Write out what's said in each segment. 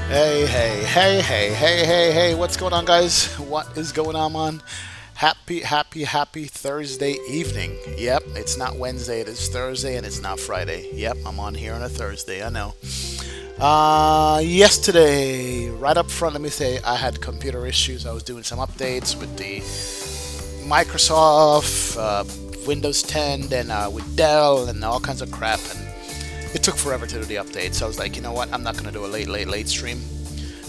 Hey, hey, hey, hey, hey, hey, hey, what's going on, guys? What is going on, man? Happy Thursday evening. Yep, it's not Wednesday, it is Thursday, and it's not Friday. Yep, I'm on here on a Thursday, I know. Yesterday, right up front, let me say I had computer issues. I was doing some updates with the Microsoft, Windows 10, then with Dell, and all kinds of crap. And it took forever to do the update. So I was like, you know what? I'm not going to do a late stream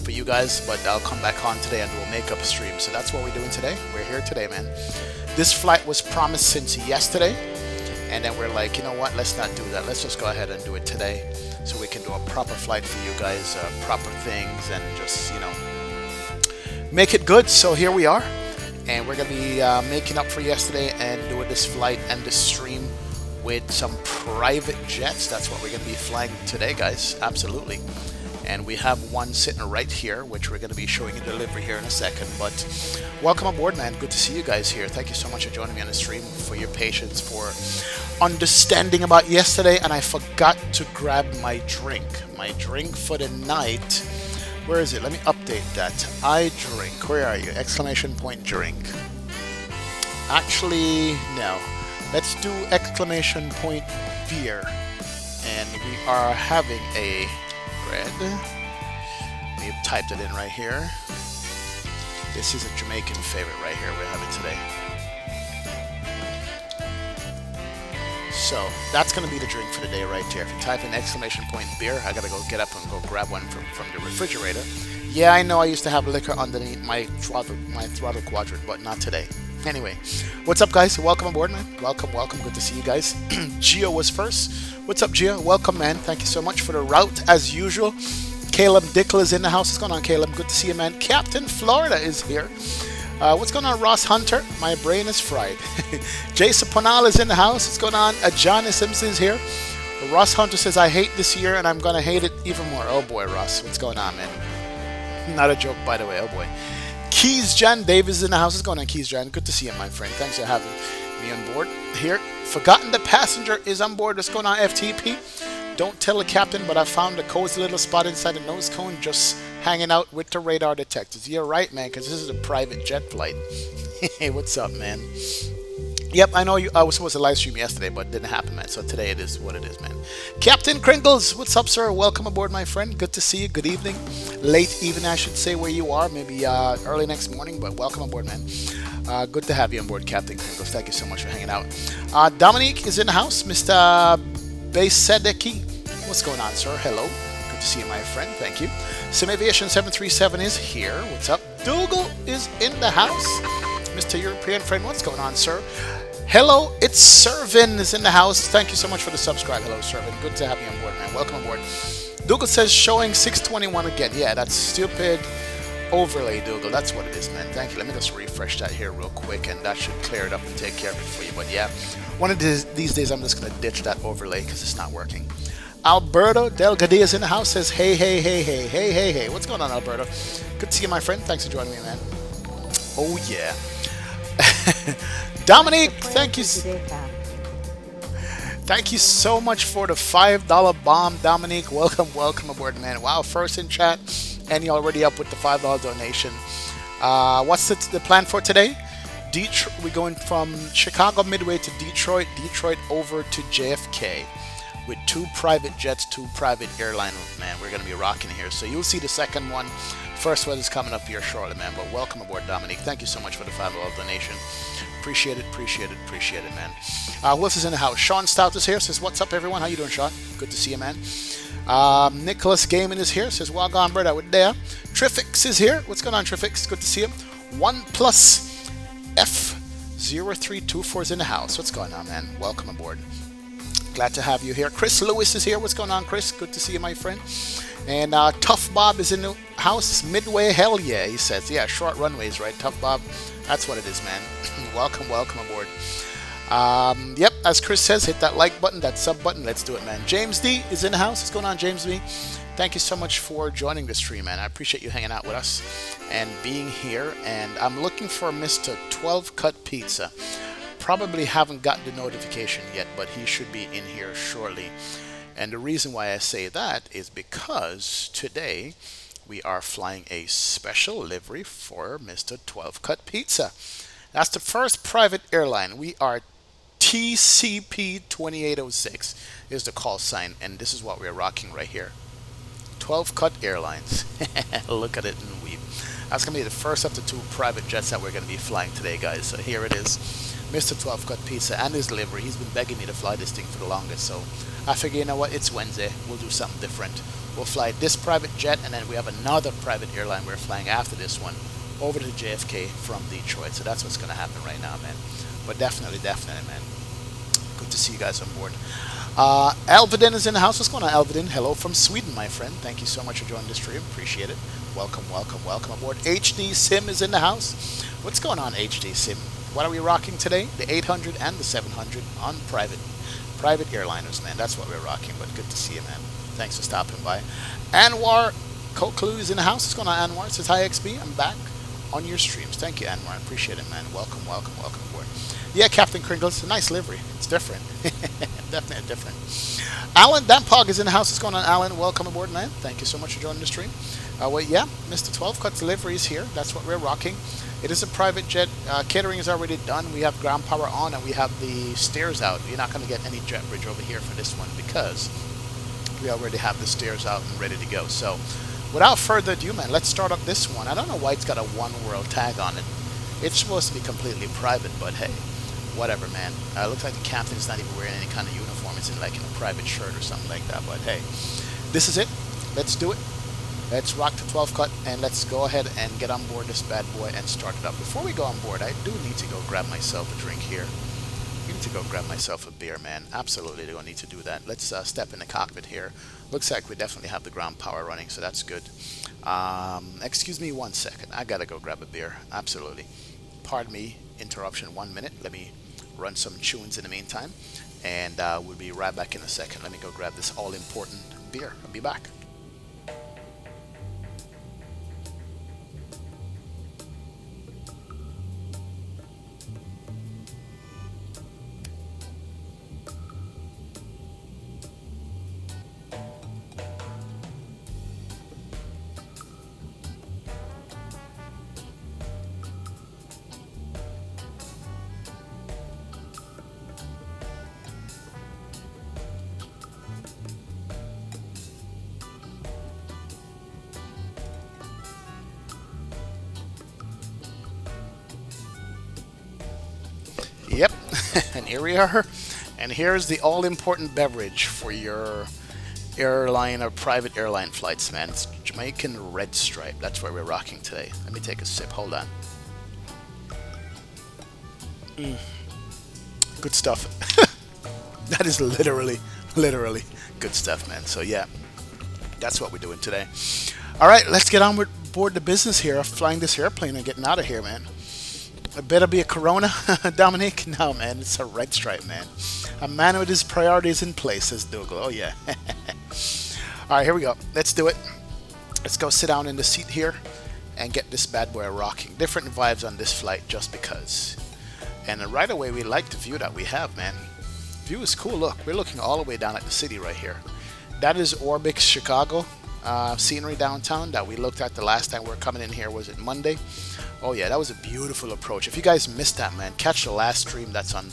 for you guys, but I'll come back on today and do a makeup stream. So that's what we're doing today. We're here today, man. This flight was promised since yesterday. And then we're like, you know what? Let's not do that. Let's just go ahead and do it today so we can do a proper flight for you guys, proper things, and just, make it good. So here we are. And we're going to be making up for yesterday and doing this flight and this stream with some private jets. That's what we're going to be flying today, guys. Absolutely. And we have one sitting right here, which we're going to be showing you delivery here in a second. But welcome aboard, man. Good to see you guys here. Thank you so much for joining me on the stream, for your patience, for understanding about yesterday. And I forgot to grab my drink. My drink for the night. Where is it? Let me update that. I drink. Where are you? Exclamation point drink. Actually, no. Let's do exclamation point beer. And we are having a red. We typed it in right here. This is a Jamaican favorite right here we're having today. So that's going to be the drink for the day right there. If you type in exclamation point beer, I got to go get up and go grab one from the refrigerator. Yeah, I know I used to have liquor underneath my throttle quadrant, but not today. Anyway, what's up, guys? Welcome aboard, man. Welcome. Good to see you guys. Gio was first. What's up, Gio? Welcome, man. Thank you so much for the route, as usual. Caleb Dickel is in the house. What's going on, Caleb? Good to see you, man. Captain Florida is here. What's going on, Ross Hunter? My brain is fried. Jason Ponal is in the house. What's going on? John Simpson is here. Ross Hunter says, I hate this year, and I'm going to hate it even more. Oh, boy, Ross. What's going on, man? Not a joke, by the way. Oh, boy. Keys Jan Davis is in the house. What's going on, Keys Jan? Good to see you, my friend. Thanks for having me on board here. Forgotten the passenger is on board. What's going on, FTP? Don't tell the captain, but I found a cozy little spot inside the nose cone just hanging out with the radar detectors. You're right, man, because this is a private jet flight. Hey, what's up, man? Yep, I know I was supposed to live stream yesterday, but it didn't happen, man. So today it is what it is, man. Captain Kringles, what's up, sir? Welcome aboard, my friend. Good to see you. Good evening. Late evening, I should say, where you are. Maybe early next morning, but welcome aboard, man. Good to have you on board, Captain Kringles. Thank you so much for hanging out. Dominique is in the house. Mr. Besedeki. What's going on, sir? Hello. Good to see you, my friend. Thank you. Sim Aviation 737 is here. What's up? Dougal is in the house. Mr. European friend, what's going on, sir? Hello, it's Servin is in the house. Thank you so much for the subscribe. Hello, Servin. Good to have you on board, man. Welcome aboard. Dougal says showing 621 again. Yeah, that's stupid overlay, Dougal. That's what it is, man. Thank you. Let me just refresh that here real quick, and that should clear it up and take care of it for you. But yeah, one of these days I'm just going to ditch that overlay because it's not working. Alberto Delgadillo is in the house. Says, hey. What's going on, Alberto? Good to see you, my friend. Thanks for joining me, man. Oh, yeah. Dominique, thank you. Thank you so much for the $5 bomb, Dominique. Welcome aboard, man. Wow, first in chat, and you're already up with the $5 donation. What's the plan for today? Detroit. We're going from Chicago Midway to Detroit over to JFK with 2 private jets, 2 private airline. Man, we're going to be rocking here. So you'll see the second one. First one is coming up here shortly, man. But welcome aboard, Dominique. Thank you so much for the $5 donation. Appreciate it, man. Who else is in the house? Sean Stout is here. Says, what's up, everyone? How you doing, Sean? Good to see you, man. Nicholas Gaiman is here. Says, well gone, brother. With there. Trifix is here. What's going on, Trifix? Good to see him. OnePlus F0324 is in the house. What's going on, man? Welcome aboard. Glad to have you here. Chris Lewis is here. What's going on, Chris? Good to see you, my friend. And Tough Bob is in the house. Midway, hell yeah, he says. Yeah, short runways, right? Tough Bob. That's what it is, man. welcome aboard. Yep, as Chris says, hit that like button, that sub button. Let's do it, man. James D is in the house. What's going on, James D? Thank you so much for joining the stream, man. I appreciate you hanging out with us and being here. And I'm looking for Mr. 12 Cut Pizza. Probably haven't gotten the notification yet, but he should be in here shortly. And the reason why I say that is because today we are flying a special livery for Mr. 12 Cut Pizza. That's the first private airline. We are TCP 2806 is the call sign, and this is what we're rocking right here. 12 Cut Airlines. Look at it and weep. That's going to be the first of the two private jets that we're going to be flying today, guys. So here it is. Mr. 12 Cut Pizza and his delivery. He's been begging me to fly this thing for the longest, so I figure, you know what, it's Wednesday. We'll do something different. We'll fly this private jet, and then we have another private airline we're flying after this one over to JFK from Detroit. So that's what's going to happen right now, man. But definitely, man. Good to see you guys on board. Alvidin is in the house. What's going on, Alvidin? Hello from Sweden, my friend. Thank you so much for joining the stream. Appreciate it. Welcome aboard. HD Sim is in the house. What's going on, HD Sim? What are we rocking today? The 800 and the 700 on private airliners, man. That's what we're rocking, but good to see you, man. Thanks for stopping by. Anwar Koklu is in the house. What's going on, Anwar? It says, hi, XB. I'm back on your streams. Thank you, Anwar. I appreciate it, man. Welcome aboard. Yeah, Captain Kringle, it's a nice livery. It's different. Definitely different. Alan Dampog is in the house. What's going on, Alan? Welcome aboard, man. Thank you so much for joining the stream. Well, yeah, Mr. 12 Cut delivery is here. That's what we're rocking. It is a private jet. Catering is already done. We have ground power on, and we have the stairs out. You're not going to get any jet bridge over here for this one because we already have the stairs out and ready to go. So, without further ado, man, let's start up this one. I don't know why it's got a One World tag on it. It's supposed to be completely private, but hey, whatever, man. It looks like the captain's not even wearing any kind of uniform. It's in like in a private shirt or something like that. But hey, this is it. Let's do it. Let's rock the 12 Cut, and let's go ahead and get on board this bad boy and start it up. Before we go on board, I do need to go grab myself a drink here. I need to go grab myself a beer, man. Absolutely don't need to do that. Let's step in the cockpit here. Looks like we definitely have the ground power running, so that's good. Excuse me 1 second. I gotta go grab a beer. Absolutely. Pardon me, interruption 1 minute. Let me run some tunes in the meantime, and we'll be right back in a second. Let me go grab this all-important beer. I'll be back. Yep, and here we are. And here's the all-important beverage for your airline or private airline flights, man. It's Jamaican Red Stripe. That's what we're rocking today. Let me take a sip. Hold on. Good stuff. That is literally good stuff, man. So yeah, that's what we're doing today. All right, let's get on with board the business here of flying this airplane and getting out of here, man. It better be a Corona, Dominic? No, man, it's a Red Stripe, man. A man with his priorities in place, says Dougal. Oh, yeah. All right, here we go. Let's do it. Let's go sit down in the seat here and get this bad boy rocking. Different vibes on this flight just because. And right away, we like the view that we have, man. View is cool. Look, we're looking all the way down at the city right here. That is Orbix, Chicago. Scenery downtown that we looked at the last time we were coming in here. Was it Monday? Oh yeah, that was a beautiful approach. If you guys missed that, man, catch the last stream that's on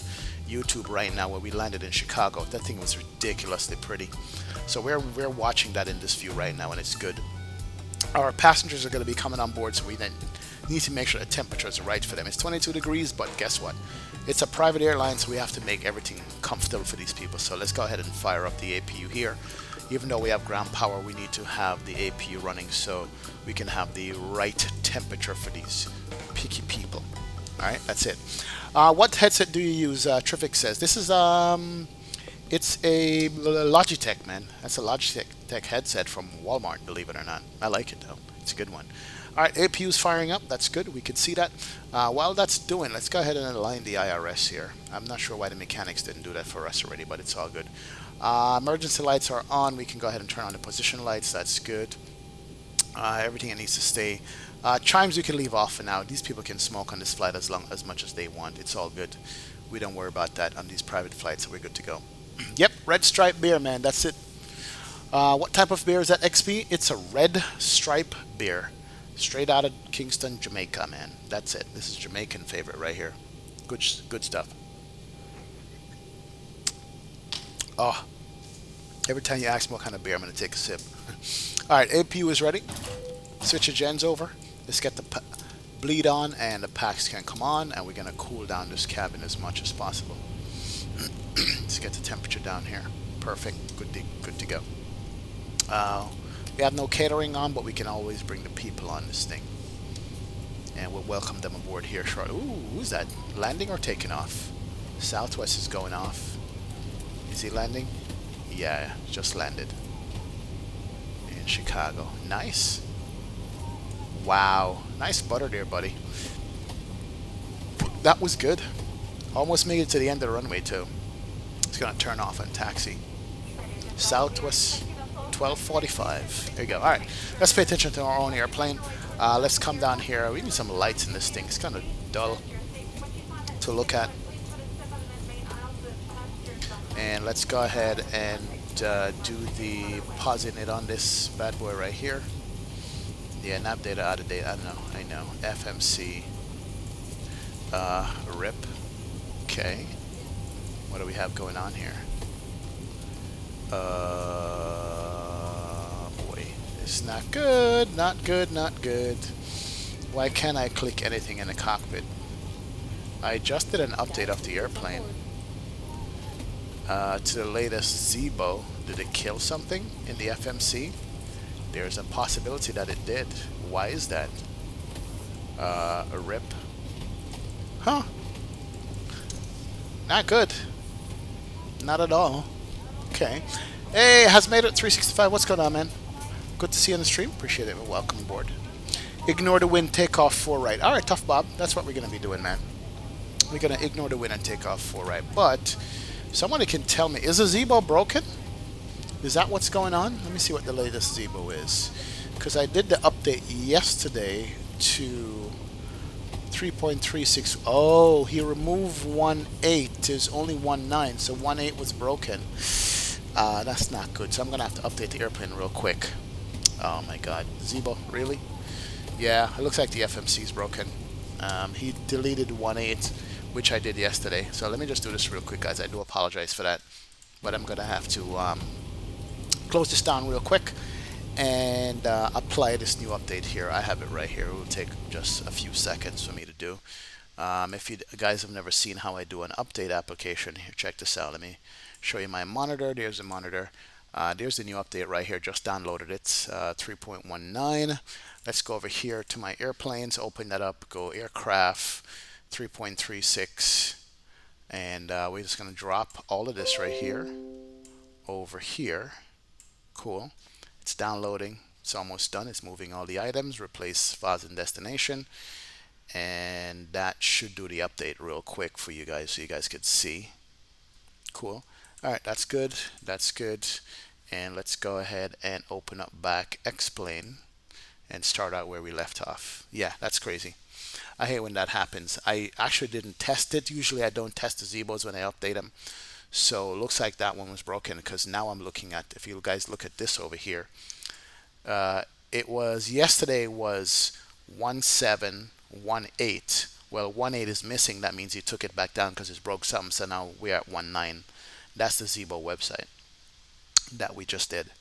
YouTube right now where we landed in Chicago. That thing was ridiculously pretty. So we're watching that in this view right now, and it's good. Our passengers are going to be coming on board, so we then need to make sure the temperatures are right for them. It's 22 degrees, but guess what? It's a private airline, so we have to make everything comfortable for these people. So let's go ahead and fire up the APU here. Even though we have ground power, we need to have the APU running so we can have the right temperature for these picky people. Alright, that's it. What headset do you use? Triffic says. This is, it's a Logitech, man. That's a Logitech headset from Walmart, believe it or not. I like it, though. It's a good one. Alright, APU's firing up. That's good. We can see that. While that's doing, let's go ahead and align the IRS here. I'm not sure why the mechanics didn't do that for us already, but it's all good. Emergency lights are on. We can go ahead and turn on the position lights. That's good. Everything that needs to stay. Chimes you can leave off for now. These people can smoke on this flight as much as they want. It's all good. We don't worry about that on these private flights, so we're good to go. Yep, Red Stripe beer, man. That's it. What type of beer is that, XP? It's a red stripe beer. Straight out of Kingston, Jamaica, man. That's it. This is Jamaican favorite right here. Good stuff. Oh, every time you ask me what kind of beer, I'm going to take a sip. All right, APU is ready. Switch your gens over. Let's get the bleed on and the packs can come on, and we're going to cool down this cabin as much as possible. Let's get the temperature down here. Perfect. Good to go. We have no catering on, but we can always bring the people on this thing. And we'll welcome them aboard here shortly. Ooh, who's that? Landing or taking off? Southwest is going off. Is he landing? Yeah, just landed. In Chicago. Nice. Wow. Nice butter there, buddy. That was good. Almost made it to the end of the runway, too. It's going to turn off and taxi. Southwest 1245. There you go. All right. Let's pay attention to our own airplane. Let's come down here. We need some lights in this thing. It's kind of dull to look at. And let's go ahead and do the pausing it on this bad boy right here. Yeah, nav data out of date. I know. FMC. RIP. Okay. What do we have going on here? Boy. It's not good. Not good. Why can't I click anything in the cockpit? I just did an update of the airplane. To the latest Zebo. Did it kill something in the FMC? There's a possibility that it did. Why is that? A RIP. Huh. Not good. Not at all. Okay. Hey, has made it 365. What's going on, man? Good to see you on the stream. Appreciate it. Welcome aboard. Ignore the wind, take off 4 right. All right, tough Bob. That's what we're going to be doing, man. We're going to ignore the wind and take off 4 right. But somebody can tell me, is the Zebo broken? Is that what's going on? Let me see what the latest Zebo is. Because I did the update yesterday to 3.36. Oh, he removed 1.8. There's only 1.9. So 1.8 was broken. That's not good. So I'm going to have to update the airplane real quick. Oh my god. Zebo, really? Yeah, it looks like the FMC is broken. He deleted 1.8, which I did yesterday. So let me just do this real quick, guys. I do apologize for that. But I'm going to have to close this down real quick and apply this new update here. I have it right here. It will take just a few seconds for me to do. If you guys have never seen how I do an update application, here, check this out. Let me show you my monitor. There's the monitor. There's the new update right here. Just downloaded it. 3.19. Let's go over here to my airplanes. Open that up. Go aircraft 3.36. And we're just going to drop all of this right here over here. Cool. It's downloading. It's almost done. It's moving all the items. Replace files and destination. And that should do the update real quick for you guys so you guys could see. Cool. All right, that's good. That's good. And let's go ahead and open up back X-Plane and start out where we left off. Yeah, that's crazy. I hate when that happens. I actually didn't test it. Usually I don't test the Zebos when I update them. So it looks like that one was broken because now I'm looking at, if you guys look at this over here, it was, yesterday was 1718. Well, 1.8 is missing. That means he took it back down because it's broke something. So now we're at 1.9. That's the Zebo website that we just did.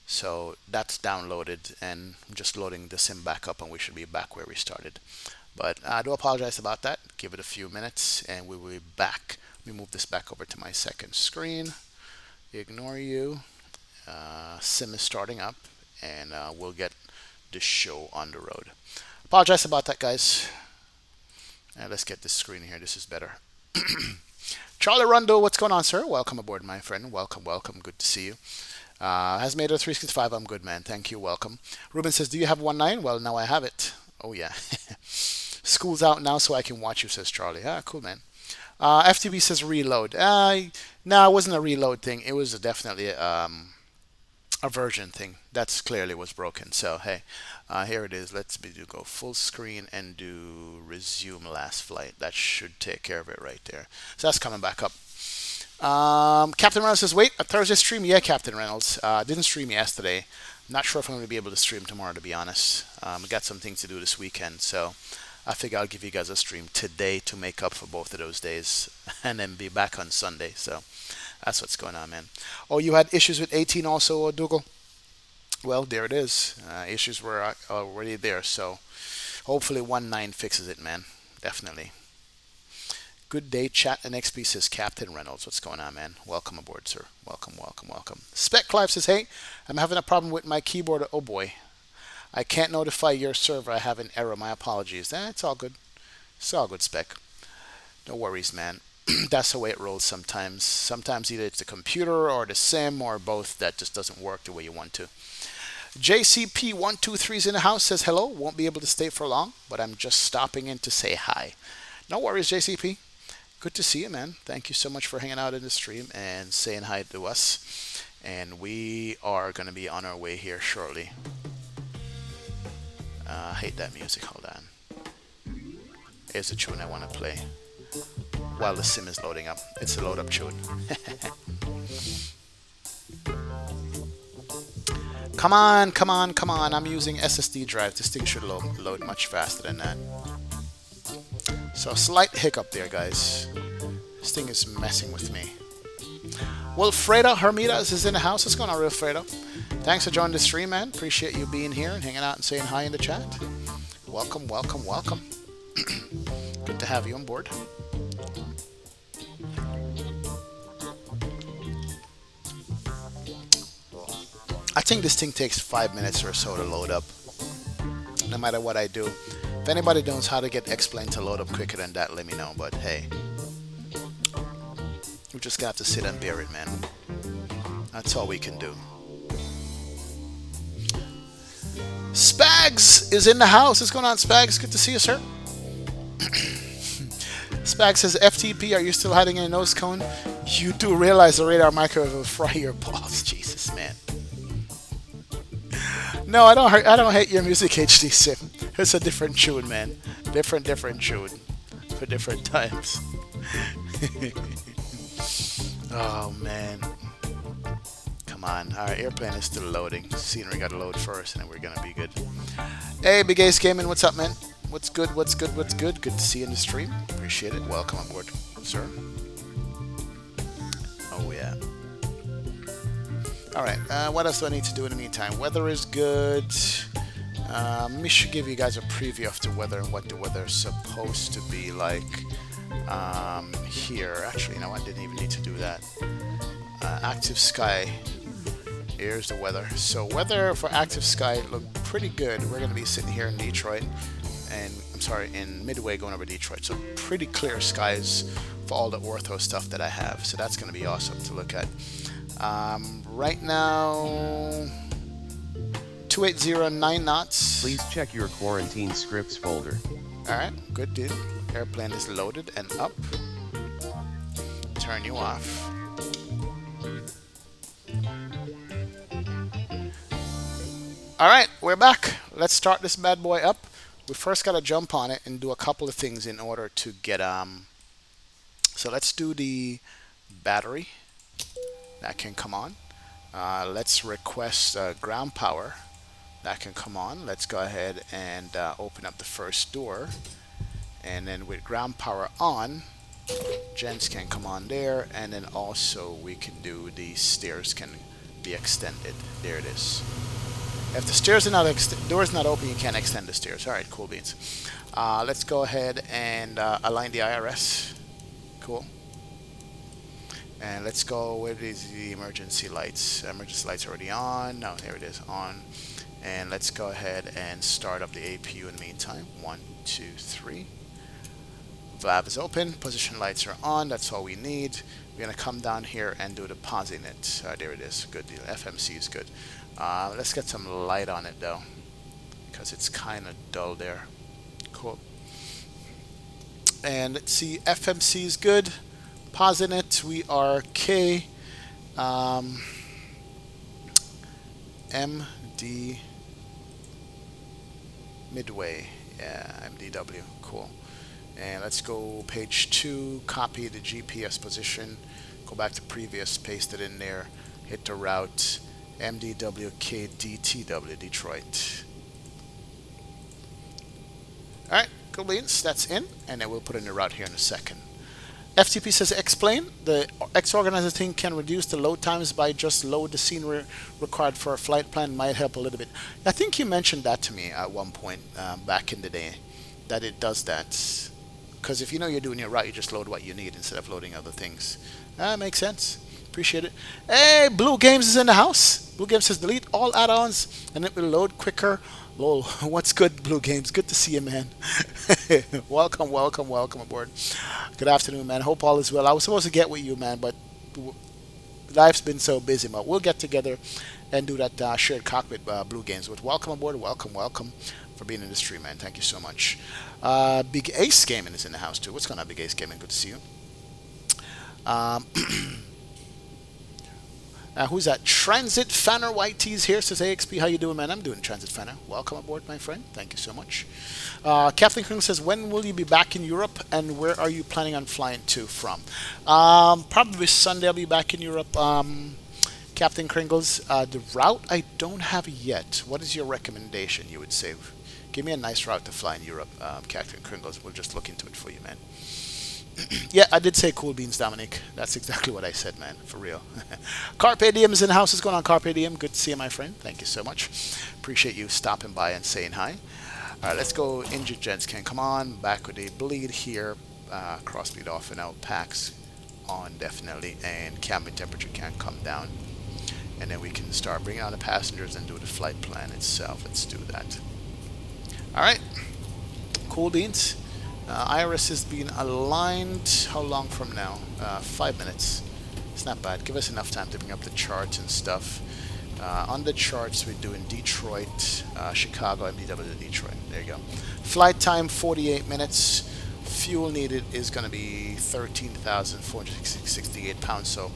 So that's downloaded and I'm just loading the sim back up and we should be back where we started. But I do apologize about that. Give it a few minutes and we will be back. Let me move this back over to my second screen. Ignore you. Sim is starting up and we'll get the show on the road. Apologize about that, guys. And let's get this screen here. This is better. Charlie Rondo, what's going on, sir? Welcome aboard, my friend. Welcome. Good to see you. Has made it 365. I'm good, man. Thank you. Welcome. Ruben says, do you have 1.9? Well, now I have it. Oh, yeah. School's out now, so I can watch you, says Charlie. Ah, cool, man. FTB says reload. No, it wasn't a reload thing. It was definitely a version thing. That's clearly was broken. So, hey, here it is. Let's go full screen and do resume last flight. That should take care of it right there. So that's coming back up. Captain Reynolds says, wait, a Thursday stream? Yeah, Captain Reynolds. Didn't stream yesterday. Not sure if I'm going to be able to stream tomorrow, to be honest. I got some things to do this weekend, so I figure I'll give you guys a stream today to make up for both of those days and then be back on Sunday. So that's what's going on, man. Oh, you had issues with 18 also, Dougal? Well, there it is. Issues were already there, so hopefully 1.9 fixes it, man. Definitely. Good day, chat. And XP says, Captain Reynolds. What's going on, man? Welcome aboard, sir. Welcome, welcome, welcome. Spec Clive says, hey, I'm having a problem with my keyboard. Oh, boy. I can't notify your server. I have an error. My apologies. It's all good. It's all good, Spec. No worries, man. That's the way it rolls sometimes. Sometimes either it's the computer or the sim or both that just doesn't work the way you want to. JCP123 is in the house, says hello. Won't be able to stay for long, but I'm just stopping in to say hi. No worries, JCP. Good to see you, man. Thank you so much for hanging out in the stream and saying hi to us. And we are going to be on our way here shortly. I hate that music. Hold on. Here's a tune I want to play while the sim is loading up. It's a load up tune. Come on, come on, come on. I'm using SSD drive. This thing should load much faster than that. So slight hiccup there, guys. This thing is messing with me. Wilfredo Hermitas is in the house. What's going on, Wilfredo? Thanks for joining the stream, man. Appreciate you being here and hanging out and saying hi in the chat. Welcome, welcome, welcome. Good to have you on board. I think this thing takes 5 minutes or so to load up, no matter what I do. If anybody knows how to get X-Plane to load up quicker than that, let me know. But hey, we just got to sit and bear it, man. That's all we can do. Spags is in the house. What's going on, Spags? Good to see you, sir. Spags says, FTP, are you still hiding in a nose cone? You do realize the radar microwave will fry your balls. Jesus, man. No, I don't hate your music, HD Sim. It's a different tune, man. Different tune for different times. Oh, man. Come on. Our airplane is still loading. Scenery got to load first, and then we're going to be good. Hey, Big Ace Gaming, what's up, man? What's good, what's good, what's good? Good to see you in the stream. Appreciate it. Welcome aboard, sir. Oh, yeah. Alright, what else do I need to do in the meantime? Weather is good. Let me give you guys a preview of the weather and what the weather is supposed to be like here. Actually, no, I didn't even need to do that. Active sky. Here's the weather. So weather for active sky looked pretty good. We're going to be sitting here in Detroit, and I'm sorry, in Midway going over Detroit. So pretty clear skies for all the ortho stuff that I have. So that's going to be awesome to look at. Right now, 2809 knots. Please check your quarantine scripts folder. Alright, good dude. Airplane is loaded and up. Turn you off. Alright, we're back. Let's start this bad boy up. We first got to jump on it and do a couple of things in order to get... So let's do the battery. That can come on. Let's request ground power. That can come on. Let's go ahead and open up the first door. And then with ground power on, gens can come on there. And then also we can do the stairs can be extended. There it is. If the stairs are not door's not open, you can't extend the stairs. All right, cool beans. Let's go ahead and align the IRS. Cool. And let's go, where is the emergency lights? Emergency lights already on. No, there it is, on. And let's go ahead and start up the APU in the meantime. 1, 2, 3. Valve is open. Position lights are on. That's all we need. We're going to come down here and do the pausing it. There it is. Good deal. FMC is good. Let's get some light on it, though, because it's kind of dull there. Cool. And let's see. FMC is good. Pausing it, we are K MD Midway. Yeah, MDW. Cool. And let's go page 2, copy the GPS position, Go back to previous, paste it in there, hit the route, MDWKDTW, Detroit. Alright, cool beans, that's in, and then we'll put in the route here in a second. FTP says, explain, the X organizer thing can reduce the load times by just load the scenery required for a flight plan, might help a little bit. I think you mentioned that to me at one point back in the day, that it does that. Because if you know you're doing your route, you just load what you need instead of loading other things. Makes sense. Appreciate it. Hey, Blue Games is in the house. Blue Games says, delete all add-ons and it will load quicker. Lol, what's good, Blue Games? Good to see you, man. Welcome, welcome, welcome aboard. Good afternoon, man. Hope all is well. I was supposed to get with you, man, but life's been so busy. But we'll get together and do that shared cockpit, Blue Games. But welcome aboard. Welcome, welcome for being in the stream, man. Thank you so much. Big Ace Gaming is in the house, too. What's going on, Big Ace Gaming? Good to see you. Who's that? Transit Fanner White Tees here, says AXP. How you doing, man? I'm doing Transit Fanner. Welcome aboard, my friend. Thank you so much. Captain Kring says, when will you be back in Europe and where are you planning on flying to from? Probably Sunday I'll be back in Europe. Captain Kringles, the route I don't have yet. What is your recommendation, you would say? Give me a nice route to fly in Europe, Captain Kringles. We'll just look into it for you, man. Yeah, I did say cool beans, Dominic. That's exactly what I said, man. For real. Carpe Diem is in the house. What's going on, Carpe Diem? Good to see you, my friend. Thank you so much. Appreciate you stopping by and saying hi. All right, let's go. Injured gents can come on. Back with a bleed here. Cross bleed off and out. Packs on, definitely. And cabin temperature can come down. And then we can start bringing on the passengers and do the flight plan itself. Let's do that. All right. Cool beans. Iris is being aligned. How long from now? 5 minutes. It's not bad. Give us enough time to bring up the charts and stuff. On the charts, we're doing Detroit, Chicago, MDW, Detroit. There you go. Flight time, 48 minutes. Fuel needed is going to be 13,468 pounds, so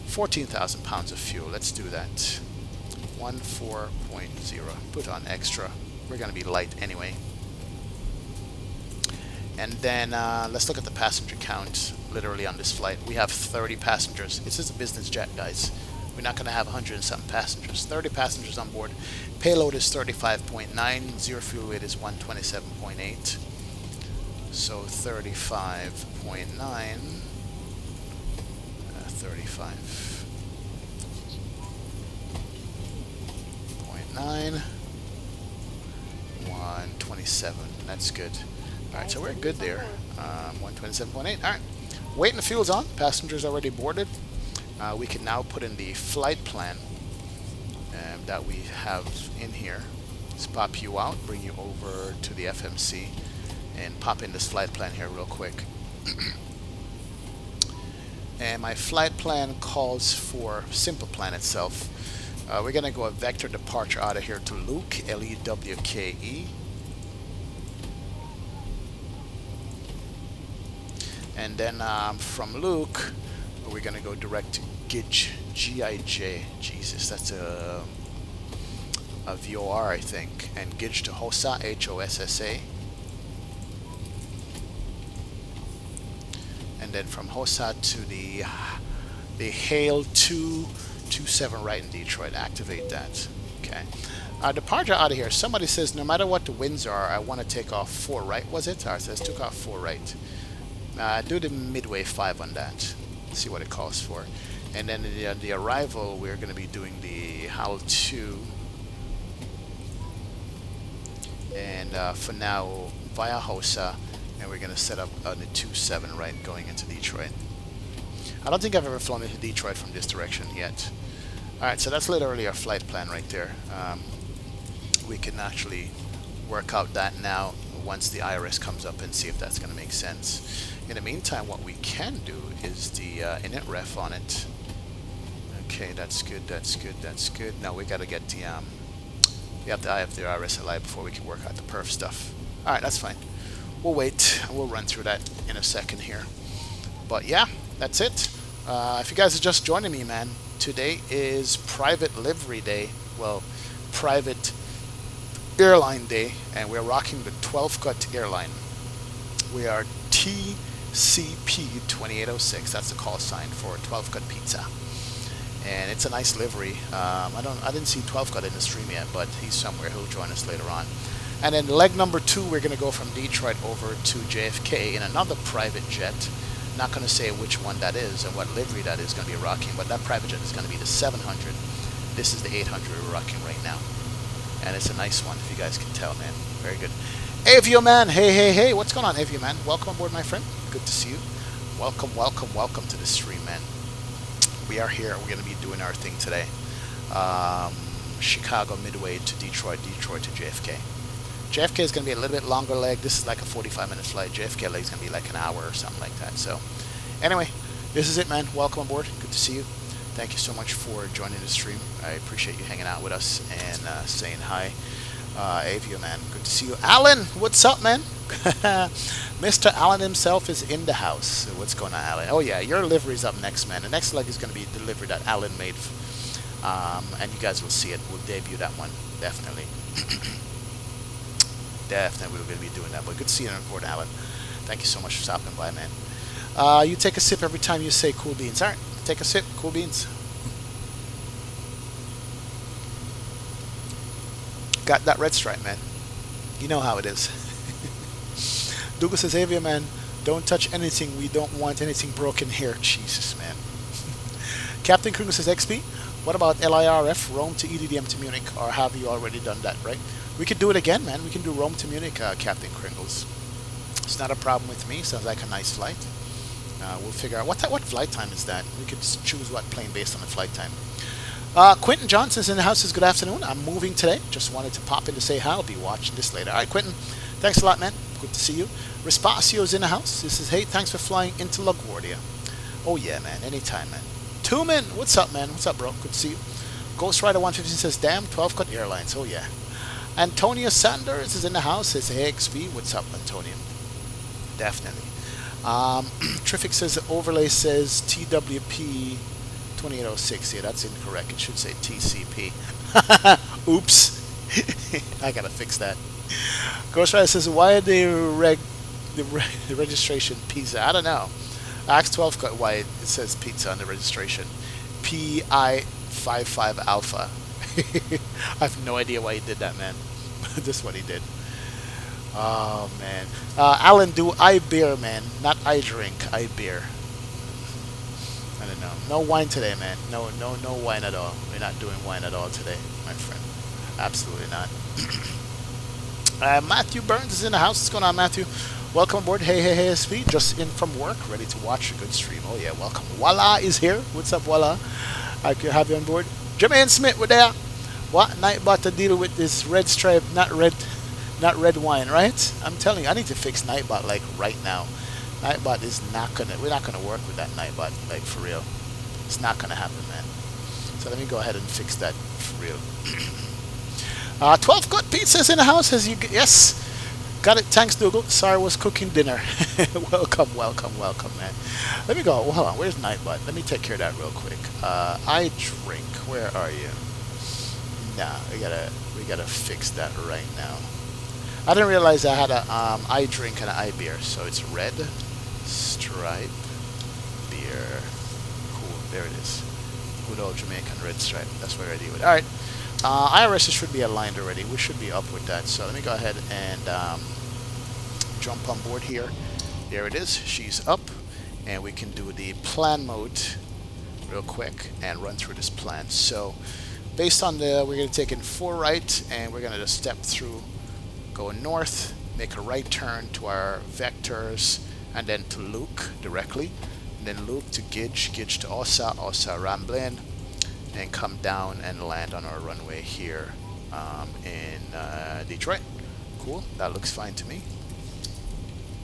14,000 pounds of fuel. Let's do that. 14.0. Put on extra. We're going to be light anyway. And then let's look at the passenger count literally on this flight. We have 30 passengers. This is a business jet, guys. We're not going to have 100 and something passengers. 30 passengers on board. Payload is 35.9. Zero fuel weight is 127.8. So 35.9. 35.9. 127. That's good. Alright, so we're good there. 127.8. Alright. Weight and the fuel's on. Passengers already boarded. We can now put in the flight plan that we have in here. Let's pop you out, bring you over to the FMC, and pop in this flight plan here real quick. And my flight plan calls for simple plan itself. We're going to go a vector departure out of here to Luke, L-E-W-K-E. And then from Luke, we're going to go direct to Gij, G-I-J. Jesus, that's a VOR, I think. And Gij to Hossa, H-O-S-S-A. And then from Hossa to the Hale 227 right in Detroit. Activate that. Okay. Departure out of here. Somebody says, no matter what the winds are, I want to take off 4 right, was it? Or it says took off 4 right. Do the midway 5 on that. See what it calls for. And then the arrival, we're going to be doing the HAL 2. And for now, via Hossa, and we're going to set up on the 27 right going into Detroit. I don't think I've ever flown into Detroit from this direction yet. Alright, so that's literally our flight plan right there. We can actually work out that now once the IRS comes up and see if that's going to make sense. In the meantime, what we can do is the init ref on it. Okay, that's good, that's good, that's good. Now we got to get the we have to have the RSLI before we can work out the perf stuff. Alright, that's fine. We'll wait. We'll run through that in a second here. But yeah, that's it. If you guys are just joining me, man, today is private livery day. Well, private airline day, and we're rocking the 12 cut airline. We are CP2806. That's the call sign for 12 Cut Pizza. And it's a nice livery. I didn't see 12 Cut in the stream yet, but he's somewhere. He'll join us later on. And then leg number 2, we're going to go from Detroit over to JFK in another private jet. Not going to say which one that is and what livery that is going to be rocking, but that private jet is going to be the 700. This is the 800 we're rocking right now. And it's a nice one, if you guys can tell, man. Very good. Avio man, hey, what's going on, Avio man? Welcome aboard, my friend. Good to see you. Welcome to the stream, man. We are here. We're going to be doing our thing today. Chicago Midway to Detroit, Detroit to JFK. JFK is going to be a little bit longer leg. This is like a 45-minute flight. JFK leg is going to be like an hour or something like that. So, anyway, this is it, man. Welcome aboard. Good to see you. Thank you so much for joining the stream. I appreciate you hanging out with us and saying hi. Avio, man. Good to see you. Alan, what's up, man? Mr. Alan himself is in the house. What's going on, Alan? Oh, yeah, your livery's up next, man. The next leg is going to be the livery that Alan made. And you guys will see it. We'll debut that one, definitely. Definitely we're going to be doing that. But good to see you on board, Alan. Thank you so much for stopping by, man. You take a sip every time you say cool beans. All right, take a sip. Cool beans. Got that red stripe, man. You know how it is. Dougal says, Avia, man, don't touch anything. We don't want anything broken here. Jesus, man. Captain Kringle says, XP, what about LIRF, Rome to EDDM to Munich? Or have you already done that, right? We could do it again, man. We can do Rome to Munich, Captain Kringles. It's not a problem with me. Sounds like a nice flight. We'll figure out. What flight time is that? We could choose what plane based on the flight time. Quentin Johnson's in the house. Says, good afternoon. I'm moving today. Just wanted to pop in to say hi. I'll be watching this later. All right, Quentin. Thanks a lot, man. Good to see you. Respacio's in the house. This is, hey, thanks for flying into LaGuardia. Oh, yeah, man. Anytime, man. Tuman, what's up, man? What's up, bro? Good to see you. Ghost Rider 115 says, damn, 12 Cut Airlines. Oh, yeah. Antonio Sanders is in the house. Says, hey, XP. What's up, Antonio? Definitely. Triffic says, overlay says TWP 2806. Yeah, that's incorrect. It should say TCP. Oops. I gotta fix that. Ghost Rider says, why are the registration pizza? I don't know. Ask 12 Cut why it says pizza on the registration. PI55 Alpha. I have no idea why he did that, man. This is what he did. Oh, man. Alan, do I beer, man? Not I drink, I beer. I don't know. No wine today, man. No wine at all. We're not doing wine at all today, my friend. Absolutely not. Matthew Burns is in the house. What's going on, Matthew? Welcome aboard. Hey, SP. Just in from work, ready to watch a good stream. Oh, yeah, welcome. Voila is here. What's up, Voila? I can have you on board. Jermaine Smith, we're there. What? Nightbot to deal with this red stripe, not red wine, right? I'm telling you, I need to fix Nightbot, like, right now. Nightbot is not gonna, we're not gonna work with that Nightbot, like, for real. It's not gonna happen, man. So let me go ahead and fix that for real. 12 Cut Pizzas in the house, says you, yes. Got it, thanks, Dougal. Sorry, was cooking dinner. welcome, man. Let me go, well, hold on, where's Nightbot? Let me take care of that real quick. I drink, where are you? Nah, we gotta fix that right now. I didn't realize I had a I drink and an I beer, so it's red stripe beer. Cool, there it is. Good old Jamaican red stripe. That's what I do with. All right, IRS should be aligned already. We should be up with that. So let me go ahead and jump on board here. There it is. She's up, and we can do the plan mode real quick and run through this plan. So based on the, we're going to take in 4 right, and we're going to just step through. Go north, make a right turn to our vectors, and then to Luke directly, and then Luke to Gidge, Gidge to Ossa, Ossa Ramblin, and come down and land on our runway here in Detroit. Cool, that looks fine to me.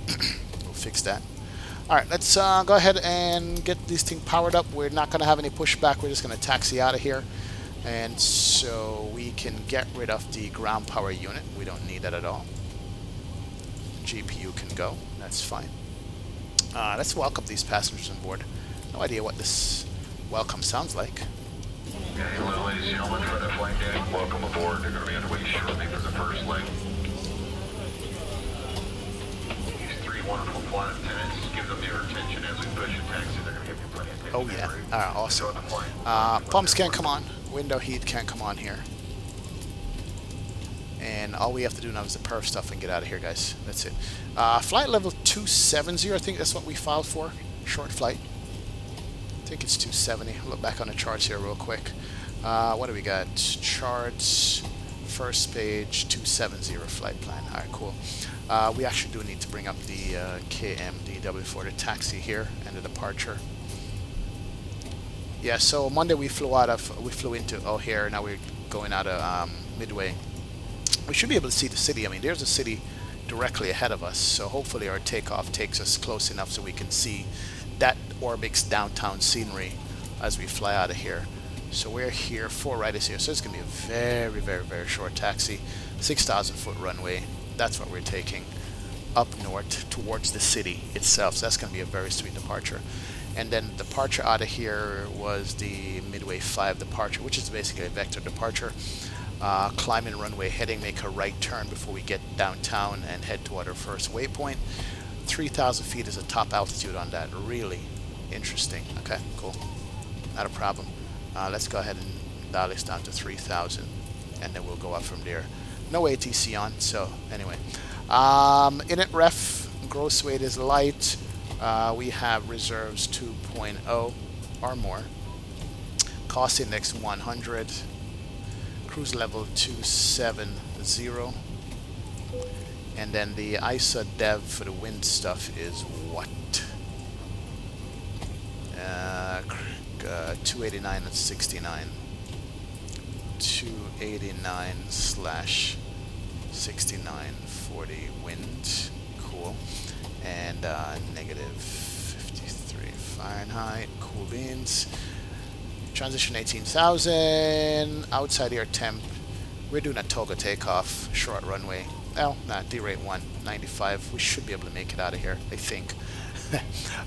We'll fix that. Alright, let's go ahead and get this thing powered up. We're not going to have any pushback, we're just going to taxi out of here. And so we can get rid of the ground power unit. We don't need that at all. GPU can go. That's fine. Let's welcome these passengers on board. No idea what this welcome sounds like. Yeah, hello, ladies and gentlemen, for the flight deck. Welcome aboard. They're going to be underway shortly for the first leg. These 3 wonderful flight attendants, give them the Oh yeah. Alright, awesome. Pumps can't come on. Window heat can't come on here. And all we have to do now is the perf stuff and get out of here, guys. That's it. Flight level 270, I think that's what we filed for. Short flight. I think it's 270. Look back on the charts here real quick. What do we got? Charts, first page, 270 flight plan. Alright, cool. We actually do need to bring up the KMDW for the taxi here and the departure. Yeah, so Monday we flew into O'Hare. Now we're going out of Midway. We should be able to see the city. I mean, there's a city directly ahead of us, so hopefully our takeoff takes us close enough so we can see that Orbix downtown scenery as we fly out of here. So we're here, 4 right is here, so it's going to be a very, very, very short taxi. 6,000 foot runway, that's what we're taking up north towards the city itself, so that's going to be a very sweet departure. And then departure out of here was the Midway 5 departure, which is basically a vector departure. Climbing runway heading, make a right turn before we get downtown and head toward our first waypoint. 3,000 feet is a top altitude on that. Really interesting. Okay, cool. Not a problem. Let's go ahead and dial this down to 3,000 and then we'll go up from there. No ATC on, so anyway. Init ref, gross weight is light. We have reserves 2.0 or more. Cost index 100. Cruise level 270. And then the ISA dev for the wind stuff is what? 289 and 69. 289 slash 69 for the wind. Cool. And negative 53 Fahrenheit. Cool beans. Transition 18,000. Outside air temp. We're doing a Toga takeoff. Short runway. Oh, nah, D-rate 195. We should be able to make it out of here, I think.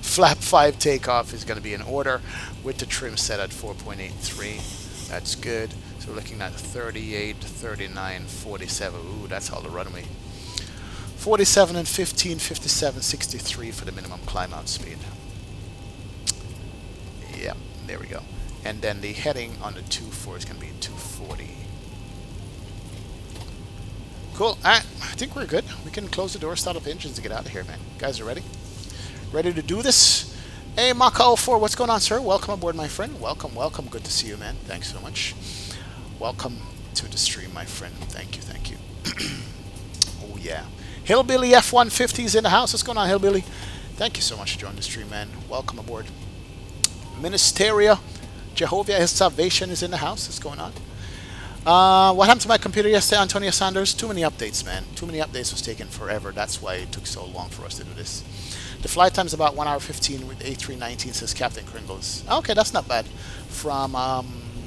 Flap 5 takeoff is going to be in order with the trim set at 4.83. That's good. So we're looking at 38, 39, 47. Ooh, that's all the runway. 47 and 15, 57, 63 for the minimum climb out speed. Yep, there we go. And then the heading on the 2.4 is going to be 240. Cool. Alright, I think we're good. We can close the door, start up engines, and get out of here, man. Guys are ready? Ready to do this? Hey, Maka 04, what's going on, sir? Welcome aboard, my friend. Welcome, welcome. Good to see you, man. Thanks so much. Welcome to the stream, my friend. Thank you, thank you. Oh, yeah. Hillbilly F-150 is in the house. What's going on, Hillbilly? Thank you so much for joining the stream, man. Welcome aboard. Ministeria, Jehovah, his salvation is in the house. What's going on? What happened to my computer yesterday, Antonio Sanders? Too many updates, man. Too many updates. Was taking forever. That's why it took so long for us to do this. The flight time is about 1 hour 15 with A319, says Captain Kringles. Okay, that's not bad. From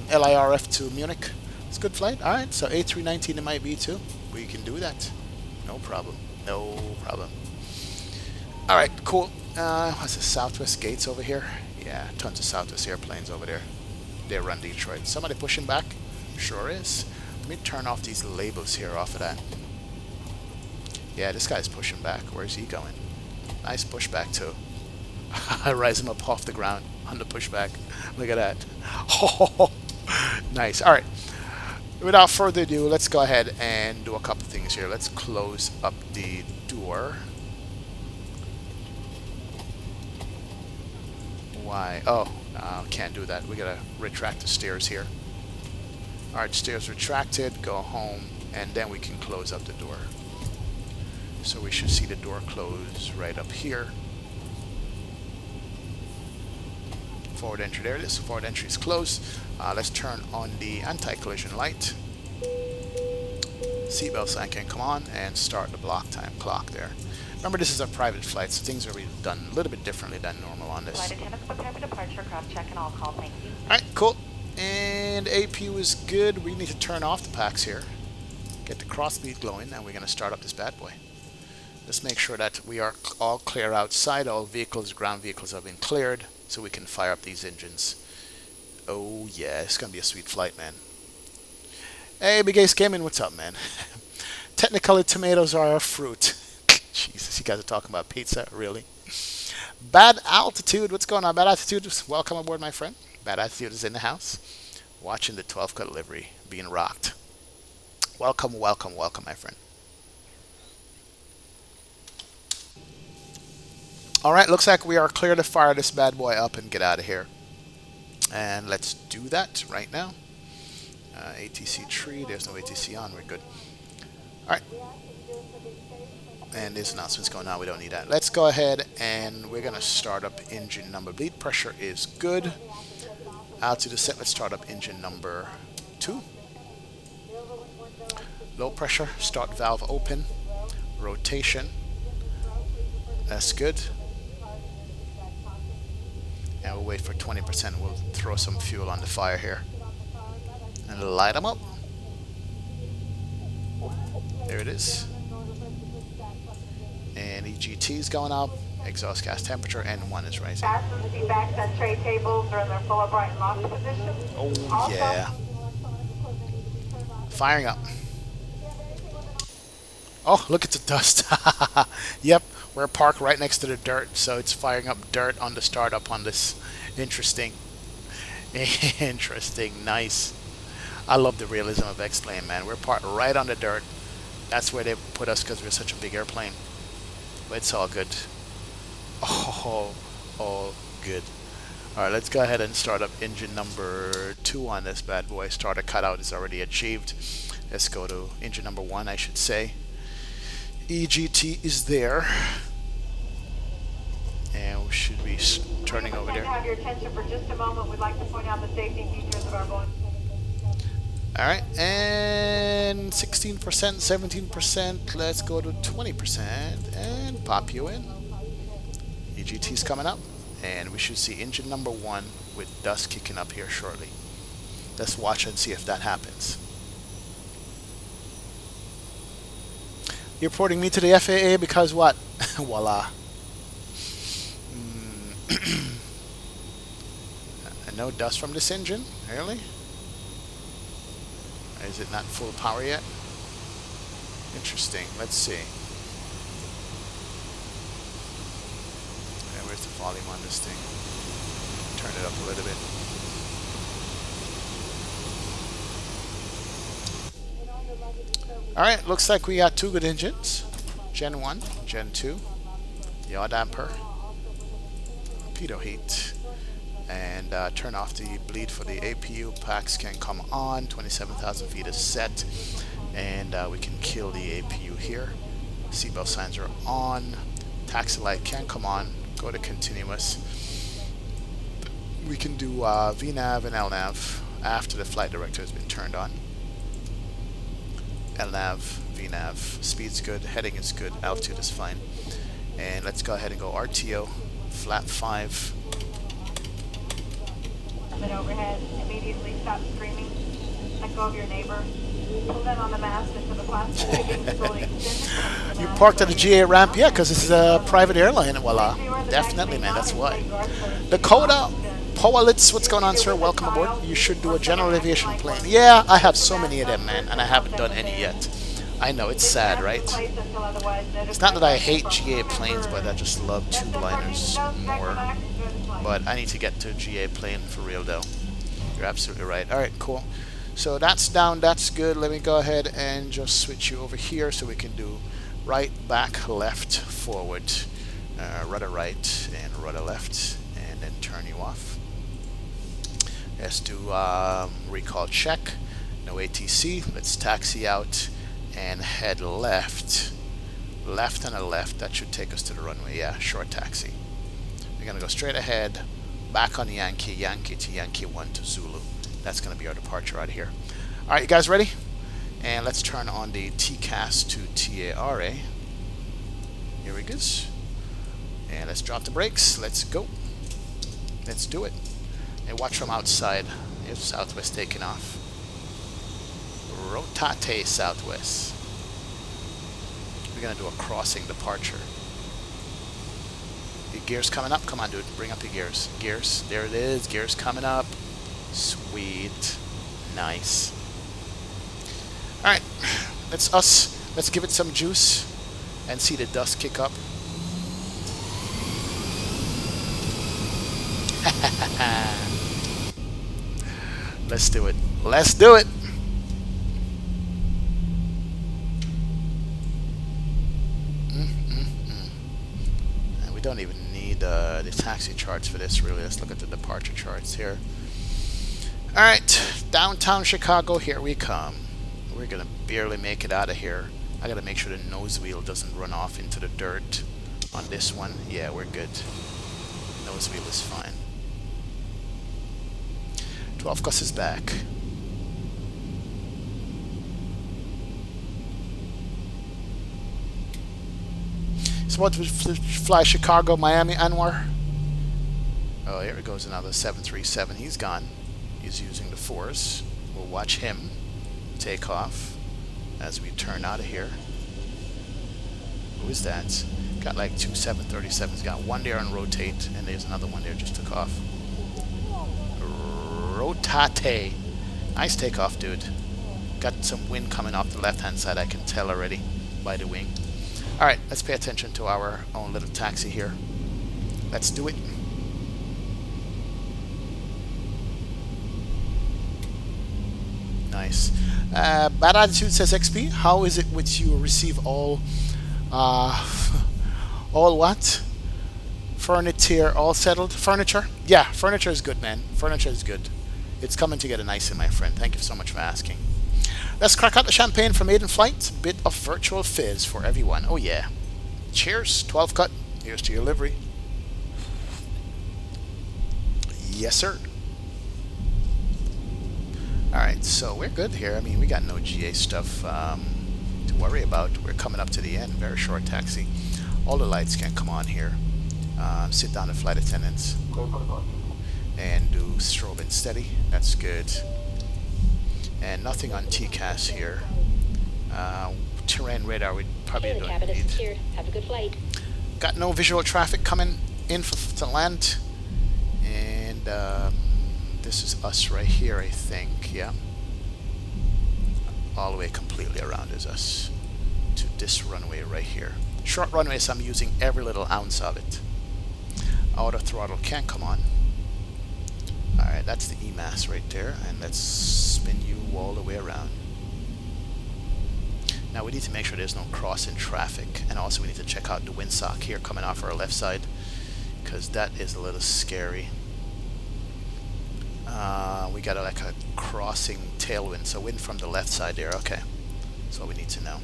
LIRF to Munich. It's a good flight. All right, so A319 it might be too. We can do that. No problem. No problem. All right, cool. What's the Southwest gates over here? Yeah, tons of Southwest airplanes over there. They run Detroit. Somebody pushing back? Sure is. Let me turn off these labels here off of that. Yeah, this guy's pushing back. Where's he going? Nice pushback too. I rise him up off the ground on the pushback. Look at that. Oh, nice. All right. Without further ado, let's go ahead and do a couple things here. Let's close up the door. Why? Oh, can't do that. We gotta retract the stairs here. All right, stairs retracted. Go home, and then we can close up the door. So we should see the door close right up here. Forward entry, there it is. Forward entry is closed. Let's turn on the anti-collision light. Seatbelt sign can come on and start the block time clock there. Remember, this is a private flight, so things are done a little bit differently than normal on this. Flight attendants prepare for departure, cross check and all call, thank you. Alright, cool. And APU is good. We need to turn off the packs here. Get the cross bead glowing, and we're going to start up this bad boy. Let's make sure that we are all clear outside. All vehicles, ground vehicles have been cleared, so we can fire up these engines. Oh yeah, it's going to be a sweet flight, man. Hey, Big Ace Gaming, what's up, man? Technically, tomatoes are a fruit. Jesus, you guys are talking about pizza? Really? Bad Altitude, what's going on? Bad Altitude, welcome aboard, my friend. Bad Altitude is in the house, watching the 12 cut delivery being rocked. Welcome, welcome, welcome, my friend. All right, looks like we are clear to fire this bad boy up and get out of here. And let's do that right now. ATC tree, there's no ATC on, we're good. All right. And there's announcements going on, we don't need that. Let's go ahead and we're gonna start up engine number. Bleed pressure is good. Altitude set, let's start up engine number 2. Low pressure, start valve open. Rotation, that's good. And we'll wait for 20%. We'll throw some fuel on the fire here. And light them up. There it is. And EGT is going up. Exhaust gas temperature, N1 is rising. Fasten the seat backs and tray tables are in their full upright and locked position. Oh, yeah. Firing up. Oh, look at the dust. Yep, we're parked right next to the dirt, so it's firing up dirt on the startup on this. Interesting. Interesting. Nice. I love the realism of X-Plane, man. We're parked right on the dirt. That's where they put us because we're such a big airplane. But it's all good. Oh, good. All right, let's go ahead and start up engine number 2 on this bad boy. Starter cutout is already achieved. Let's go to engine number 1, I should say. EGT is there. And we should be turning over there. Have your attention for just a moment. We'd like to point out the safety features of our Boeing. All right, and 16%, 17%. Let's go to 20% and pop you in. EGT's coming up, and we should see engine number 1 with dust kicking up here shortly. Let's watch and see if that happens. You're reporting me to the FAA because what? Voila. No dust from this engine, really? Is it not full power yet? Interesting. Let's see. Where's the volume on this thing? Turn it up a little bit. Alright, looks like we got 2 good engines. Gen 1, Gen 2. Yaw damper. Pitot heat. And turn off the bleed for the APU. Packs can come on. 27,000 feet is set. And we can kill the APU here. Seatbelt signs are on. Taxi light can come on. Go to continuous. We can do VNAV and LNAV after the flight director has been turned on. LNAV, VNAV, speed's good, heading is good, altitude is fine. And let's go ahead and go RTO, flap 5. And overhead, immediately stop screaming. Let go of your neighbor. Pull in on the mast into the plastic. You parked at a GA ramp? Yeah, because this is a private airline. Voila. Definitely, man, that's why. Dakota Powalitz, what's going on, sir? Welcome aboard. You should do a general aviation plane. Yeah, I have so many of them, man, and I haven't done any yet. I know, it's sad, right? It's not that I hate GA planes, but I just love tube liners more. But I need to get to a GA plane for real, though. You're absolutely right. All right, cool. So that's down, that's good. Let me go ahead and just switch you over here so we can do right, back, left, forward, rudder right, and rudder left, and then turn you off. Let's do recall check. No ATC. Let's taxi out and head left. Left and a left. That should take us to the runway. Yeah, short taxi. We're going to go straight ahead, back on the Yankee, Yankee to Yankee 1 to Zulu. That's going to be our departure out of here. All right, you guys ready? And let's turn on the TCAS to TARA. Here we go. And let's drop the brakes. Let's go. Let's do it. And watch from outside. Here's Southwest taking off. Rotate Southwest. We're going to do a crossing departure. The gears coming up. Come on, dude. Bring up your gears. Gears. There it is. Gears coming up. Sweet. Nice. Alright. Let's give it some juice and see the dust kick up. Let's do it. Let's do it. And we don't even need the taxi charts for this, really. Let's look at the departure charts here. All right, downtown Chicago, here we come. We're gonna barely make it out of here. I gotta make sure the nose wheel doesn't run off into the dirt on this one. Yeah, we're good. Nose wheel is fine. 12 Gus is back. So what would fly Chicago, Miami, Anwar? Oh, here it goes, another 737. He's gone. He's using the force. We'll watch him take off as we turn out of here. Who is that? Got like two 737s. Got one there on rotate, and there's another one there just took off. Rotate. Nice takeoff, dude. Got some wind coming off the left-hand side, I can tell already by the wing. Alright, let's pay attention to our own little taxi here. Let's do it. Nice. Bad Attitude says, XP, how is it with you receive all all what? Furniture all settled? Furniture? Yeah, furniture is good, man. Furniture is good. It's coming together nicely, my friend. Thank you so much for asking. Let's crack out the champagne for maiden flight. Bit of virtual fizz for everyone. Oh yeah. Cheers. 12 cut. Here's to your livery. Yes, sir. Alright, so we're good here. I mean, we got no GA stuff to worry about. We're coming up to the end. Very short taxi. All the lights can come on here. Sit down the flight attendants. And do strobe and steady. That's good. And nothing on TCAS here. Terrain radar we probably don't need. Have a good flight. Got no visual traffic coming in to land. And this is us right here, I think. Yeah. All the way completely around is us to this runway right here. Short runway, so I'm using every little ounce of it. Auto throttle can come on. Alright, that's the EMAS right there, and let's spin you all the way around. Now we need to make sure there's no crossing traffic, and also we need to check out the windsock here coming off our left side, because that is a little scary. We got like a crossing tailwind, so wind from the left side there. Okay, that's what we need to know.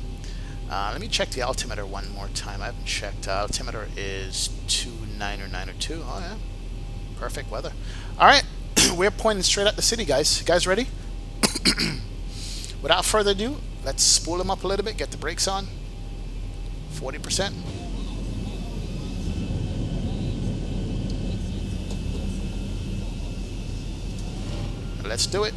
Let me check the altimeter one more time. I haven't checked. Altimeter is 29092. Oh yeah, perfect weather. All right, we're pointing straight at the city, guys. You guys ready? Without further ado, let's spool them up a little bit. Get the brakes on. 40%. Let's do it.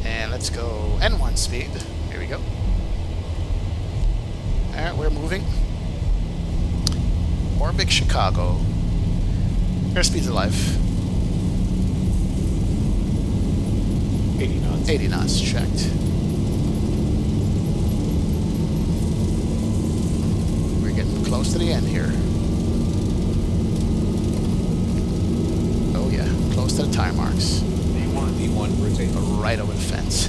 And let's go N1 speed. Here we go. Alright, we're moving. Orbit Chicago. Airspeed's alive. 80 knots. 80 knots, checked. We're getting close to the end here. Oh yeah, close to the tire marks. V1, rotate. Right over the fence.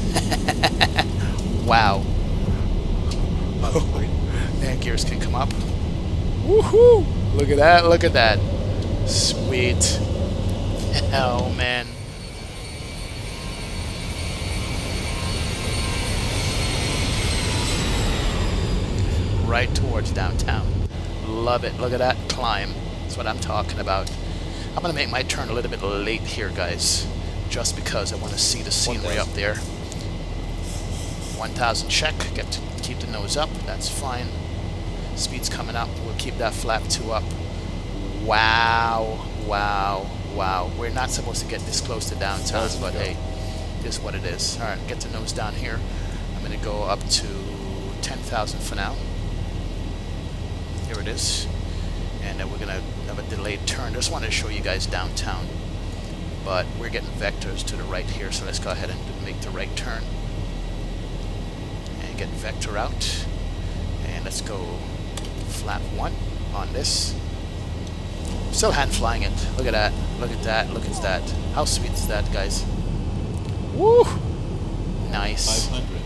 Wow. That's great. Man, gears can come up. Woohoo! Look at that, look at that. Sweet. Oh man. Right towards downtown. Love it. Look at that climb. That's what I'm talking about. I'm going to make my turn a little bit late here, guys. Just because I want to see the scenery up there. 1000 check. Keep the nose up. That's fine. Speed's coming up. We'll keep that flap 2 up. Wow. Wow. Wow. We're not supposed to get this close to downtown, but hey, this is what it is. Alright, get the nose down here. I'm going to go up to 10,000 for now. Here it is. And then we're going to have a delayed turn. Just wanted to show you guys downtown. But we're getting vectors to the right here, so let's go ahead and make the right turn. And get vector out. And let's go flap 1 on this. Still hand flying it. Look at that. Look at that. Look at that. How sweet is that, guys? Woo! Nice. 500.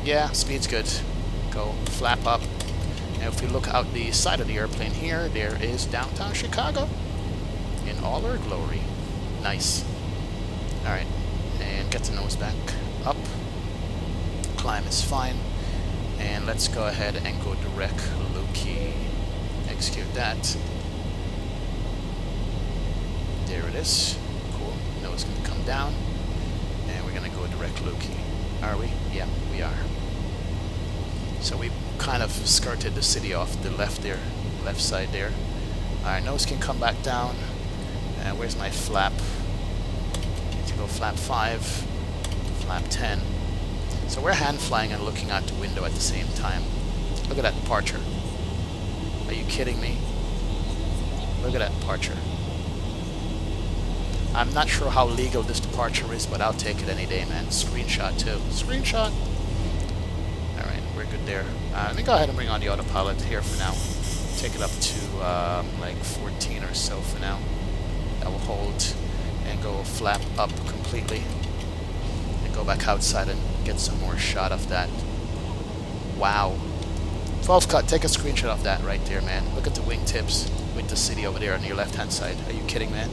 Yeah, speed's good. Go flap up. And if we look out the side of the airplane here, there is downtown Chicago in all her glory. Nice. Alright. And get the nose back up. Climb is fine. And let's go ahead and go direct Lukey. Execute that. There it is. Cool. Nose going to come down. And we're going to go direct Lukey. Are we? Yeah, we are. So we kind of skirted the city off the left there. Left side there. Alright, nose can come back down. Where's my flap? Need to go flap 5. Flap 10. So we're hand flying and looking out the window at the same time. Look at that departure. Are you kidding me? Look at that departure. I'm not sure how legal this departure is, but I'll take it any day, man. Screenshot too. Screenshot! Alright, we're good there. Let me go ahead and bring on the autopilot here for now. Take it up to like 14 or so for now. That will hold and go flap up completely. And go back outside and get some more shot of that. Wow. 12 cut, take a screenshot of that right there, man. Look at the wingtips with the city over there on your left hand side. Are you kidding, man?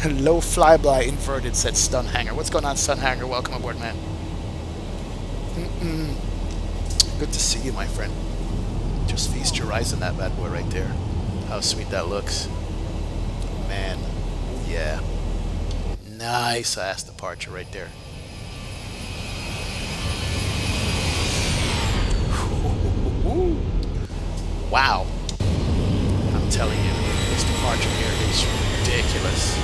Low flyby inverted, said Stun Hanger. What's going on, Stun Hanger? Welcome aboard, man. Good to see you, my friend. Just feast your eyes on that bad boy right there. How sweet that looks. Man. Yeah. Nice ass departure right there. Wow. I'm telling you, this departure here is ridiculous.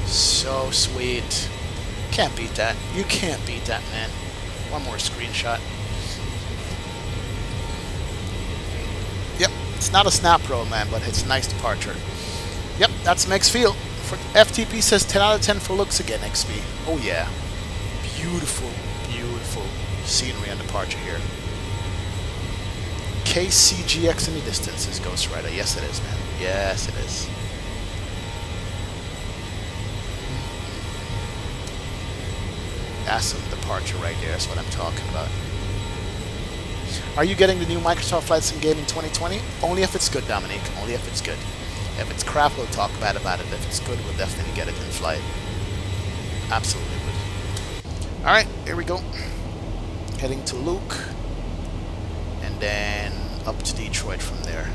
So sweet. Can't beat that. You can't beat that, man. One more screenshot. Yep, it's not a snap roll, man, but it's a nice departure. Yep, that's mixed feel. For FTP says 10 out of 10 for looks again, XP. Oh yeah. Beautiful, beautiful scenery on departure here. KCGX in the distance is Ghost Rider. Yes it is, man. Yes it is. That's some departure right there. That's what I'm talking about. Are you getting the new Microsoft Flight Sim game in 2020? Only if it's good, Dominique. Only if it's good. If it's crap, we'll talk bad about it. If it's good, we'll definitely get it and fly it. Absolutely would. Alright, here we go. Heading to Luke. And then up to Detroit from there.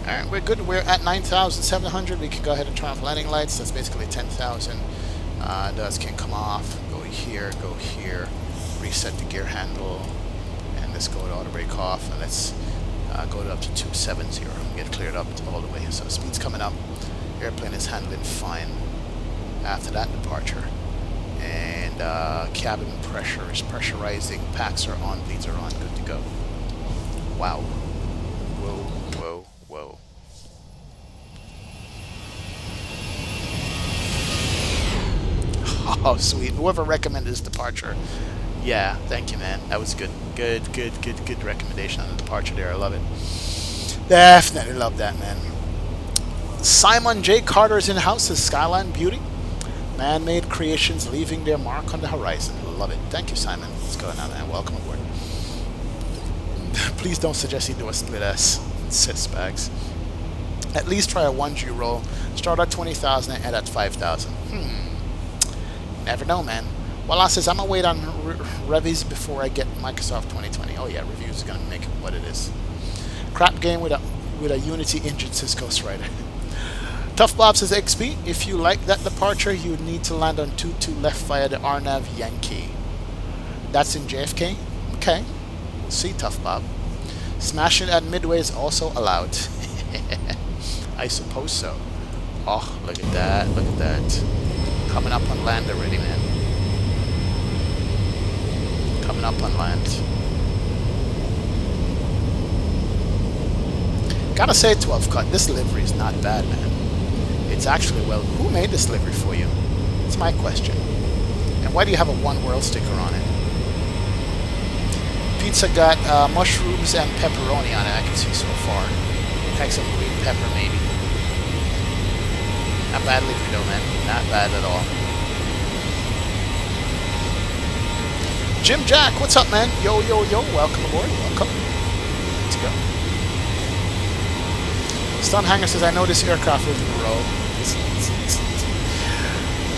Alright, we're good. We're at 9,700. We can go ahead and turn off landing lights. That's basically 10,000. Those can come off. Go here. Reset the gear handle. And let's go to auto brake off. And let's go up to 270. Get cleared up all the way. So speed's coming up. Airplane is handling fine after that departure. And cabin pressure is pressurizing. Packs are on. Bleeds are on. Good to go. Wow. Whoa, whoa, whoa. Oh, sweet. Whoever recommended this departure. Yeah, thank you, man. That was good. Good recommendation on the departure there. I love it. Definitely love that, man. Simon J. Carter's in the house. Is Skyline Beauty. Man-made creations leaving their mark on the horizon. Love it. Thank you, Simon. What's going on, man? Welcome aboard. Please don't suggest you do a split S. Sit spags. At least try a 1G roll. Start at 20,000 and end at 5,000. Never know, man. Well, says I'm gonna wait on revies before I get Microsoft 2020. Oh yeah, reviews is gonna make it what it is. Crap game with a Unity engine, says Ghost Rider. Tough Bob says XP. If you like that departure, you would need to land on 2-2 left via the RNAV Yankee. That's in JFK. Okay, we'll see. Tough Bob. Smashing at midway is also allowed. I suppose so. Oh, look at that! Look at that! Coming up on land already, man. Coming up on land. Gotta say, 12 cut, this livery is not bad, man. It's actually, well, who made this livery for you? It's my question. And why do you have a One World sticker on it? Pizza got mushrooms and pepperoni on it, I can see so far. Heck, some green pepper maybe. Not bad livery though, man. Not bad at all. Jim Jack, what's up, man? Yo, yo, yo. Welcome aboard. Welcome. Let's go. Stun Hanger says, I know this aircraft will do a roll.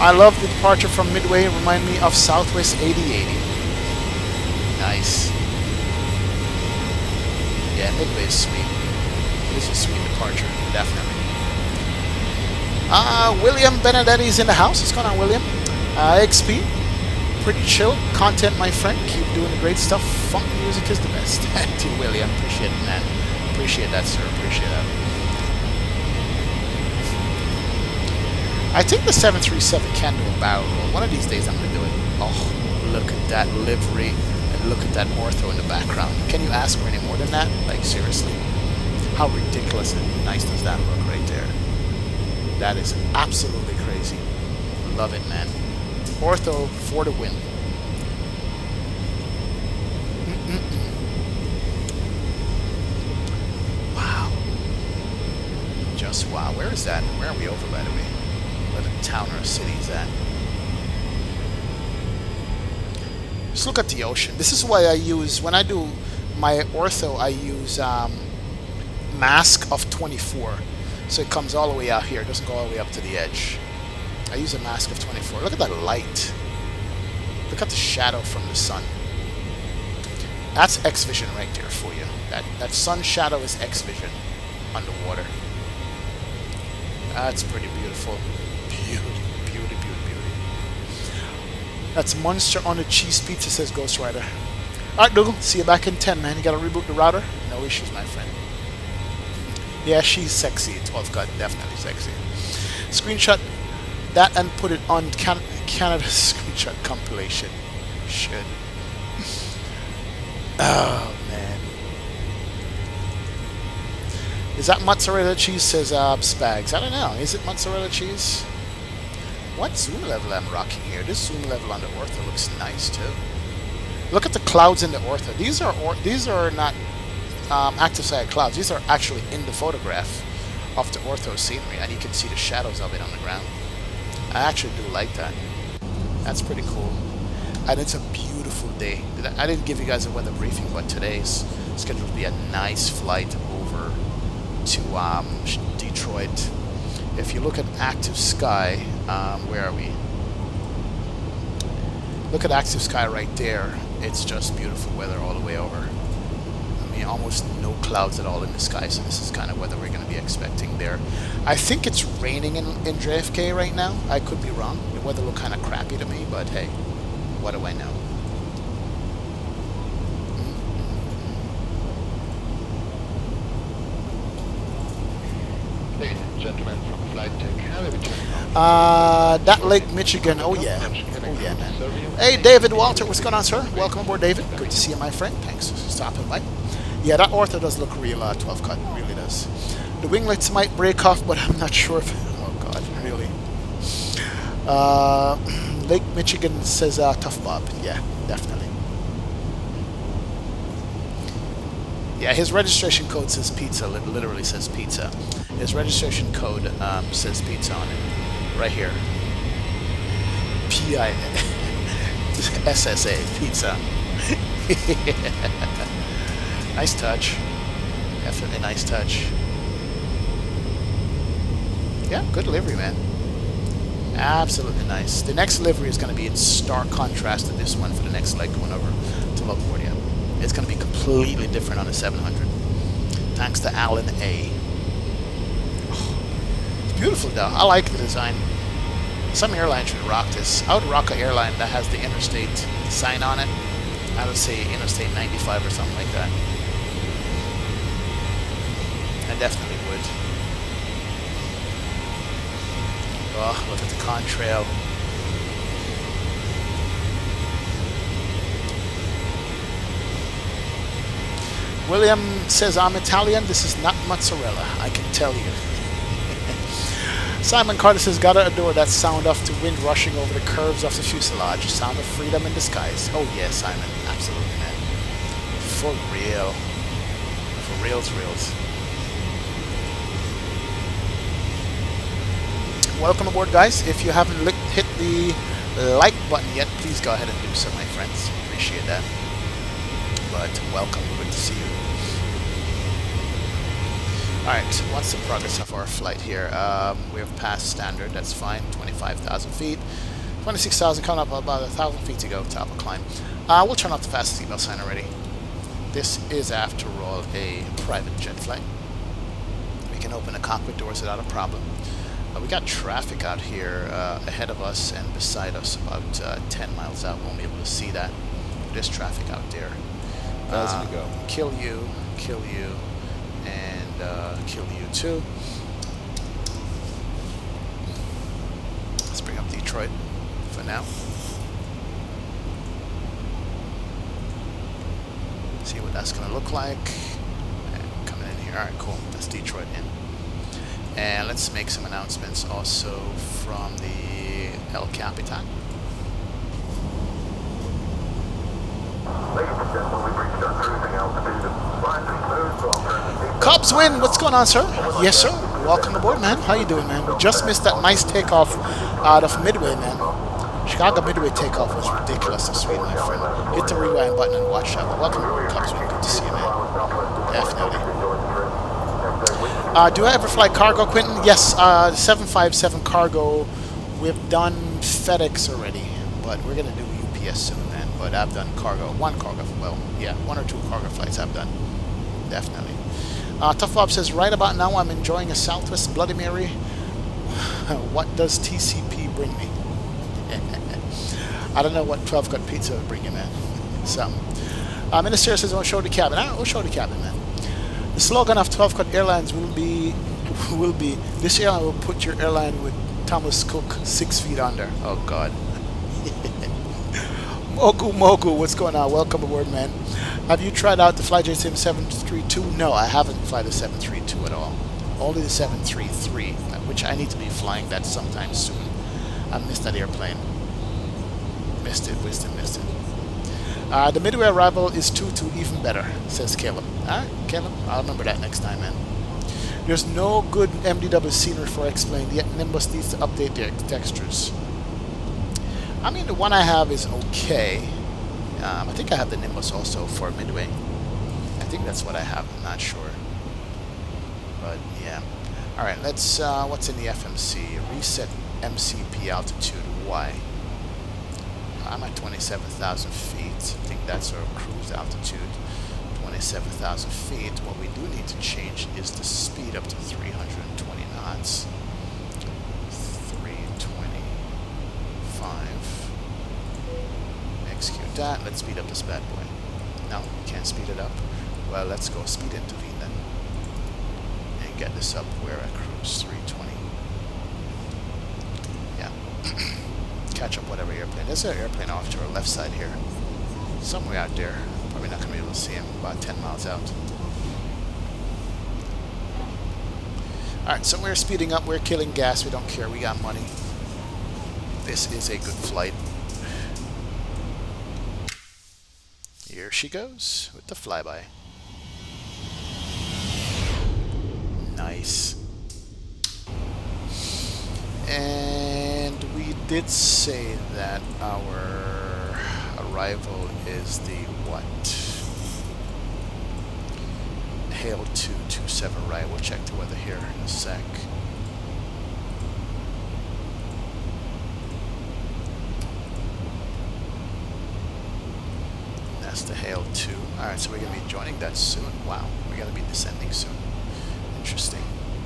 I love the departure from Midway. Remind me of Southwest 8080. Nice. Yeah, Midway is sweet. This is a sweet departure, definitely. William Benedetti's in the house. What's going on, William? XP. Pretty chill content, my friend. Keep doing the great stuff. Funk music is the best. To William. Appreciate it, man. Appreciate that, sir. Appreciate that. I think the 737 can do a barrel roll. One of these days I'm going to do it. Oh, look at that livery. And look at that ortho in the background. Can you ask for any more than that? Like, seriously. How ridiculous and nice does that look right there? That is absolutely crazy. Love it, man. Ortho for the win. Wow. Just wow. Where is that? Where are we over, by the way? Where the town or city is at? Just look at the ocean. This is why I use, when I do my ortho, I use mask of 24. So it comes all the way out here. It doesn't go all the way up to the edge. I use a mask of 24. Look at that light. Look at the shadow from the sun. That's X-Vision right there for you. That sun shadow is X-Vision underwater. That's pretty beautiful. Beauty, beauty, beauty, beauty. That's Monster on a Cheese Pizza, says Ghost Rider. Alright, Dougal, see you back in 10, man. You gotta reboot the router? No issues, my friend. Yeah, she's sexy. 12 cut, definitely sexy. Screenshot that and put it on Canada's screenshot compilation. Should. Oh, man. Is that mozzarella cheese, says Spags? I don't know. Is it mozzarella cheese? What zoom level I'm rocking here? This zoom level on the ortho looks nice, too. Look at the clouds in the ortho. These are not active side clouds. These are actually in the photograph of the ortho scenery, and you can see the shadows of it on the ground. I actually do like that. That's pretty cool. And it's a beautiful day. I didn't give you guys a weather briefing, but today's scheduled to be a nice flight over to Detroit. If you look at active sky, where are we? Look at active sky right there. It's just beautiful weather all the way over. I mean, almost no clouds at all in the sky, so this is kind of weather we're going to be expecting there. I think it's raining in JFK right now. I could be wrong. The weather looked kind of crappy to me, but hey, what do I know? Ladies and gentlemen, from Flight Tech, have a return. That Lake Michigan. Oh yeah. Oh yeah, man. Hey, David Walter. What's going on, sir? Welcome aboard, David. Good to see you, my friend. Thanks for stopping by. Yeah, that ortho does look real 12 cut. It really does. The winglets might break off, but I'm not sure if... Oh, God. Really? Lake Michigan says Tough Bob. Yeah, definitely. Yeah, his registration code says pizza. It literally says pizza. His registration code says pizza on it. Right here. P-I-SSA. Pizza. Nice touch. Definitely nice touch. Yeah, good livery, man. Absolutely nice. The next livery is going to be in stark contrast to this one for the next leg going over to LaGuardia. It's going to be completely different on the 700. Thanks to Alan A. Oh, it's beautiful, though. I like the design. Some airline should rock this. I would rock an airline that has the interstate sign on it. I would say Interstate 95 or something like that. I definitely would. Oh, look at the contrail. William says, I'm Italian. This is not mozzarella, I can tell you. Simon Carter says, gotta adore that sound of the wind rushing over the curves of the fuselage. Sound of freedom in the skies. Oh yeah, Simon. Absolutely, man. For real. For reals, reals. Welcome aboard, guys. If you haven't hit the like button yet, please go ahead and do so, my friends. Appreciate that. But welcome. Good to see you. Alright, what's the progress of our flight here? We have passed standard, that's fine, 25,000 feet. 26,000, coming up about 1,000 feet to go, top of climb. We'll turn off the fastest seatbelt sign already. This is, after all, a private jet flight. We can open the cockpit doors without a problem. We got traffic out here ahead of us and beside us, about 10 miles out. Won't be able to see that. There's traffic out there. To go. Kill you, and kill you too. Let's bring up Detroit for now. See what that's gonna look like. And coming in here. Alright, cool. That's Detroit in. And let's make some announcements also from the El Capitan. Ladies and gentlemen, we've reached our cruising altitude of 5 Cubs win! What's going on, sir? Yes, sir. Welcome aboard, man. How you doing, man? We just missed that nice takeoff out of Midway, man. Chicago Midway takeoff was ridiculously sweet, my friend. Hit the rewind button and watch out. Welcome aboard, Cubs win. Good to see you, man. Definitely. Do I ever fly cargo, Quentin? Yes, 757 cargo. We've done FedEx already, but we're gonna do UPS soon, man. But I've done cargo, one or two cargo flights I've done, definitely. Tough Bob says, right about now I'm enjoying a Southwest Bloody Mary. What does TCP bring me? I don't know what 12 cut pizza will bring you, man. Something. Minister says, "I'll show the cabin." I'll show the cabin, man. The slogan of 12 cut airlines will be, this airline will put your airline with Thomas Cook 6 feet under. Oh God. Mogu, what's going on? Welcome aboard, man. Have you tried out the FlyJSim 732? No, I haven't flied the 732 at all. Only the 733, which I need to be flying that sometime soon. I missed that airplane. Missed it. The Midway arrival is 2-2, even better, says Caleb. Alright, Caleb, I'll remember that next time, man. There's no good MDW scenery for explained, yet Nimbus needs to update their textures. I mean, the one I have is okay. I think I have the Nimbus also for Midway. I think that's what I have, I'm not sure. But, yeah. Alright, let's, what's in the FMC? Reset MCP altitude, why? I'm at 27,000 feet. I think that's our cruise altitude. 27,000 feet. What we do need to change is the speed up to 320 knots. 325. Execute that. Let's speed up this bad boy. No, can't speed it up. Well, let's go speed intervene then. And get this up where I cruise 320. Yeah. Catch up whatever airplane. There's an airplane off to our left side here. Somewhere out there. Probably not going to be able to see him. About 10 miles out. Alright, so we're speeding up. We're killing gas. We don't care. We got money. This is a good flight. Here she goes with the flyby. Nice. And we did say that our arrival is the what? Hail 227, right? We'll check the weather here in a sec. That's the Hail 2. Alright, so we're going to be joining that soon. Wow, we're going to be descending soon. Interesting.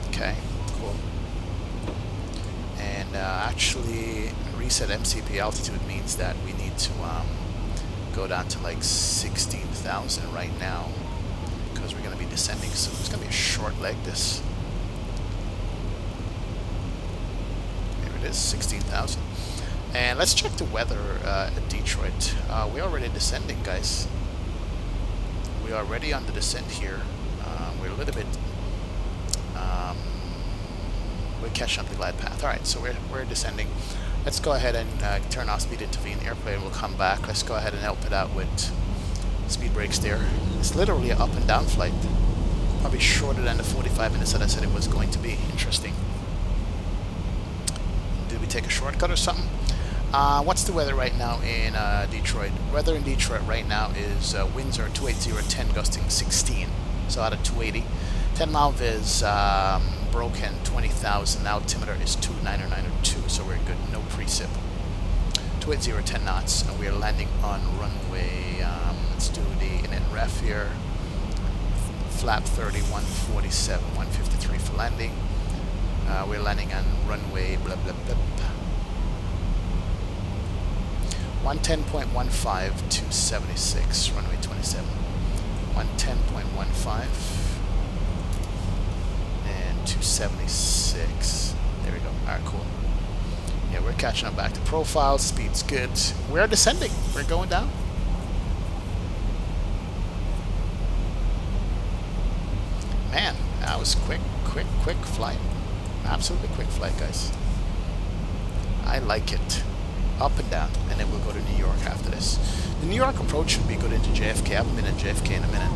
Okay, cool. And actually, reset MCP altitude means that we need to go down to like 16,000 right now, because we're going to be descending soon. It's going to be a short leg, this. Here it is, 16,000. And let's check the weather at Detroit. We're already descending, guys. We are already on the descent here. We're a little bit... we're catching up the glide path. All right, so we're descending. Let's go ahead and turn off speed intervene. Airplane will come back. Let's go ahead and help it out with speed brakes there. It's literally an up and down flight. Probably shorter than the 45 minutes that I said it was going to be. Interesting. Did we take a shortcut or something? What's the weather right now in Detroit? Weather in Detroit right now is winds are 280, 10 gusting 16. So out of 280. 10-mile viz broken 20,000. Altimeter is 29902. So we're good. No precip. 280, 10 knots, and we are landing on runway. Let's do the in ref here. Flap 30, 147, 153 for landing. We're landing on runway blah blah blah. 110.15 276, runway 27. 110.15 and 276. There we go. Alright, cool. Yeah, we're catching up back to profile. Speed's good. We're descending. We're going down. Man, that was quick flight. Absolutely quick flight, guys. I like it. Up and down, and then we'll go to New York after this. The New York approach should be good into JFK. I haven't been at JFK in a minute.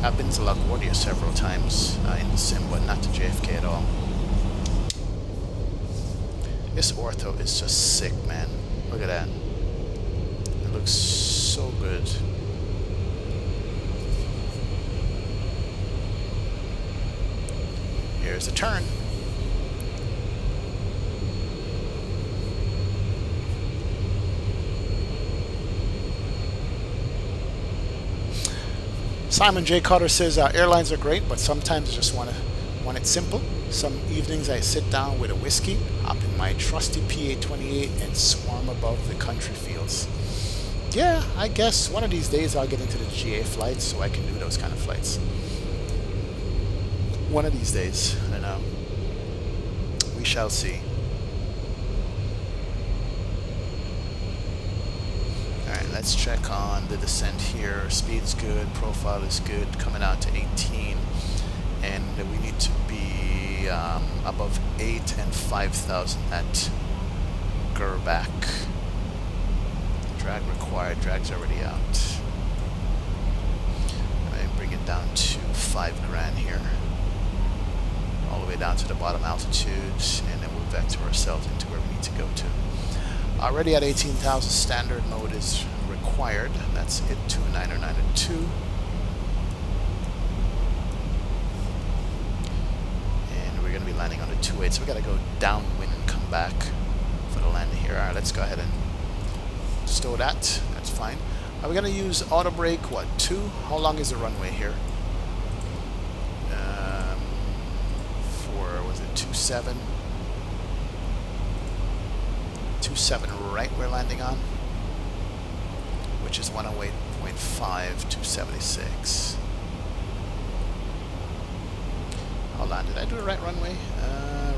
I've been to LaGuardia several times in the sim, but not to JFK at all. This ortho is just sick, man. Look at that. It looks so good. Here's the turn. Simon J. Carter says airlines are great, but sometimes I just want it simple. Some evenings I sit down with a whiskey, hop in my trusty PA-28 and swarm above the country fields. Yeah, I guess one of these days I'll get into the GA flights so I can do those kind of flights. One of these days, I don't know. We shall see. Alright, let's check on the descent here. Speed's good, profile is good, coming out to 18. And we need to be above 8 and 5,000 at Gerback. Drag required, drag's already out. I bring it down to 5 grand here. All the way down to the bottom altitude, and then we'll vector ourselves into where we need to go to. Already at 18,000, standard mode is required. That's it, 29902. And we're going to be landing on the 28, so we got to go downwind and come back for the landing here. Alright, let's go ahead and stow that. That's fine. Are we going to use auto brake? What, 2? How long is the runway here? 27. 27 right we're landing on, which is 108.5, 276. Hold on, did I do the right runway?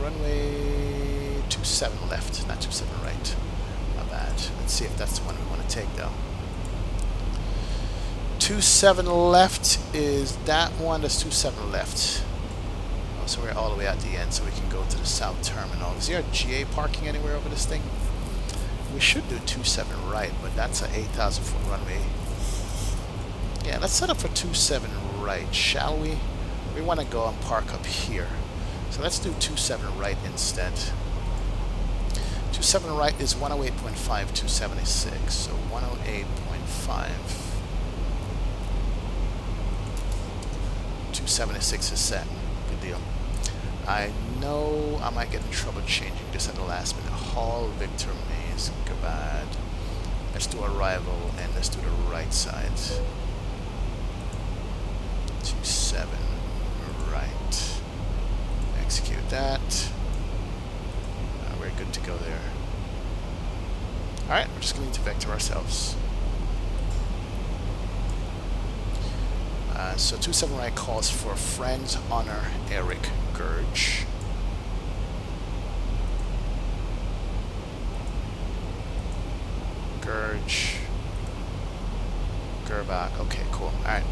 Runway 27 left, not 27 right. Not bad. Let's see if that's the one we want to take though. 27 left is that one. That's 27 left. So we're all the way at the end, so we can go to the south terminal. Is there a GA parking anywhere over this thing? We should do 27 right, but that's an 8,000 foot runway. Yeah, let's set up for 27 right, shall we? We want to go and park up here. So let's do 27 right instead. 27 right is 108.5, 276. So 108.5. 276 is set. Good deal. I know I might get in trouble changing this at the last minute. Hall, Victor, Mays, Gabad. Let's do arrival and let's do the right side. 27 right. Execute that. We're good to go there. Alright, we're just going to vector ourselves. So 27 right calls for friends, honor, Eric, Gurge. Gerbach. Okay, cool. Alright.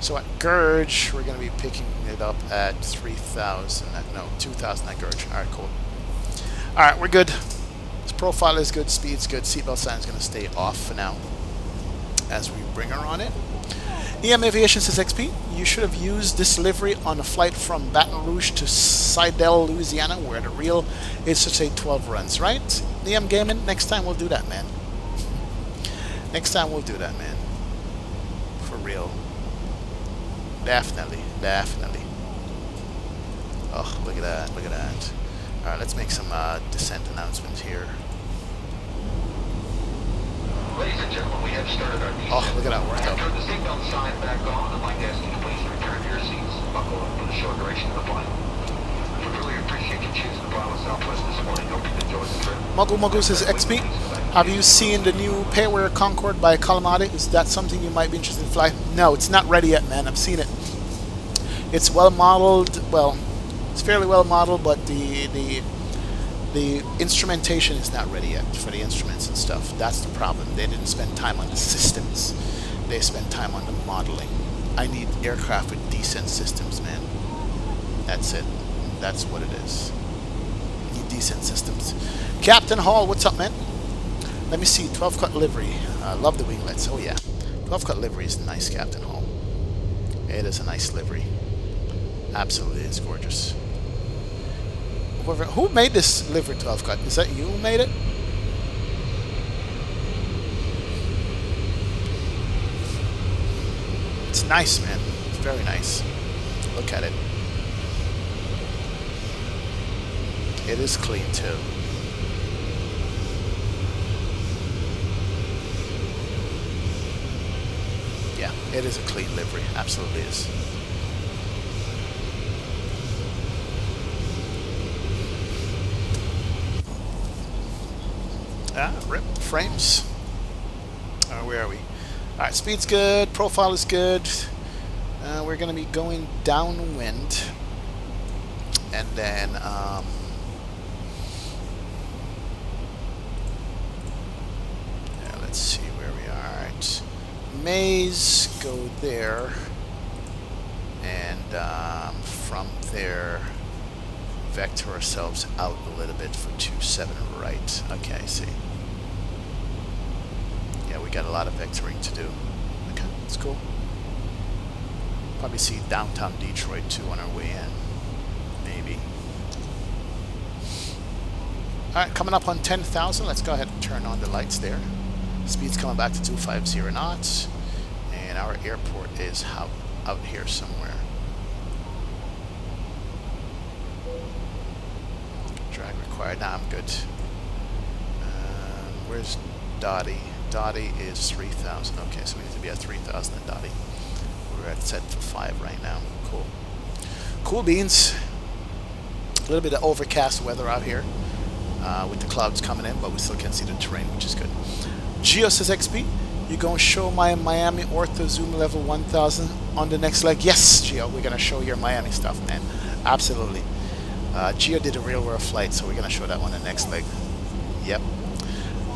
So at Gurge, we're going to be picking it up at 3,000. No, 2,000 at Gurge. All right, cool. All right, we're good. This profile is good. Speed's good. Seatbelt sign is going to stay off for now as we bring her on in. EM Aviation says XP, you should have used this livery on a flight from Baton Rouge to Sidell, Louisiana, where the real is to say 12 runs, right? EM Gaming, next time we'll do that, man. Next time we'll do that, man. For real. Definitely, definitely. Oh, look at that, look at that. Alright, let's make some descent announcements here. Ladies and gentlemen, we have started our descent. Oh, look at that, worked out. Turn the seatbelt sign back on. I'd like to ask you to please return to your seats. Buckle up for the short duration of the flight. We really appreciate you choosing to fly with Southwest this morning. Hope you enjoy the trip. Muggle says XP. Have you seen the new Payware Concorde by Calamari? Is that something you might be interested in flying? No, it's not ready yet, man. I've seen it. It's well modeled. Well, it's fairly well modeled, but the instrumentation is not ready yet for the instruments and stuff. That's the problem. They didn't spend time on the systems. They spent time on the modeling. I need aircraft with decent systems, man. That's it. That's what it is. I need decent systems. Captain Hall, what's up, man? Let me see. 12 cut livery. I love the winglets. Oh yeah. 12 cut livery is nice, Captain Hall. It is a nice livery. Absolutely, it's gorgeous. Who made this livery 12 cut? Is that you who made it? It's nice, man. It's very nice. Look at it. It is clean too. Yeah, it is a clean livery. Absolutely is. Rip frames. Where are we? Alright, speed's good, profile is good. We're going to be going downwind. And then, yeah, let's see where we are. Alright. Maze, go there. And from there, vector ourselves out a little bit for 27 right. Okay, I see. Yeah, we got a lot of vectoring to do. Okay, that's cool. Probably see downtown Detroit too on our way in. Maybe. Alright, coming up on 10,000. Let's go ahead and turn on the lights there. Speed's coming back to 250 knots. And our airport is out here somewhere. Drag required. Nah, I'm good. Where's Dottie? Dottie is 3,000. Okay, so we need to be at 3,000 at Dottie. We're at set for 5 right now. Cool. Cool beans. A little bit of overcast weather out here with the clouds coming in, but we still can see the terrain, which is good. Geo says XP, you gonna show my Miami Ortho Zoom level 1000 on the next leg? Yes, Geo, we're gonna show your Miami stuff, man. Absolutely. Geo did a real world flight, so we're gonna show that one the next leg. Yep.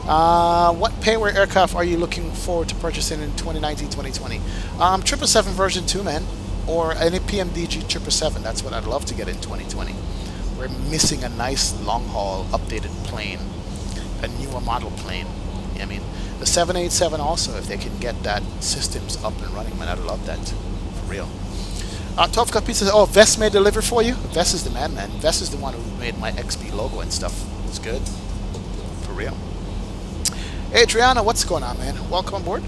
What payware aircraft are you looking forward to purchasing in 2019-2020? 777 version 2, man, or any PMDG 777. That's what I'd love to get in 2020. We're missing a nice long-haul updated plane, a newer model plane. I mean, the 787 also, if they can get that systems up and running, man, I'd love that, for real. 12 Cut Pizza, oh, Vest made delivery for you? Vest is the man. Vest is the one who made my XP logo and stuff. It's good, for real. Hey, Adriana, what's going on, man? Welcome on board.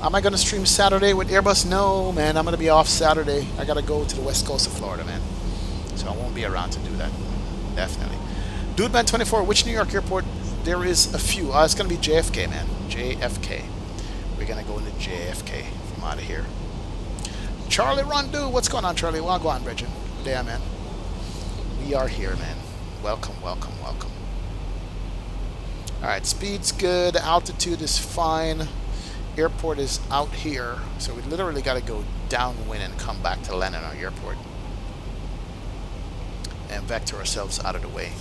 Am I going to stream Saturday with Airbus? No, man, I'm going to be off Saturday. I got to go to the west coast of Florida, man. So I won't be around to do that. Definitely. Dudeman24, which New York airport? There is a few. It's going to be JFK, man. JFK. We're going to go into JFK from out of here. Charlie Rondu, what's going on, Charlie? Well, go on, Bridget. Yeah, man. We are here, man. Welcome, welcome, welcome. Alright, speed's good. Altitude is fine. Airport is out here. So we literally got to go downwind and come back to land in our airport. And vector ourselves out of the way.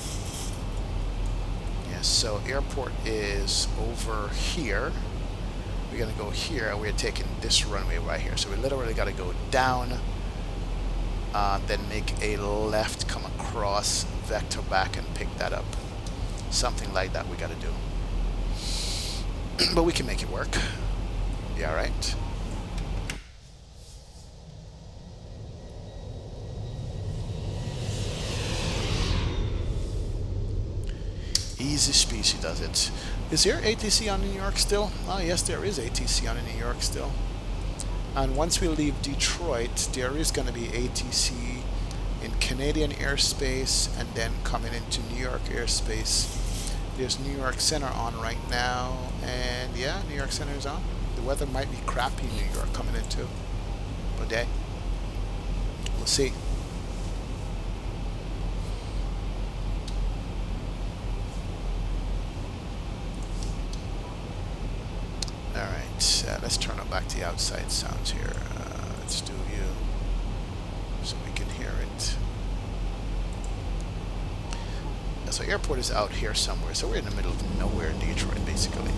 Yeah, so airport is over here. we're gonna go here, and we're taking this runway right here. So we literally gotta go down, then make a left, come across, vector back, and pick that up. Something like that we gotta do. But we can make it work. Yeah, alright. Easy species does it. Is there ATC on New York still? Oh yes, there is ATC on New York still. And once we leave Detroit, there is going to be ATC in Canadian airspace, and then coming into New York airspace. There's New York Center on right now, and yeah, New York Center is on. The weather might be crappy in New York coming into, but hey, we'll see. Alright, let's turn it back to the outside sounds here. Let's do you, so we can hear it. So airport is out here somewhere, so we're in the middle of nowhere in Detroit, basically.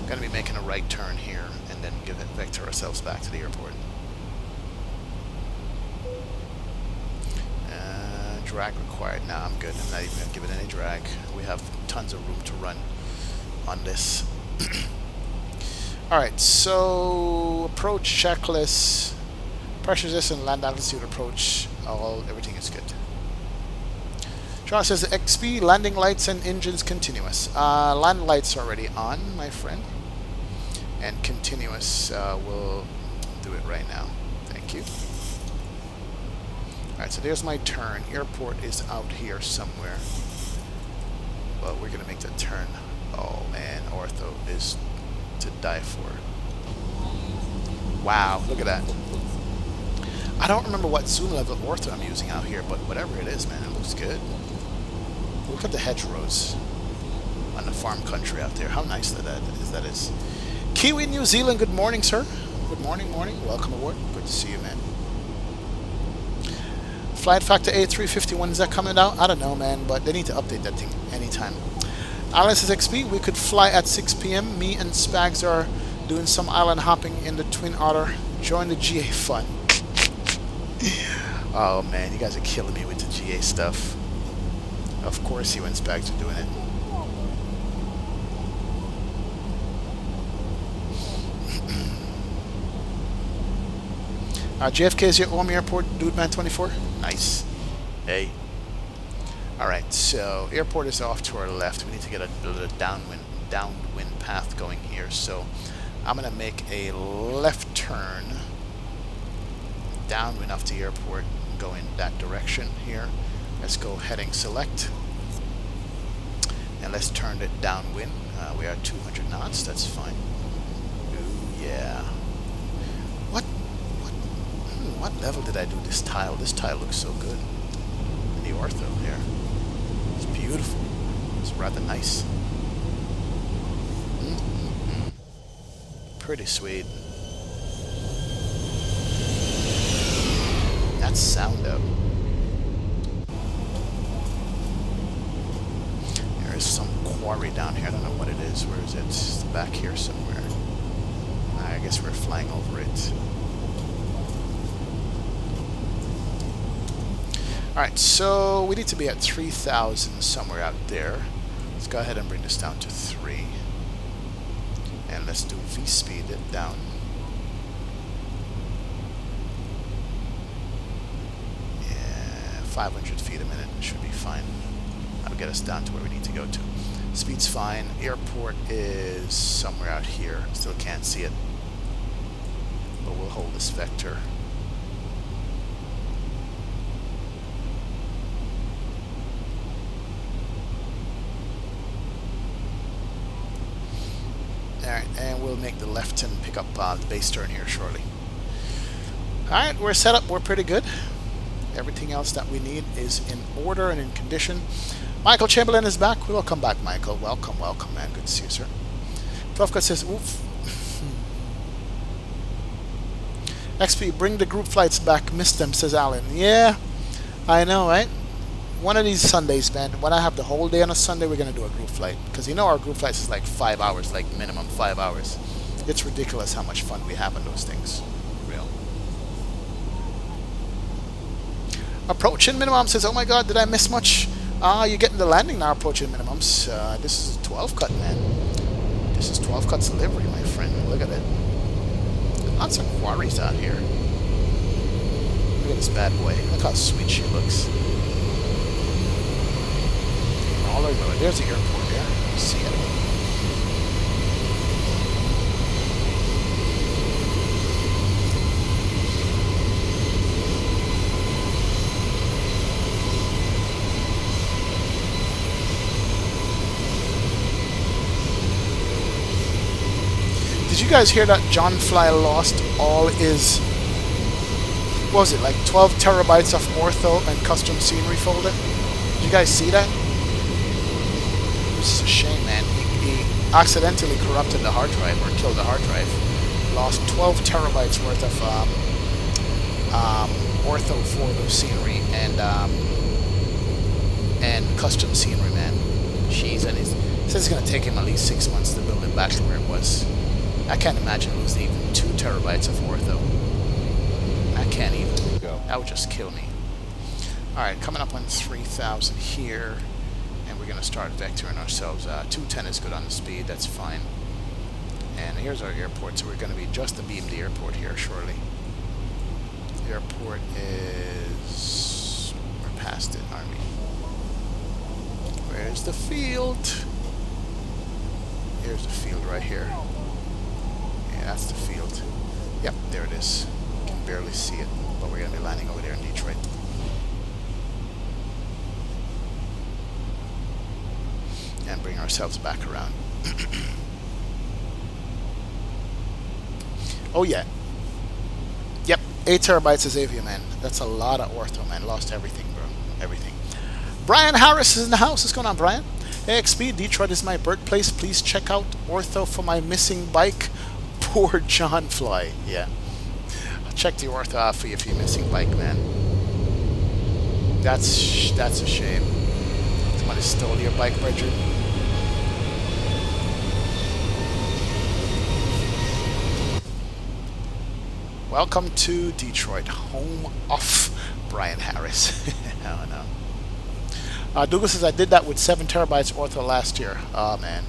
Gonna be making a right turn here, and then give it vector ourselves back to the airport. Drag required. Nah, I'm good. I'm not even gonna give it any drag. We have tons of room to run on this. Alright, so approach checklist, pressure resistance, land altitude approach, everything is good. Sean says XP, landing lights and engines continuous. Landing lights already on, my friend. And continuous, we'll do it right now. Thank you. Alright, so there's my turn. Airport is out here somewhere. But we're going to make that turn. Oh man, ortho is to die for. Wow, look at that. I don't remember what Zulu level ortho I'm using out here, but whatever it is, man, it looks good. Look at the hedgerows on the farm country out there. How nice that is. Kiwi, New Zealand, good morning, sir. Good morning, Welcome aboard. Good to see you, man. Flight Factor A351, is that coming out? I don't know, man, but they need to update that thing anytime. Alice is XP, we could fly at 6 p.m. Me and Spags are doing some island hopping in the Twin Otter. Join the GA fun. Oh man, you guys are killing me with the GA stuff. Of course you and Spags are doing it. JFK is your home airport, Dude Man 24. Nice. Hey. Alright, so airport is off to our left. We need to get a downwind path going here. So I'm going to make a left turn downwind off the airport and go in that direction here. Let's go heading select. And let's turn it downwind. We are 200 knots, that's fine. Ooh, yeah. What level did I do this tile? This tile looks so good. And the ortho here. It's beautiful. It's rather nice. Pretty sweet. That's sound up. There is some quarry down here. I don't know what it is. Where is it? It's back here somewhere. I guess we're flying over it. Alright, so we need to be at 3,000 somewhere out there. Let's go ahead and bring this down to 3. And let's do V-speed it down. Yeah, 500 feet a minute should be fine. That'll get us down to where we need to go to. Speed's fine. Airport is somewhere out here. Still can't see it. But we'll hold this vector. Alright, and we'll make the left and pick up the base turn here shortly. Alright, we're set up. We're pretty good. Everything else that we need is in order and in condition. Michael Chamberlain is back. Welcome back, Michael. Welcome, man. Good to see you, sir. Profka says, oof. XP, bring the group flights back. Missed them, says Alan. Yeah, I know, right? One of these Sundays, man, when I have the whole day on a Sunday, we're going to do a group flight. Because you know our group flights is like 5 hours, like minimum 5 hours. It's ridiculous how much fun we have on those things. Real. Approaching minimum says, oh my god, did I miss much? You're getting the landing now, approaching minimums. This is 12 cut, man. This is 12 cuts delivery, my friend. Look at it. Lots of quarries out here. Look at this bad boy. Look how sweet she looks. All over. There's the airport there. You see it. Did you guys hear that John Fly lost all his, what was it, like 12 terabytes of ortho and custom scenery folder? Did you guys see that? It's a shame, man. He accidentally corrupted the hard drive, or killed the hard drive. Lost 12 terabytes worth of ortho folder scenery and custom scenery, man. Jeez, and he says it's going to take him at least 6 months to build it back to where it was. I can't imagine losing even 2 terabytes of ortho. I can't even. Go. That would just kill me. Alright, coming up on 3,000 here. And we're going to start vectoring ourselves. 210 is good on the speed, that's fine. And here's our airport, so we're going to be just abeam the airport here shortly. The airport is... we're past it, aren't we? Where's the field? Here's the field right here. That's the field. Yep, there it is. You can barely see it, but we're going to be landing over there in Detroit. And bring ourselves back around. Oh yeah. Yep, 8 terabytes is Avia, man. That's a lot of ortho, man. Lost everything, bro. Everything. Brian Harris is in the house. What's going on, Brian? Hey, XP, Detroit is my birthplace. Please check out ortho for my missing bike. Poor John Fly. Yeah. I'll check the ortho out for you if you're missing bike, man. That's a shame. Somebody stole your bike, Bridget. Welcome to Detroit, home of Brian Harris. I don't know. Douglas says, I did that with 7 terabytes ortho last year. Oh, man.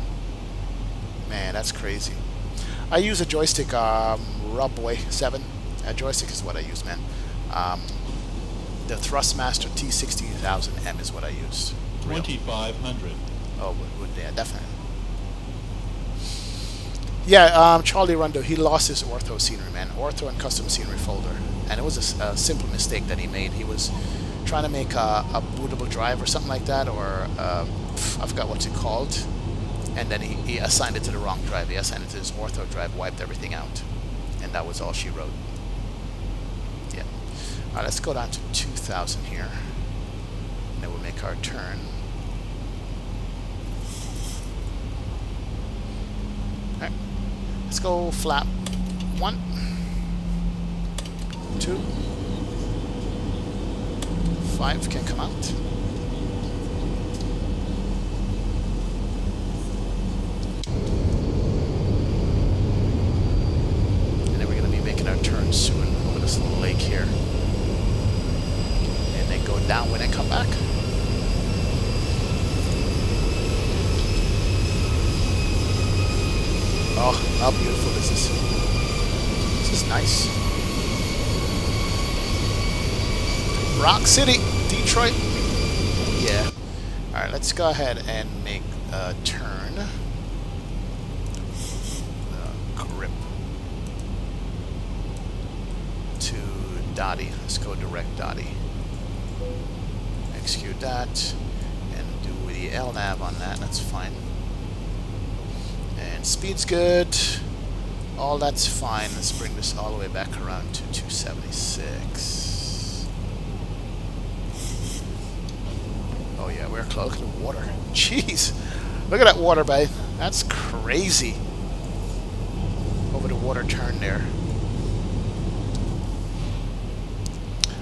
Man, that's crazy. I use a joystick, Rubboy 7. A joystick is what I use, man. The Thrustmaster T60000M is what I use. 2500. Oh, yeah, definitely. Yeah, Charlie Rundo, he lost his ortho scenery, man. Ortho and custom scenery folder. And it was a simple mistake that he made. He was trying to make a bootable drive or something like that, or I forgot what's it called. And then he assigned it to the wrong drive. He assigned it to his ortho drive, wiped everything out. And that was all she wrote. Yeah. Alright, let's go down to 2,000 here. And then we'll make our turn. Alright. Let's go flap 1, 2, 5 can come out. And then we're going to be making our turn soon over this little lake here. And then go downwind and come back. Oh, how beautiful is this? This is nice. Rock City, Detroit. Yeah. Alright, let's go ahead and make a turn. Grip. To Dottie. Let's go direct Dottie. Execute that. And do the LNAV on that. That's fine. And speed's good. All that's fine. Let's bring this all the way back around to 276. Oh yeah, we're close to the water. Jeez. Look at that water, babe. That's crazy. Over the water turn there.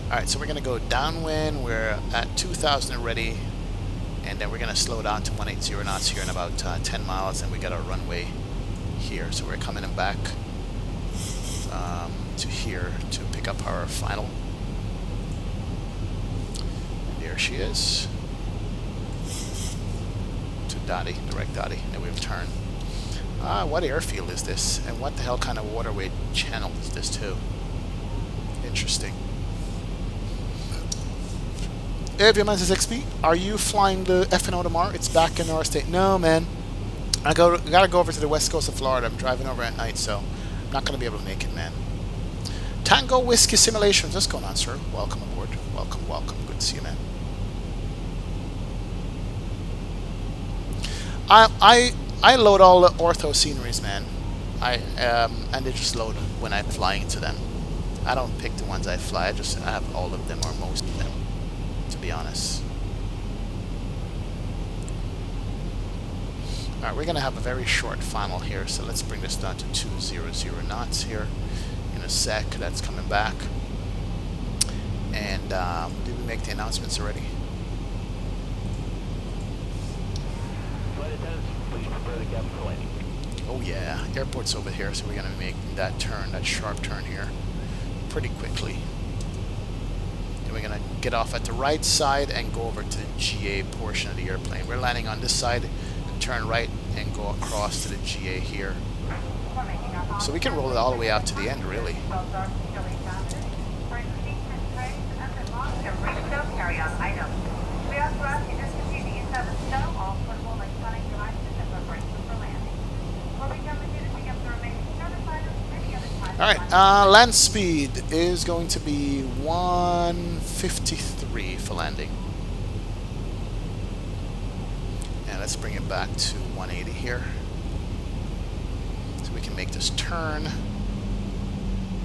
Alright, so we're going to go downwind. We're at 2,000 already. And then we're going to slow down to 180 knots here in about 10 miles. And we got our runway here. So we're coming back to here to pick up our final. And there she is. To Dottie, direct Dottie. And then we return. What airfield is this? And what the hell kind of waterway channel is this too? Interesting. Airman says XP, are you flying the FNO tomorrow? It's back in our state. No, man. I gotta go over to the west coast of Florida. I'm driving over at night, so I'm not gonna be able to make it, man. Tango Whiskey Simulations. What's going on, sir? Welcome aboard. Welcome, welcome. Good to see you, man. I load all the ortho sceneries, man. And they just load when I'm flying into them. I don't pick the ones I fly. I have all of them or most of them, to be honest. Alright, we're going to have a very short final here, so let's bring this down to 200 knots here in a sec. That's coming back. And did we make the announcements already? Oh yeah, airport's over here, so we're going to make that turn, that sharp turn here, pretty quickly. Then we're going to get off at the right side and go over to the GA portion of the airplane. We're landing on this side, turn right and go across to the GA here. So we can roll it all the way out to the end, really. Alright, land speed is going to be 153 for landing. And let's bring it back to 180 here. So we can make this turn.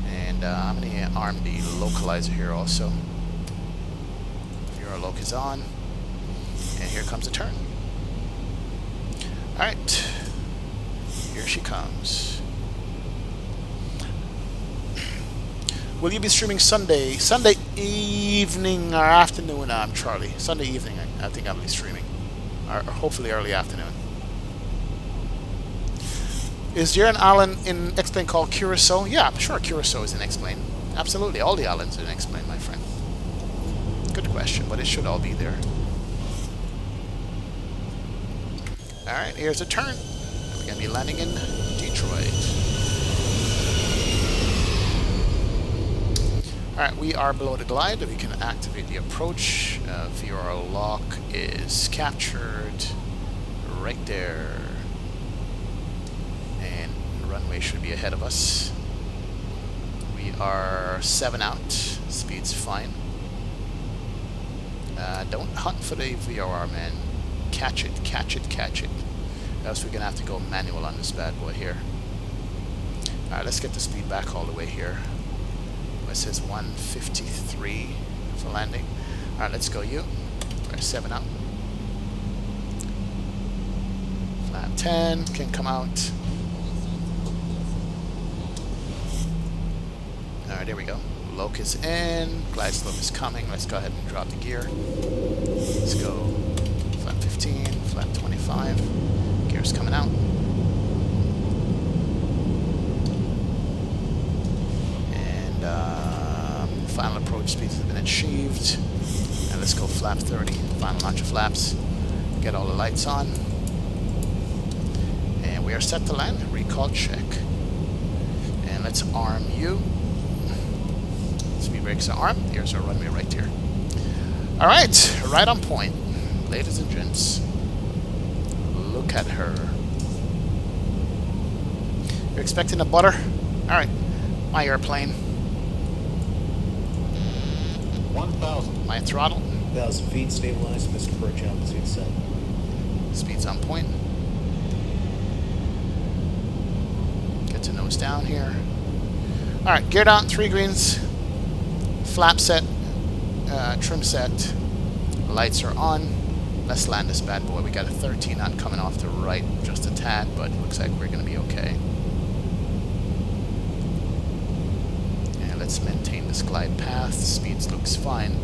And I'm going to arm the localizer here also. Here our loc is on. And here comes the turn. Alright. Here she comes. Will you be streaming Sunday? Sunday evening or afternoon, Charlie. Sunday evening, I think I'll be streaming. Or hopefully early afternoon. Is there an island in X-Plane called Curacao? Yeah, sure, Curacao is in X-Plane. Absolutely, all the islands are in X-Plane, my friend. Good question, but it should all be there. Alright, here's a turn. We're going to be landing in Detroit. Alright, we are below the glide. We can activate the approach. VRAM lock is captured right there. And the runway should be ahead of us. We are 7 out. Speed's fine. Don't hunt for the VRAM, man. Catch it, catch it, catch it. Else we're going to have to go manual on this bad boy here. Alright, let's get the speed back all the way here. It says 153 for landing. Alright, let's go you. We're 7 out. Flap 10 can come out. Alright, there we go. Loc is in. Glide slope is coming. Let's go ahead and drop the gear. Let's go. Flap 15, flap 25. Gear's coming out. Final approach speeds have been achieved. And let's go flap 30. Final launch of flaps. Get all the lights on. And we are set to land. Recall check. And let's arm you. Speed brakes are armed. Here's our runway right here. Alright, right on point. Ladies and gents. Look at her. You're expecting a butter? Alright, my airplane. 1,000. My throttle. 1,000 feet, stabilized, Mr. Approach altitude set. Speed's on point. Get to nose down here. Alright, gear down, 3 greens. Flap set. Trim set. Lights are on. Let's land this bad boy. We got a 13 knot coming off the right, just a tad, but it looks like we're going to be okay. Let's maintain this glide path. Speeds looks fine.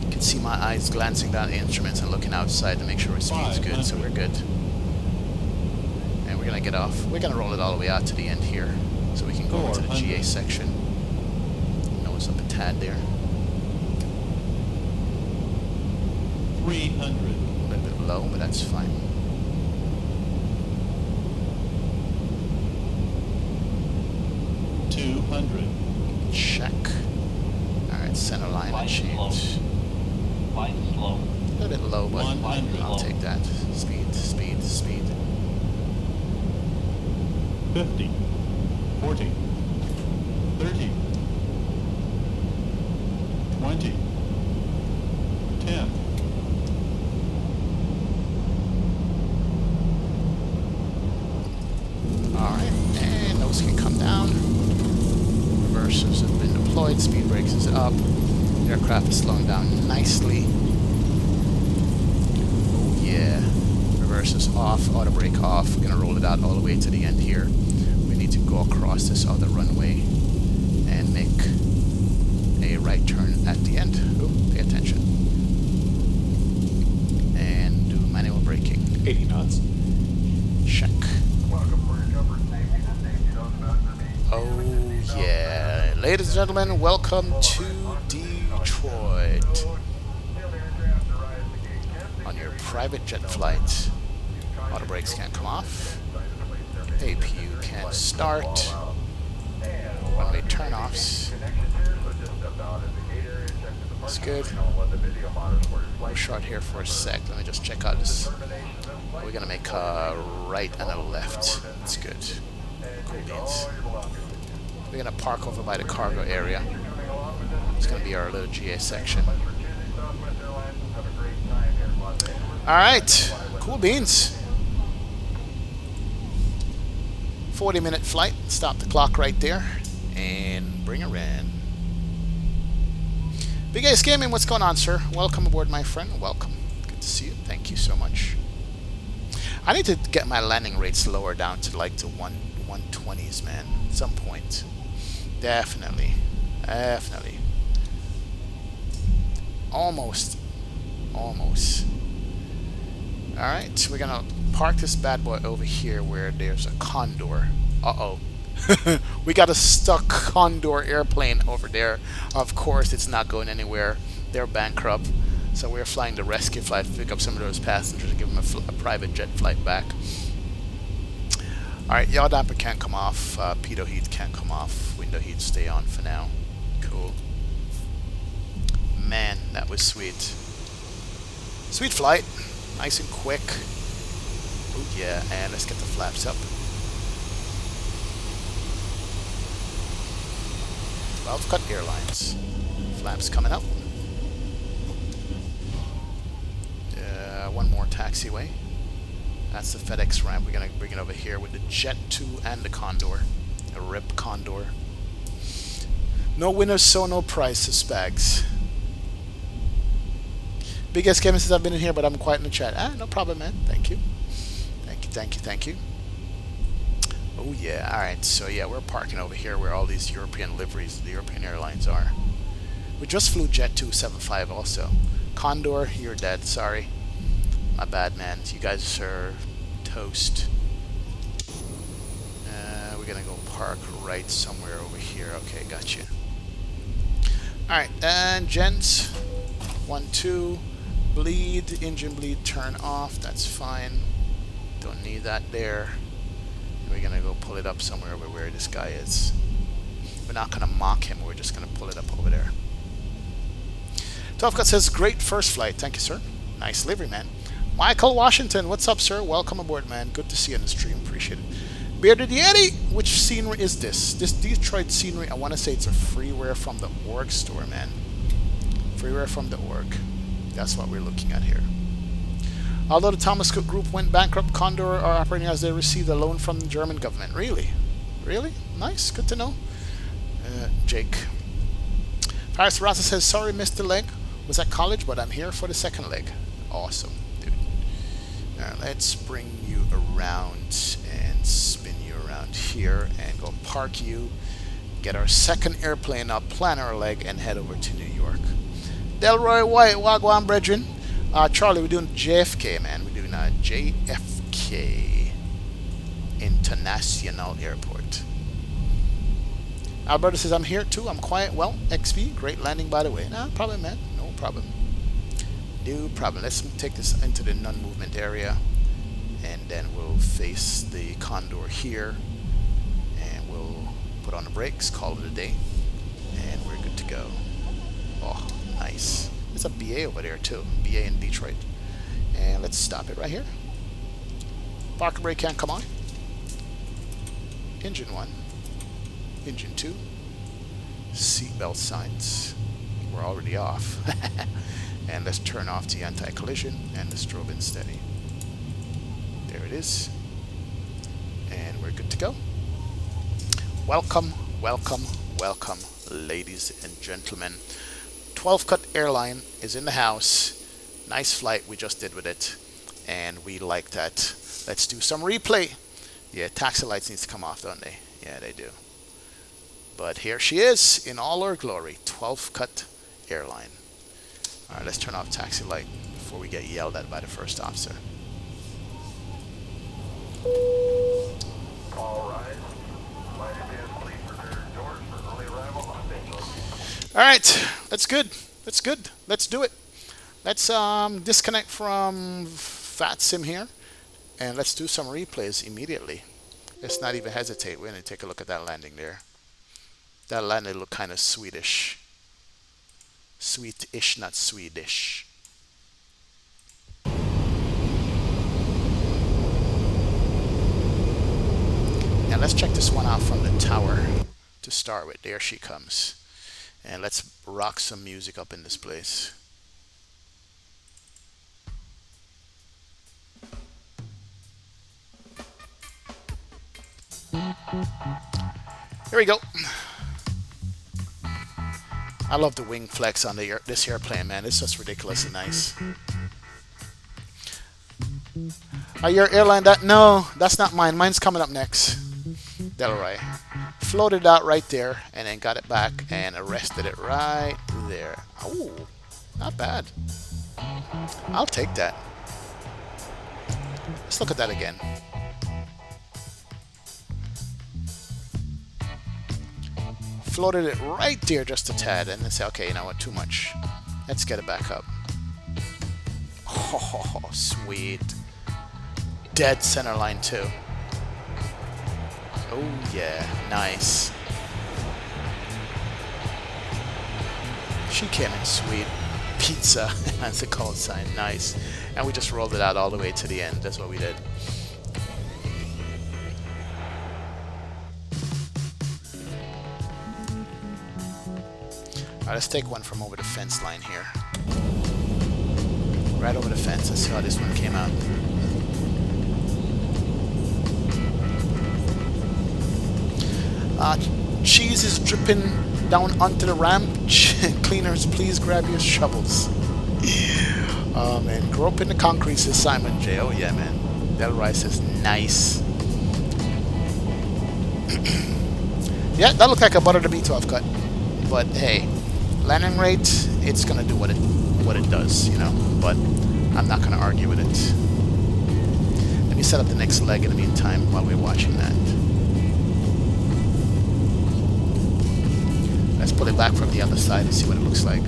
You can see my eyes glancing down the instruments and looking outside to make sure our speed's good, so we're good. And we're we're gonna get off. We're gonna roll it all the way out to the end here, so we can go into the GA section. Nose up a tad there. 300. A little bit low, but that's fine. 200. Check. Alright, center line achieved. Flight slow. A little bit low, but 100. I'll take that. Speed, speed, speed. 50. 40. 30. 20. 10. Alright, and those can come down. Reversers have been deployed. Speed brakes is up. Aircraft is slowing down nicely. Oh yeah. Reversers off. Auto brake off. We're gonna roll it out all the way to the end here. We need to go across this other runway and make a right turn at the end. Oh, pay attention. And do manual braking. 80 knots. Check. Oh yeah. Ladies and gentlemen, welcome to Detroit. On your private jet flight. Auto brakes can't come off. APU can't start. Runway turn-offs. That's good. We're short here for a sec. Let me just check out this. We're gonna make a right and a left. That's good. Cool beans. We're gonna park over by the cargo area. It's gonna be our little GA section. Alright, cool beans. 40-minute flight. Stop the clock right there and bring her in. Big Ace Gaming, what's going on, sir? Welcome aboard, my friend. Welcome. Good to see you. Thank you so much. I need to get my landing rates lower down to like the 120s, man. At some point. Definitely. Definitely. Almost. Almost. Alright, we're gonna park this bad boy over here where there's a Condor. Uh-oh. We got a stuck Condor airplane over there. Of course, it's not going anywhere. They're bankrupt. So we're flying the rescue flight to pick up some of those passengers and give them a private jet flight back. Alright, yaw damper can't come off. Pitot heat can't come off. Window heat stay on for now. Cool. Man, that was sweet. Sweet flight. Nice and quick. Oh yeah, and let's get the flaps up. 12 cut Airlines. Flaps coming up. One more taxiway. That's the FedEx ramp. We're gonna bring it over here with the Jet 2 and the Condor. A RIP Condor. No winners, so no prizes, Spags. Biggest game since I've been in here, but I'm quiet in the chat. Ah, no problem, man. Thank you. Thank you, thank you, thank you. Oh yeah, alright, so yeah, we're parking over here where all these European liveries, the European airlines are. We just flew Jet 275 also. Condor, you're dead, sorry. My bad, man. You guys are toast. We're gonna go park right somewhere over here. Okay, got you. Alright, and gens. 1, 2. Bleed, engine bleed, turn off. That's fine. Don't need that there. We're gonna go pull it up somewhere over where this guy is. We're not gonna mock him. We're just gonna pull it up over there. 12 Cut says, great first flight. Thank you, sir. Nice livery, man. Michael Washington, what's up, sir? Welcome aboard, man. Good to see you on the stream. Appreciate it. Bearded Yeti, which scenery is this? This Detroit scenery, I want to say it's a freeware from the org store, man. Freeware from the org. That's what we're looking at here. Although the Thomas Cook Group went bankrupt, Condor are operating as they received a loan from the German government. Really? Really? Nice. Good to know. Jake. Paris Rasa says, sorry, missed the leg. Was at college, but I'm here for the second leg. Awesome, dude. Now let's bring you around and spin you around here and go park you. Get our second airplane up, plan our leg, and head over to New York. Delroy White, Wagwan Brethren. Charlie, we're doing JFK, man. We're doing JFK. International Airport. Alberto says, I'm here too. I'm quiet. Well, XP, great landing by the way. No problem, man. No problem. No problem. Let's take this into the non-movement area. And then we'll face the Condor here. And we'll put on the brakes, call it a day. And we're good to go. Oh, nice. There's a BA over there too. BA in Detroit. And let's stop it right here. Parking brake can't come on. Engine 1. Engine 2. Seatbelt signs. We're already off. And let's turn off the anti-collision and the strobe and steady. There it is. And we're good to go. Welcome, welcome, welcome, ladies and gentlemen. 12 Cut Airline is in the house. Nice flight we just did with it. And we like that. Let's do some replay. Yeah, taxi lights needs to come off, don't they? Yeah, they do. But here she is in all her glory. 12 Cut Airline. Alright, let's turn off taxi light before we get yelled at by the first officer. Alright, that's good. That's good. Let's do it. Let's disconnect from Vatsim here. And let's do some replays immediately. Let's not even hesitate. We're going to take a look at that landing there. That landing looked kind of Swedish. Sweet-ish, not Swedish. And let's check this one out from the tower to start with. There she comes. And let's rock some music up in this place. Here we go. I love the wing flex on this airplane, man. It's just ridiculously nice. Are your airline that? No, that's not mine. Mine's coming up next. Delray. Floated out right there and then got it back and arrested it right there. Oh, not bad. I'll take that. Let's look at that again. Floated it right there just a tad and then say, okay, you know what, too much. Let's get it back up. Oh, sweet. Dead center line too. Oh yeah, nice. She came in sweet. Pizza, that's the call sign, nice. And we just rolled it out all the way to the end, that's what we did. Alright, let's take one from over the fence line here. Right over the fence, let's see how this one came out. Cheese is dripping down onto the ramp. Cleaners, please grab your shovels. Oh man, grow up in the concrete, says Simon J. Oh yeah, man. Del Rice says nice. Yeah, that looked like a butter to B12 cut. But hey, landing rate, it's gonna do what it does, you know. But I'm not gonna argue with it. Let me set up the next leg in the meantime while we're watching that. Let's pull it back from the other side and see what it looks like.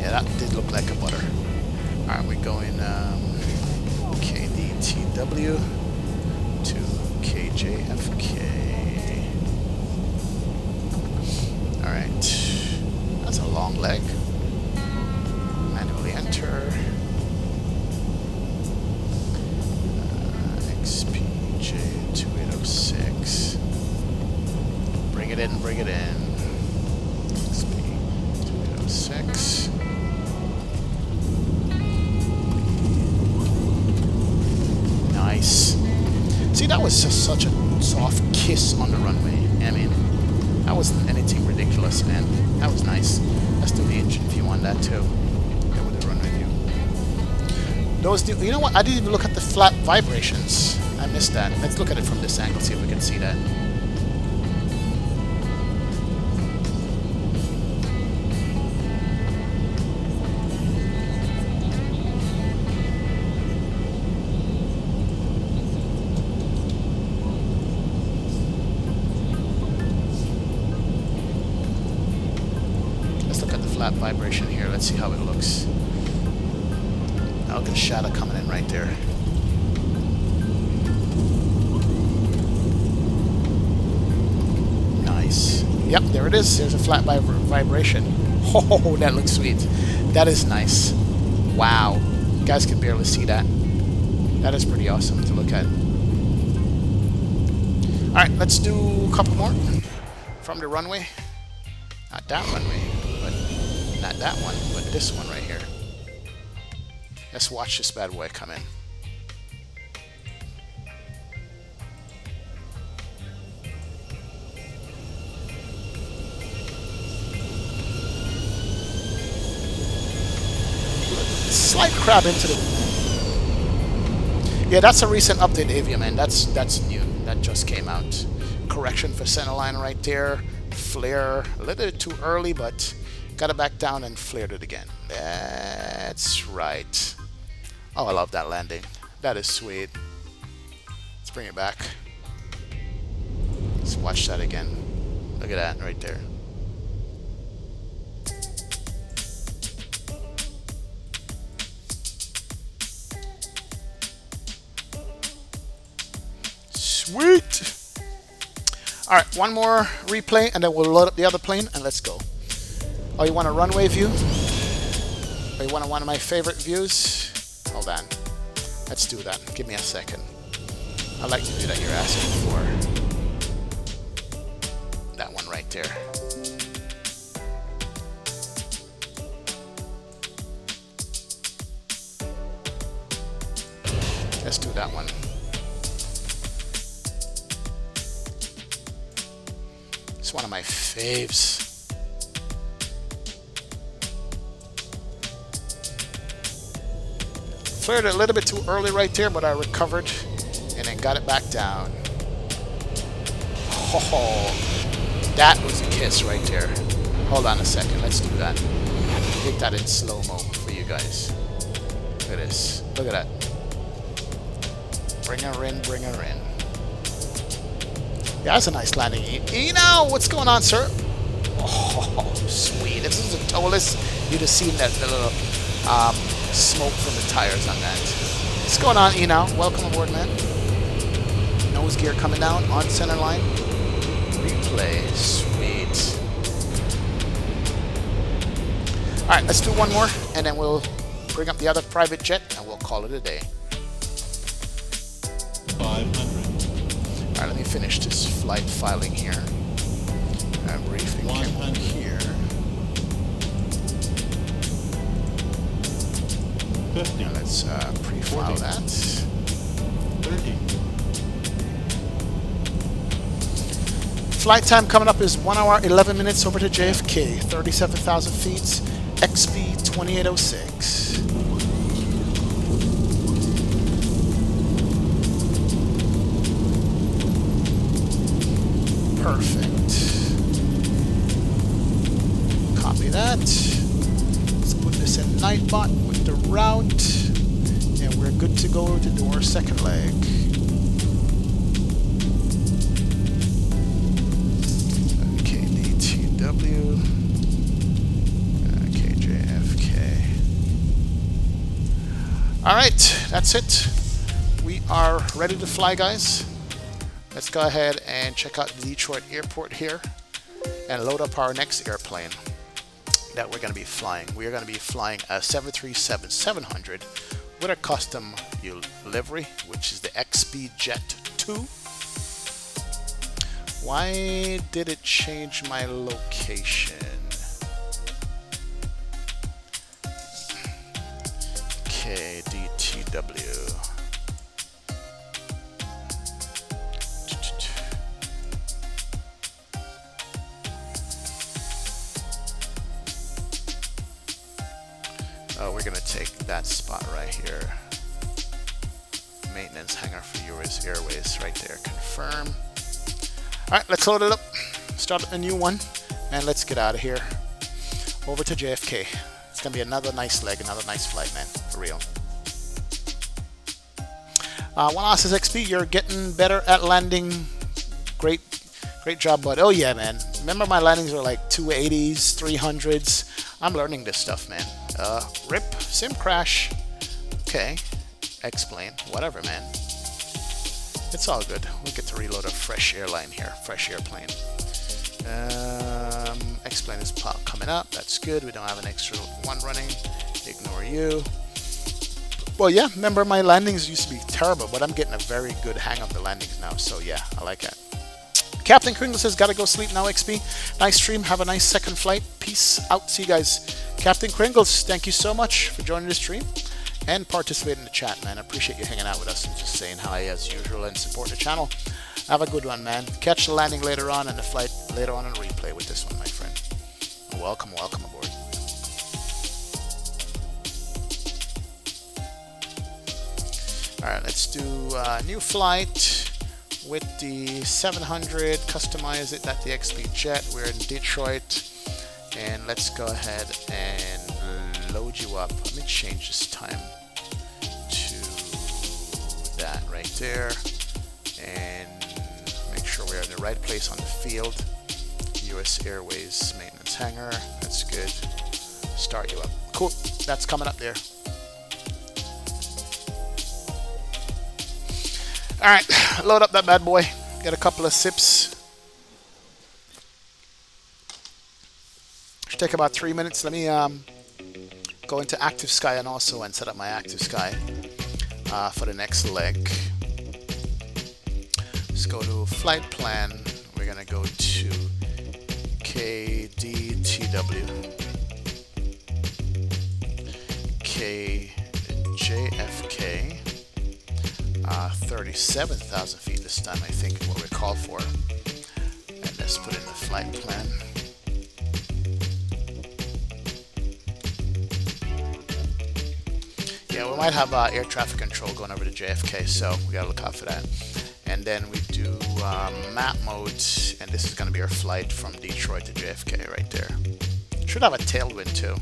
Yeah, that did look like a butter. Alright, we're going KDTW to KJFK. Alright, that's a long leg. Manually enter. XPJ2806. Bring it in, bring it in. XP2806. Nice. See, that was just such a soft kiss on the runway. I mean, that wasn't anything ridiculous, man. That was nice. Let's do the engine view on that too. Go with the runway view. Those, you know what? I didn't even look at the flap vibrations. I missed that. Let's look at it from this angle, see if we can see that. flap vibration here. Let's see how it looks. Oh, look at the shadow coming in right there. Nice. Yep, there it is. There's a flat vibration. Oh, that looks sweet. That is nice. Wow. You guys can barely see that. That is pretty awesome to look at. Alright, let's do a couple more from the runway. Not that runway, but not that one, but this one right here. Let's watch this bad boy come in. Slight crab into the... Yeah, that's a recent update, Avia, man. That's new. That just came out. Correction for centerline right there. Flare. A little bit too early, but got it back down and flared it again. That's right. Oh, I love that landing. That is sweet. Let's bring it back. Let's watch that again. Look at that right there. Sweet! Alright, one more replay and then we'll load up the other plane and let's go. Oh, you want a runway view? Or you want one of my favorite views? Hold on. Let's do that. Give me a second. I like the view that you're asking for. That one right there. Let's do that one. It's one of my faves. Flared it a little bit too early right there, but I recovered and then got it back down. Oh, that was a kiss right there. Hold on a second, let's do that. Take that in slow-mo for you guys. Look at this. Look at that. Bring her in, bring her in. Yeah, that's a nice landing. Eno, what's going on, sir? Oh, sweet. If this was a toeless, you'd have seen that little smoke from the tires on that. What's going on, Eno? Welcome aboard, man. Nose gear coming down on center line. Replay. Sweet. Alright, let's do one more, and then we'll bring up the other private jet, and we'll call it a day. 500. Alright, let me finish this flight filing here. Briefing came here. 50. Now let's pre-file 40. that. 30. Flight time coming up is 1 hour 11 minutes over to JFK, 37,000 feet, XP 2806. Perfect. Copy that. Let's put this in Nightbot with the route, and we're good to go to do our second leg. Okay, DTW. Okay, JFK. All right, that's it. We are ready to fly, guys. Let's go ahead and check out the Detroit airport here and load up our next airplane that we're going to be flying. We are going to be flying a 737-700 with a custom livery, which is the XB Jet 2. Why did it change my location? Okay, DTW. Oh, we're gonna take that spot right here. Maintenance hangar for US Airways right there. Confirm. Alright, let's load it up. Start a new one. And let's get out of here. Over to JFK. It's gonna be another nice leg, another nice flight, man. For real. One Osses XP, you're getting better at landing. Great job, bud. Oh yeah, man. Remember my landings were like 280s, 300s. I'm learning this stuff, man. Rip, sim crash. Okay, explain. Whatever, man. It's all good. We get to reload a fresh airline here, fresh airplane. Explain is coming up. That's good. We don't have an extra one running. Ignore you. Well, yeah, remember my landings used to be terrible, but I'm getting a very good hang of the landings now. So yeah, I like it. Captain Kringle says, gotta go sleep now, XP. Nice stream. Have a nice second flight. Peace out. See you guys. Captain Kringles, thank you so much for joining the stream and participating in the chat, man. I appreciate you hanging out with us and just saying hi as usual and support the channel. Have a good one, man. Catch the landing later on and the flight later on and replay with this one, my friend. Welcome, welcome aboard. Alright, let's do a new flight with the 700. Customize it at the XP Jet. We're in Detroit. And let's go ahead and load you up. Let me change this time to that right there. And make sure we're in the right place on the field. US Airways maintenance hangar. That's good. Start you up. Cool. That's coming up there. Alright, load up that bad boy. Get a couple of sips. Should take about 3 minutes. Let me go into Active Sky and set up my Active Sky for the next leg. Let's go to flight plan. We're gonna go to KDTW, KJFK, 37,000 feet this time, I think, is what we call for. And let's put in the flight plan. Yeah, we might have air traffic control going over to JFK, so we gotta look out for that. And then we do map mode, and this is going to be our flight from Detroit to JFK right there. Should have a tailwind too.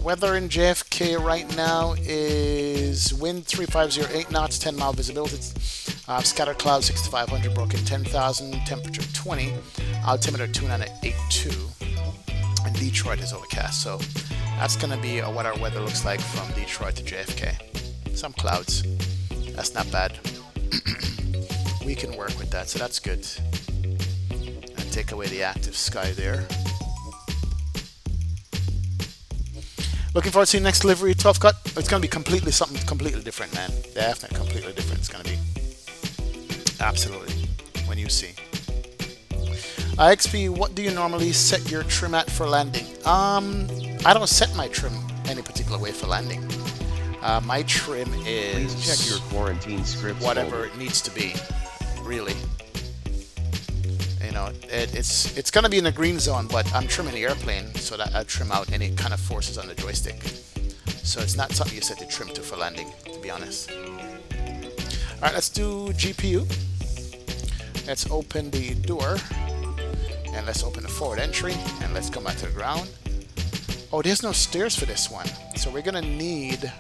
Weather in JFK right now is wind 3508 knots, 10 mile visibility, scattered clouds 6500, broken 10,000, temperature 20, altimeter 2982, and Detroit is overcast. So that's going to be what our weather looks like from Detroit to JFK. Some clouds. That's not bad. We can work with that, so that's good. And take away the active sky there. Looking forward to seeing next delivery, 12 cut. It's going to be something completely different, man. Definitely completely different. It's going to be. Absolutely. When you see. XP, what do you normally set your trim at for landing? I don't set my trim any particular way for landing. My trim is... Please check your quarantine scripts whatever folder. it needs to be, really. You know, it's going to be in the green zone, but I'm trimming the airplane so that I trim out any kind of forces on the joystick. So it's not something you set the trim to for landing, to be honest. Alright, let's do GPU. Let's open the door. And let's open the forward entry. And let's come back to the ground. Oh, there's no stairs for this one. So we're going to need...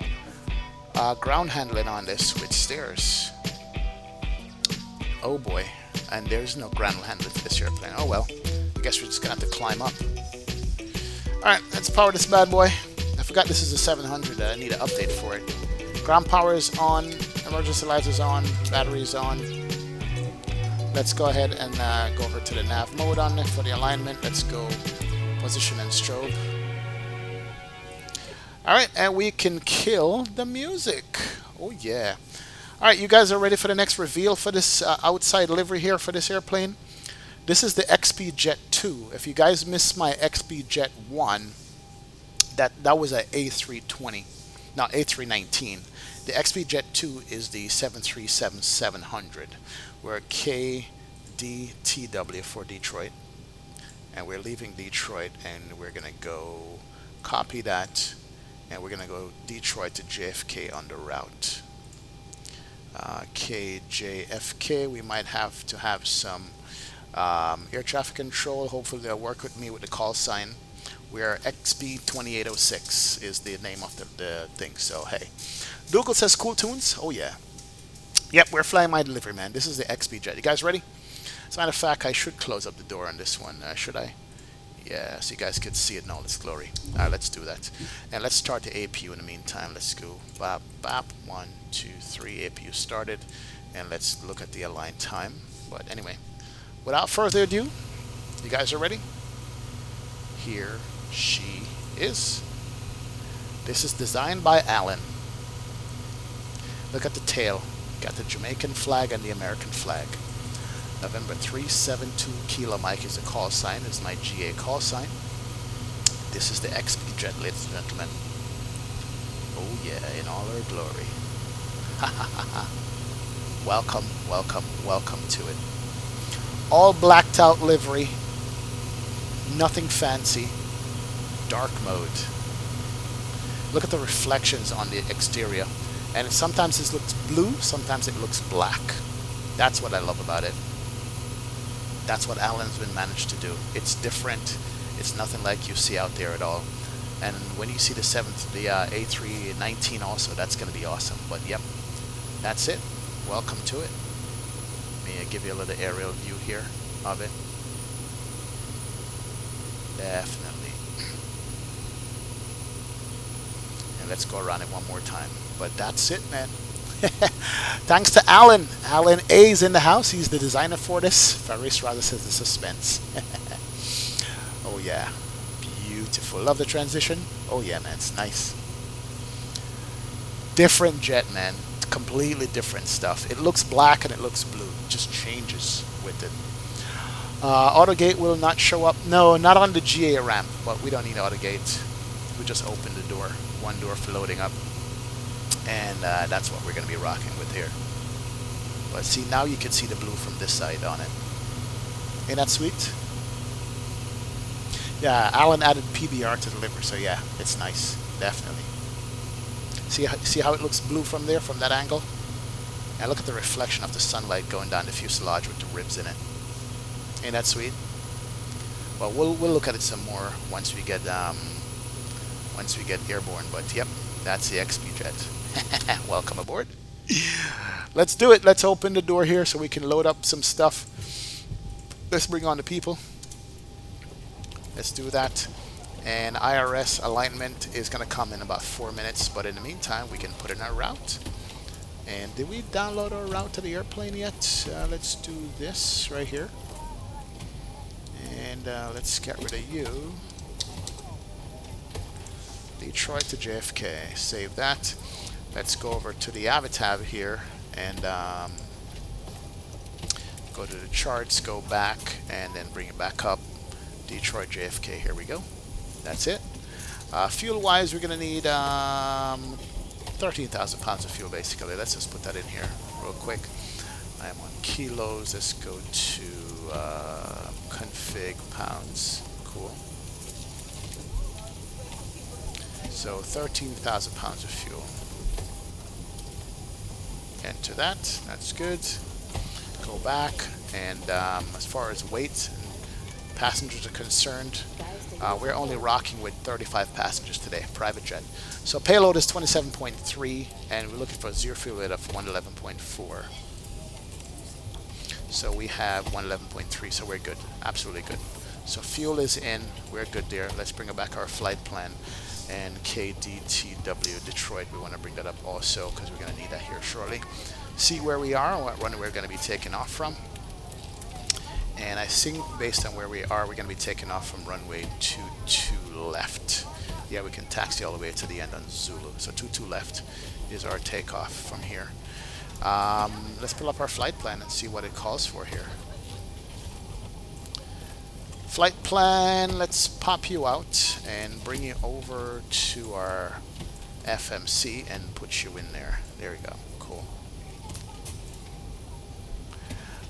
ground handling on this with stairs. Oh boy. And there's no ground handling for this airplane. Oh well. I guess we're just gonna have to climb up. Alright, let's power this bad boy. I forgot this is a 700. I need an update for it. Ground power is on. Emergency lights is on. Battery is on. Let's go ahead and go over to the nav mode on it for the alignment. Let's go position and strobe. Alright, and we can kill the music. Oh yeah. Alright, you guys are ready for the next reveal for this outside livery here for this airplane. This is the XP Jet 2. If you guys missed my XP Jet 1, that was a A320. No, A319. The XP Jet 2 is the 737-700. We're KDTW for Detroit. And we're leaving Detroit and we're going to go copy that. And we're going to go Detroit to JFK on the route. KJFK, we might have to have some air traffic control. Hopefully they'll work with me with the call sign. We are XB2806 is the name of the thing. So, hey. Dougal says cool tunes. Oh, yeah. Yep, we're flying my delivery, man. This is the XB Jet. You guys ready? As a matter of fact, I should close up the door on this one. Should I? Yeah, so you guys could see it in all its glory. Alright, let's do that. And let's start the APU in the meantime. Let's go bap, bap, 1, 2, 3, APU started. And let's look at the align time. But anyway, without further ado, you guys are ready? Here she is. This is designed by Alan. Look at the tail. Got the Jamaican flag and the American flag. November 372 Kilo Mike is the call sign. Is my GA call sign. This is the XP jet, ladies and gentlemen. Oh yeah, in all her glory. Ha ha ha ha. Welcome, welcome, welcome to it. All blacked out livery. Nothing fancy. Dark mode. Look at the reflections on the exterior. And sometimes it looks blue, sometimes it looks black. That's what I love about it. That's what Alan's been managed to do. It's different. It's nothing like you see out there at all. And when you see the A319 also, that's going to be awesome. But yep, that's it. Welcome to it. Let me give you a little aerial view here of it. Definitely. And let's go around it one more time. But that's it, man. Thanks to Alan. Alan A is in the house. He's the designer for this. Faris rather says the suspense. Oh yeah, beautiful. Love the transition. Oh yeah, man, it's nice. Different jet, man. Completely different stuff. It looks black and it looks blue. It just changes with it. Autogate will not show up. No, not on the GA ramp. But we don't need autogate. We just open the door. One door for loading up. And that's what we're going to be rocking with here. But see, now you can see the blue from this side on it. Ain't that sweet? Yeah, Alan added PBR to the liver, so yeah, it's nice, definitely. See how it looks blue from there, from that angle? And look at the reflection of the sunlight going down the fuselage with the ribs in it. Ain't that sweet? Well, we'll look at it some more once we get airborne. But yep, that's the XP jet. Welcome aboard. Let's do it. Let's open the door here so we can load up some stuff. Let's bring on the people. Let's do that. And IRS alignment is going to come in about 4 minutes. But in the meantime, we can put in our route. And did we download our route to the airplane yet? Let's do this right here. And let's get rid of you. Detroit to JFK. Save that. Let's go over to the Avatab here and go to the charts, go back, and then bring it back up. Detroit, JFK, here we go. That's it. Fuel-wise, we're going to need 13,000 pounds of fuel, basically. Let's just put that in here real quick. I am on kilos. Let's go to config pounds. Cool. So 13,000 pounds of fuel. Enter that. That's good. Go back. And as far as weight and passengers are concerned, we're only rocking with 35 passengers today, private jet. So payload is 27.3, and we're looking for a zero fuel rate of 111.4. So we have 111.3, so we're good. Absolutely good. So fuel is in. We're good there. Let's bring back our flight plan. And KDTW Detroit, we want to bring that up also because we're going to need that here shortly. See where we are and what runway we're going to be taking off from. And I think based on where we are, we're going to be taking off from runway 22 left. Yeah, we can taxi all the way to the end on Zulu. So 22 left is our takeoff from here. Let's pull up our flight plan and see what it calls for here. Flight plan, let's pop you out and bring you over to our FMC and put you in there. There we go. Cool.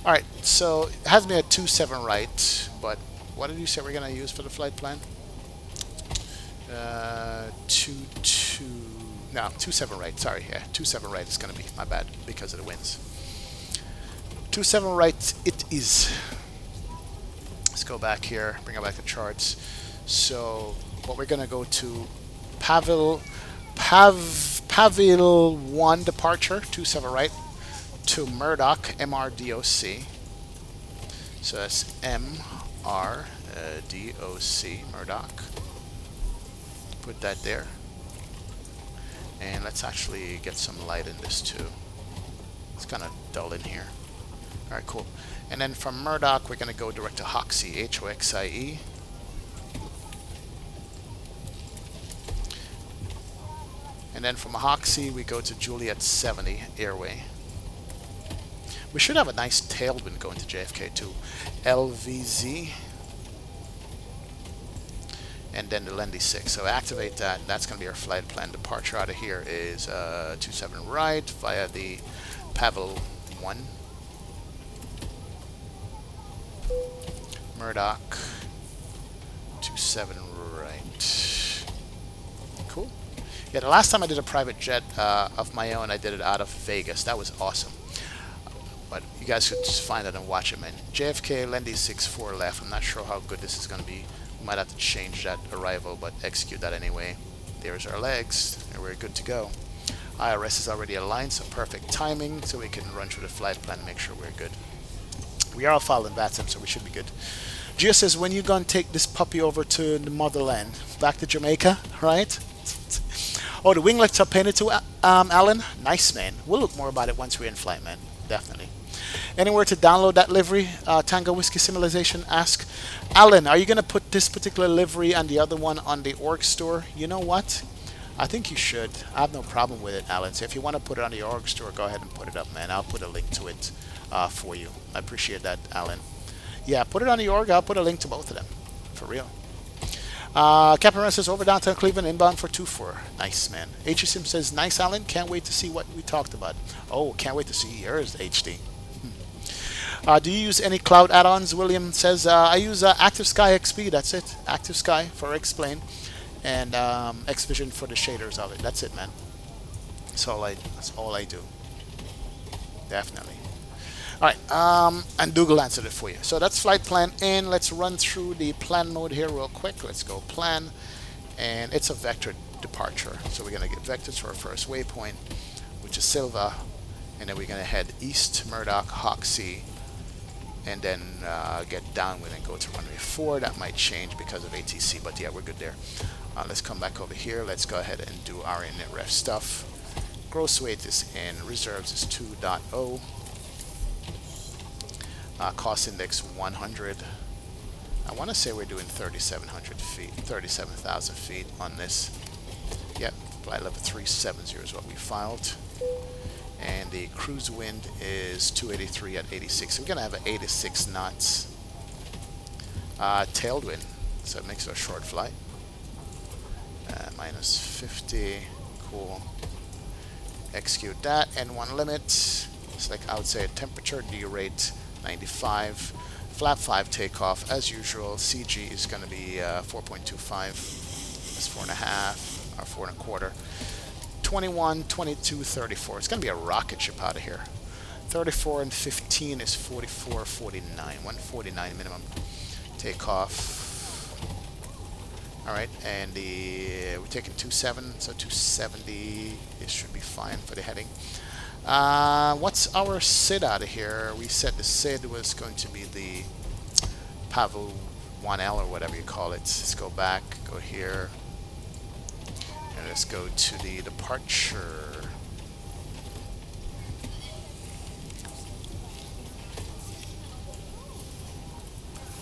Alright, so it has me at 27 right, but what did you say we're going to use for the flight plan? 27 right, sorry, yeah, 27 right is going to be, my bad, because of the winds. 27 right it is. Let's go back here, bring back the charts. So what we're going to go to Pavil 1 departure, 27 right, to Murdoch, MRDOC. So that's M-U-R-D-O-C, Murdoch. Put that there. And let's actually get some light in this too. It's kind of dull in here. Alright, cool. And then from Murdoch, we're going to go direct to Hoxie, H-O-X-I-E. And then from Hoxie, we go to Juliet 70, Airway. We should have a nice tailwind going to JFK too. LVZ. And then the Lendy 6. So activate that. That's going to be our flight plan. Departure out of here is 27 right via the Pavel 1. Murdoch 27 right. Cool. Yeah, the last time I did a private jet of my own, I did it out of Vegas. That was awesome. But you guys should just find it and watch it, man. JFK Lendy 6-4 left. I'm not sure how good this is going to be. We might have to change that arrival, but execute that anyway. There's our legs, and we're good to go. IRS is already aligned, so perfect timing, so we can run through the flight plan and make sure we're good. We are following Vatsim, so we should be good. Gio says, when you gonna take this puppy over to the motherland? Back to Jamaica, right? Oh, the winglets are painted too, Alan? Nice, man. We'll look more about it once we're in flight, man. Definitely. Anywhere to download that livery? Tango Whiskey Civilization ask. Alan, are you going to put this particular livery and the other one on the org store? You know what? I think you should. I have no problem with it, Alan. So if you want to put it on the org store, go ahead and put it up, man. I'll put a link to it for you. I appreciate that, Alan. Yeah, put it on the org. I'll put a link to both of them. For real. Captain Ren says, over downtown Cleveland, inbound for 2-4. Nice, man. HSM says, nice, Alan. Can't wait to see what we talked about. Oh, can't wait to see yours, HD. Do you use any cloud add-ons? William says, I use Active Sky XP. That's it. Active Sky for X-Plane. And X-Vision for the shaders of it. That's it, man. That's all I do. Definitely. Alright, and Google answered it for you. So that's flight plan in. Let's run through the plan mode here real quick. Let's go plan. And it's a vector departure. So we're going to get vectors to our first waypoint, which is Silva. And then we're going to head east, Murdoch, Hoxie, and then get downwind and go to runway 4. That might change because of ATC, but yeah, we're good there. Let's come back over here. Let's go ahead and do our init ref stuff. Gross weight is in, reserves is 2.0. Cost index 100. I want to say we're doing 3,700 feet, 37,000 feet on this. Yep, flight level 370 is what we filed. And the cruise wind is 283 at 86. So we're going to have an 86 knots tailwind. So it makes it a short flight. Minus 50. Cool. Execute that. N1 limit. Select outside temperature. D rate 95. Flap 5 takeoff. As usual, CG is going to be 4.25. That's 4.5 or 4.25. 21, 22, 34. It's going to be a rocket ship out of here. 34 and 15 is 44, 49. 149 minimum takeoff. Alright, and we're taking 27, so 270. It should be fine for the heading. What's our SID out of here? We said the SID was going to be the Pavel 1L or whatever you call it. Let's go back, go here. And let's go to the departure.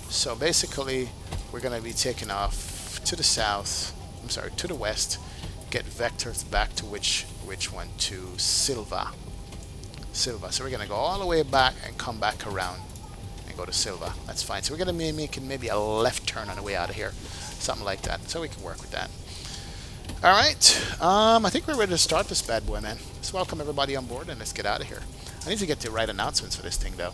So basically, we're going to be taking off to the south, to the west, get vectors back to which one? To Silva. So we're going to go all the way back and come back around and go to Silva. That's fine. So we're going to be making maybe a left turn on the way out of here. Something like that. So we can work with that. Alright, I think we're ready to start this bad boy, man. Let's welcome everybody on board and let's get out of here. I need to get the right announcements for this thing, though.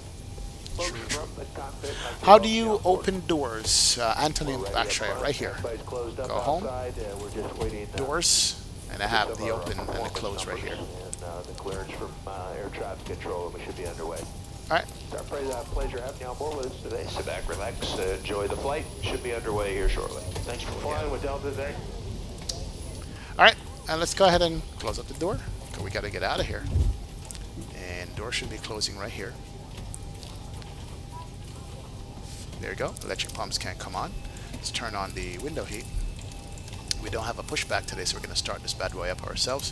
How do you open doors? Anthony Backshire, right here. Go home, doors, and I have the open and the close right here. The clearance from air traffic control, and we should be underway. Alright. It's our pleasure having you on board with us today. Sit back, relax, enjoy the flight. Should be underway here shortly. Thanks for flying with Delta today. Alright, and let's go ahead and close up the door, because we got to get out of here. And door should be closing right here. There you go. Electric pumps can't come on. Let's turn on the window heat. We don't have a pushback today, so we're going to start this bad boy up ourselves.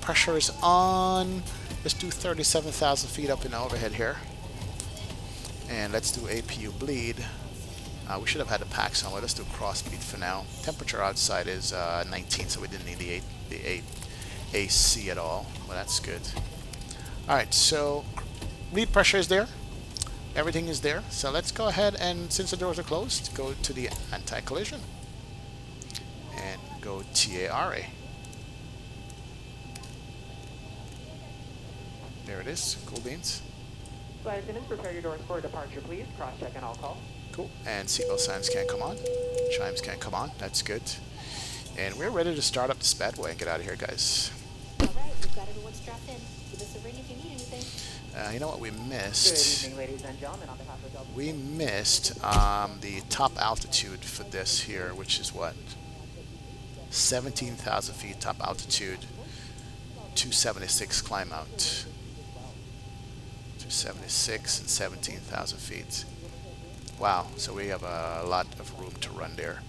Pressure is on. Let's do 37,000 feet up in the overhead here. And let's do APU bleed. We should have had the packs on, but let's do cross bleed for now. Temperature outside is 19, so we didn't need the AC at all. Well, that's good. Alright, so bleed pressure is there. Everything is there. So let's go ahead and, since the doors are closed, go to the anti-collision. And go TARA. There it is. Cool beans. Flight attendants, prepare your doors for departure, please. Cross-check and all calls. Cool. And seatbelt signs can't come on. Chimes can't come on. That's good. And we're ready to start up this bad boy and get out of here, guys. All right, we've got everyone strapped in. Give us a ring if you need anything. You know what we Good missed? evening, ladies and gentlemen. On behalf of Delta. We missed the top altitude for this here, which is what? 17,000 feet top altitude. 276 climb out. 276 and 17,000 feet. Wow, so we have a lot of room to run there.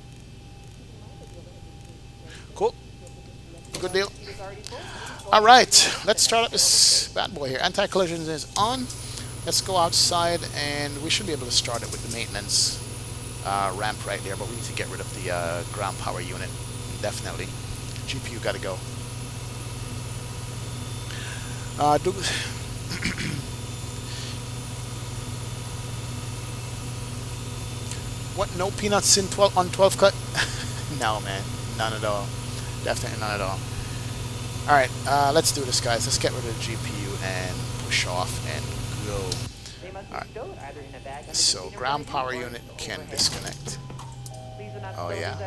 Cool. Good deal. All right, let's start up this bad boy here. Anti-collision is on. Let's go outside, and we should be able to start it with the maintenance ramp right there, but we need to get rid of the ground power unit. Definitely. GPU got to go. What? No peanuts in 12 on 12 cut? No, man. None at all. Definitely none at all. All right, let's do this, guys. Let's get rid of the GPU and push off and go. All right. So ground power unit can disconnect. Oh yeah.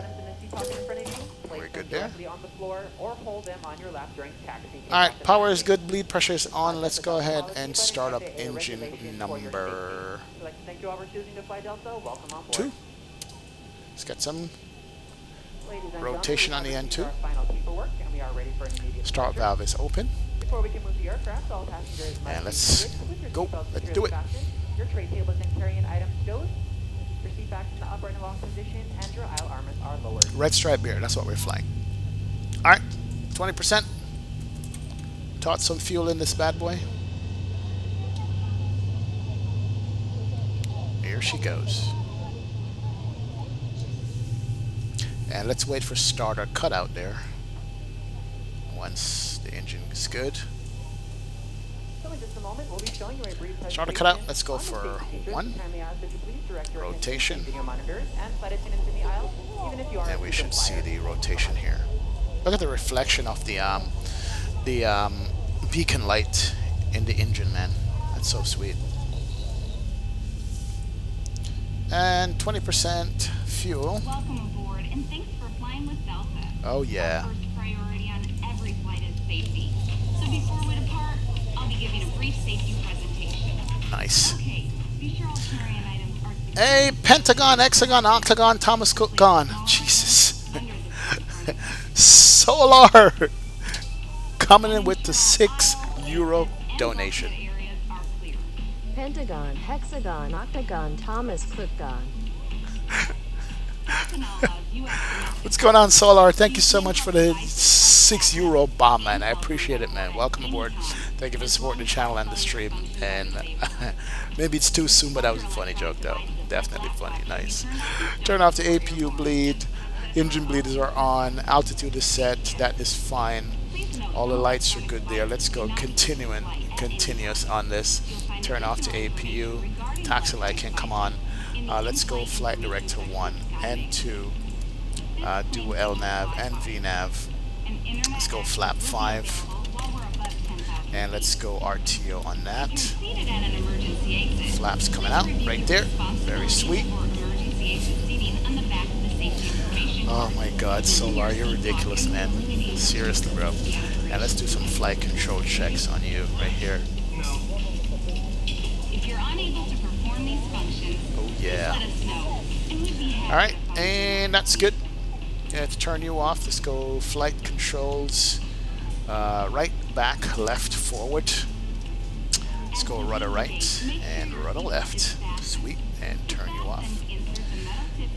We're good there. Alright, power is good, bleed pressure is on. Let's go ahead and start up engine number 2. Let's get some rotation on the N2. Start valve is open. And let's go. Let's do it. Your tray tables and carrying items stowed. Your seat backs in the upright and long position, and your aisle armors are lowered. Red stripe beer, that's what we're flying. Alright, 20%. Taught some fuel in this bad boy. Here she goes. And let's wait for starter cutout there. Once the engine is good. So in just a moment, we'll be showing you a brief Starter cutout, let's go for 1. Rotation. And we should see the rotation here. Look at the reflection of the beacon light in the engine, man. That's so sweet. And 20% fuel. Welcome aboard, and thanks for flying with Delta. Oh yeah. Our first priority on every flight is safety. So before we depart, I'll be giving a brief safety presentation. Nice. Okay, be sure all carrying items are secure. Hey, Pentagon, Hexagon, Octagon, Thomas Cook gone. Jesus. Solar coming in with the €6 donation. Pentagon, Hexagon, Octagon, Thomas Cook gone. What's going on, Solar? Thank you so much for the €6 bomb, man. I appreciate it, man. Welcome aboard. Thank you for supporting the channel and the stream. And maybe it's too soon, but that was a funny joke, though. Definitely funny. Nice. Turn off the APU bleed. Engine bleeders are on. Altitude is set. That is fine. All the lights are good there. Let's go continuous on this. Turn off the APU. Taxi light can come on. Let's go flight director 1 and 2. Do LNAV and VNAV. Let's go flap 5. And let's go RTO on that. Flaps coming out right there. Very sweet. Oh my god, Solar, you're ridiculous, man. Seriously, bro. And let's do some flight control checks on you right here. If you're unable to perform these functions, oh yeah. let us know. And we'd be happy. Alright, and that's good. Yeah, to turn you off, let's go flight controls. Right, back, left, forward. Let's go rudder right and rudder left. Sweet, and turn you off.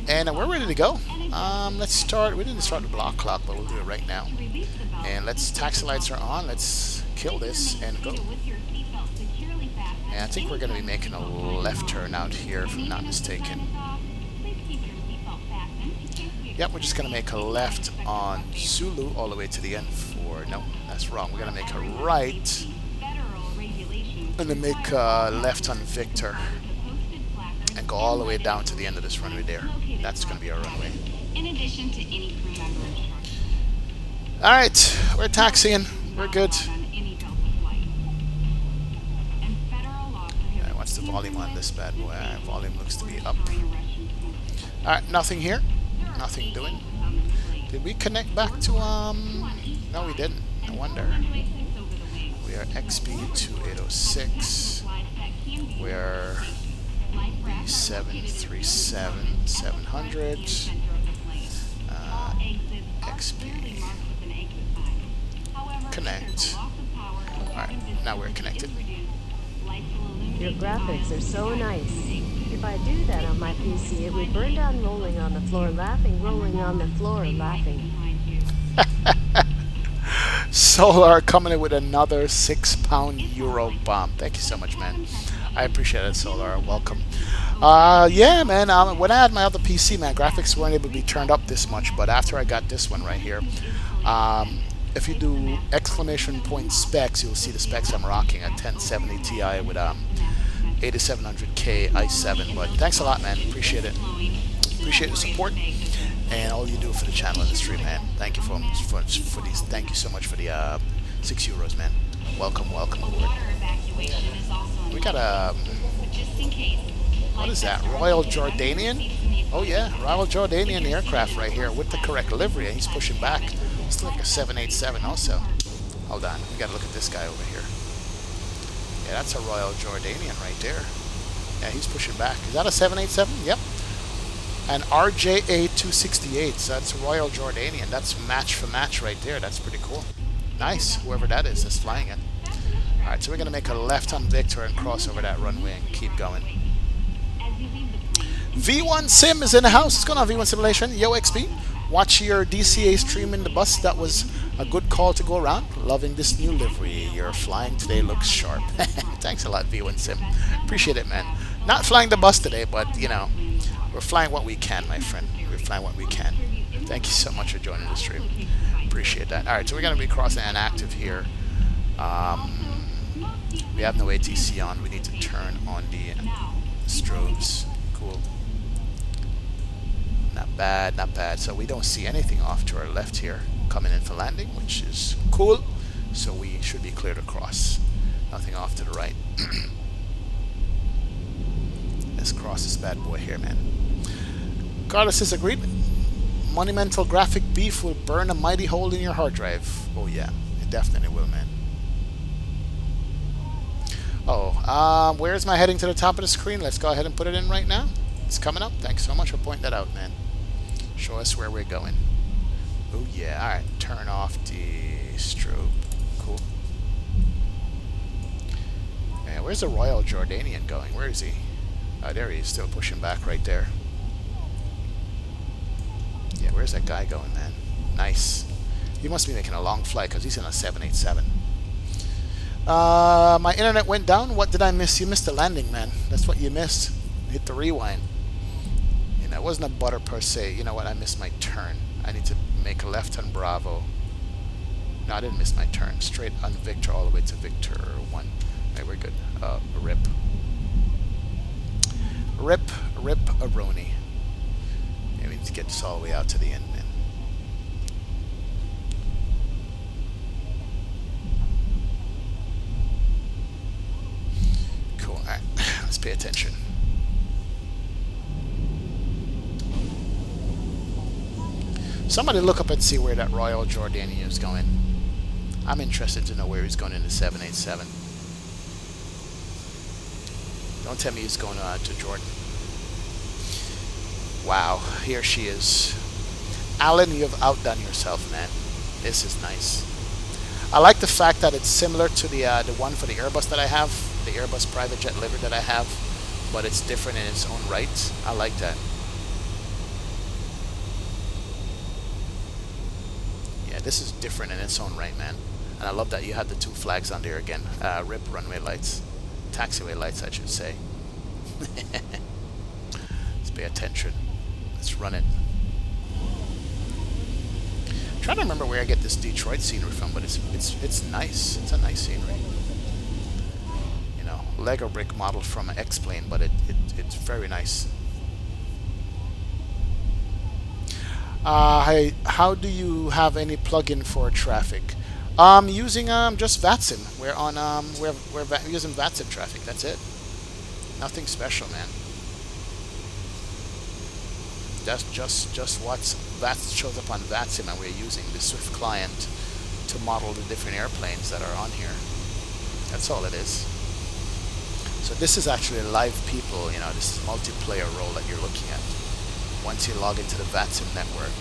And we're ready to go. Let's start. We didn't start the block clock, but we'll do it right now. And let's taxi lights are on. Let's kill this and go. And I think we're going to be making a left turn out here, if I'm not mistaken. Yep, we're just going to make a left on Zulu all the way to the end for... No, that's wrong. We're going to make a right. And then make a left on Victor. And go all the way down to the end of this runway there. That's going to be our runway. In addition to any crew member in charge. Alright, we're taxiing. We're good. Alright, what's the volume on this bad boy? Volume looks to be up. Alright, nothing here. Nothing doing. Did we connect back to, No, we didn't. No wonder. We are XB2806. We're B737 700. XB. Connect. Alright, now we're connected. Your graphics are so nice. If I do that on my PC, it would burn down rolling on the floor laughing, rolling on the floor laughing. Solar coming in with another 6-pound Euro bomb. Thank you so much, man. I appreciate it, Solar. Welcome. Yeah, man. When I had my other PC, man, graphics weren't able to be turned up this much. But after I got this one right here, if you do exclamation point specs, you'll see the specs I'm rocking: a 1070 Ti with 8700K i7. But thanks a lot, man. Appreciate it. Appreciate the support and all you do for the channel and the stream, man. Thank you for these. Thank you so much for the €6, man. Welcome, welcome aboard. We got a what is that? Royal Jordanian? Oh yeah, Royal Jordanian aircraft right here with the correct livery, and he's pushing back. It's like a 787 also. Hold on, we gotta look at this guy over here. Yeah, that's a Royal Jordanian right there. Yeah, he's pushing back. Is that a 787? Yep. An RJA 268. So that's Royal Jordanian. That's match for match right there. That's pretty cool. Nice. Whoever that is that's flying it. Alright, so we're going to make a left on Victor and cross over that runway and keep going. V1 Sim is in the house. What's going on, V1 Simulation? Yo, XP. Watch your DCA stream in the bus. That was a good call to go around. Loving this new livery. Your flying today looks sharp. Thanks a lot, V1 Sim. Appreciate it, man. Not flying the bus today, but, you know, we're flying what we can, my friend. We're flying what we can. Thank you so much for joining the stream. Appreciate that. Alright, so we're going to be crossing an active here. We have no ATC on. We need to turn on the strobes. Cool. Not bad, not bad. So we don't see anything off to our left here coming in for landing, which is cool. So we should be clear to cross. Nothing off to the right. Let's cross this bad boy here, man. Carlos says, agreed. Monumental graphic beef will burn a mighty hole in your hard drive. Oh yeah, it definitely will, man. Oh, where's my heading to the top of the screen? Let's go ahead and put it in right now. It's coming up. Thanks so much for pointing that out, man. Show us where we're going. Oh yeah, alright. Turn off the strobe. Cool. Yeah, where's the Royal Jordanian going? Where is he? Oh, there he is, still pushing back right there. Yeah, where's that guy going, man? Nice. He must be making a long flight because he's in a 787. My internet went down. What did I miss? You missed the landing, man. That's what you missed. Hit the rewind. You know, it wasn't a butter per se. You know what? I missed my turn. I need to make a left on Bravo. No, I didn't miss my turn. Straight on Victor all the way to Victor 1. Alright, we're good. Rip. Rip a Roni. Yeah, we need to get this all the way out to the end, man. Cool. Alright, let's pay attention. Somebody look up and see where that Royal Jordanian is going. I'm interested to know where he's going in the 787. Don't tell me he's going to Jordan. Wow, here she is. Alan, you've outdone yourself, man. This is nice. I like the fact that it's similar to the one for the Airbus that I have, the Airbus private jet livery that I have, but it's different in its own right. I like that. Yeah, this is different in its own right, man. And I love that you had the two flags on there again. RIP runway lights. Taxiway lights, I should say. Let's pay attention. Let's run it. I'm trying to remember where I get this Detroit scenery from, but it's nice. It's a nice scenery. You know, Lego brick model from an X-plane, but it's very nice. How do you have any plugin for traffic? Using just Vatsim. We're on we're using Vatsim traffic. That's it. Nothing special, man. That's just that shows up on Vatsim, and we're using the Swift client to model the different airplanes that are on here. That's all it is. So this is actually live people. You know, this is multiplayer role that you're looking at. Once you log into the Vatsim network,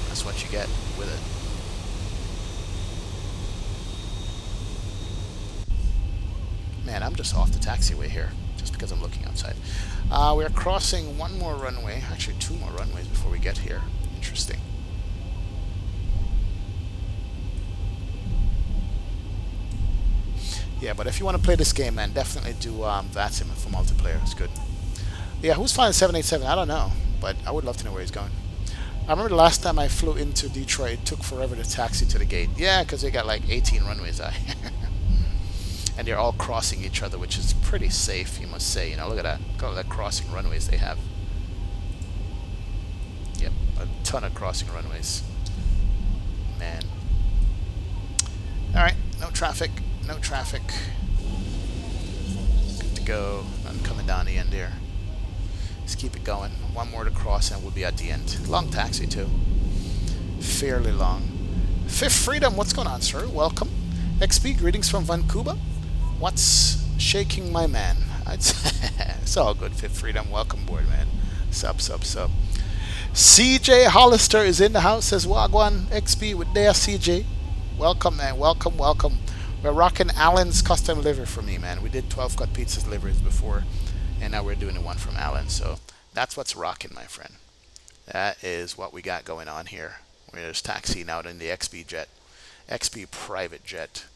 that's what you get with it. Man, I'm just off the taxiway here, just because I'm looking outside. We're crossing one more runway, actually two more runways before we get here. Interesting. Yeah, but if you want to play this game, man, definitely do Vatsim for multiplayer. It's good. Yeah, who's flying 787? I don't know, but I would love to know where he's going. I remember the last time I flew into Detroit, it took forever to taxi to the gate. Yeah, because they got like 18 runways out here. And they're all crossing each other, which is pretty safe, you must say. You know, look at that. Look at all that crossing runways they have. Yep, a ton of crossing runways. Man. Alright, no traffic. No traffic. Good to go. I'm coming down the end here. Let's keep it going. One more to cross and we'll be at the end. Long taxi, too. Fairly long. Fifth Freedom, what's going on, sir? Welcome. XP, greetings from Vancouver. What's shaking my man? It's all good, Fifth Freedom. Welcome aboard, man. Sub. CJ Hollister is in the house, says Wagwan XP with there, CJ. Welcome, man. Welcome. We're rocking Allen's custom livery for me, man. We did 12 cut pizzas liveries before, and now we're doing the one from Allen. So that's what's rocking, my friend. That is what we got going on here. We're just taxiing out in the XP jet. XP private jet.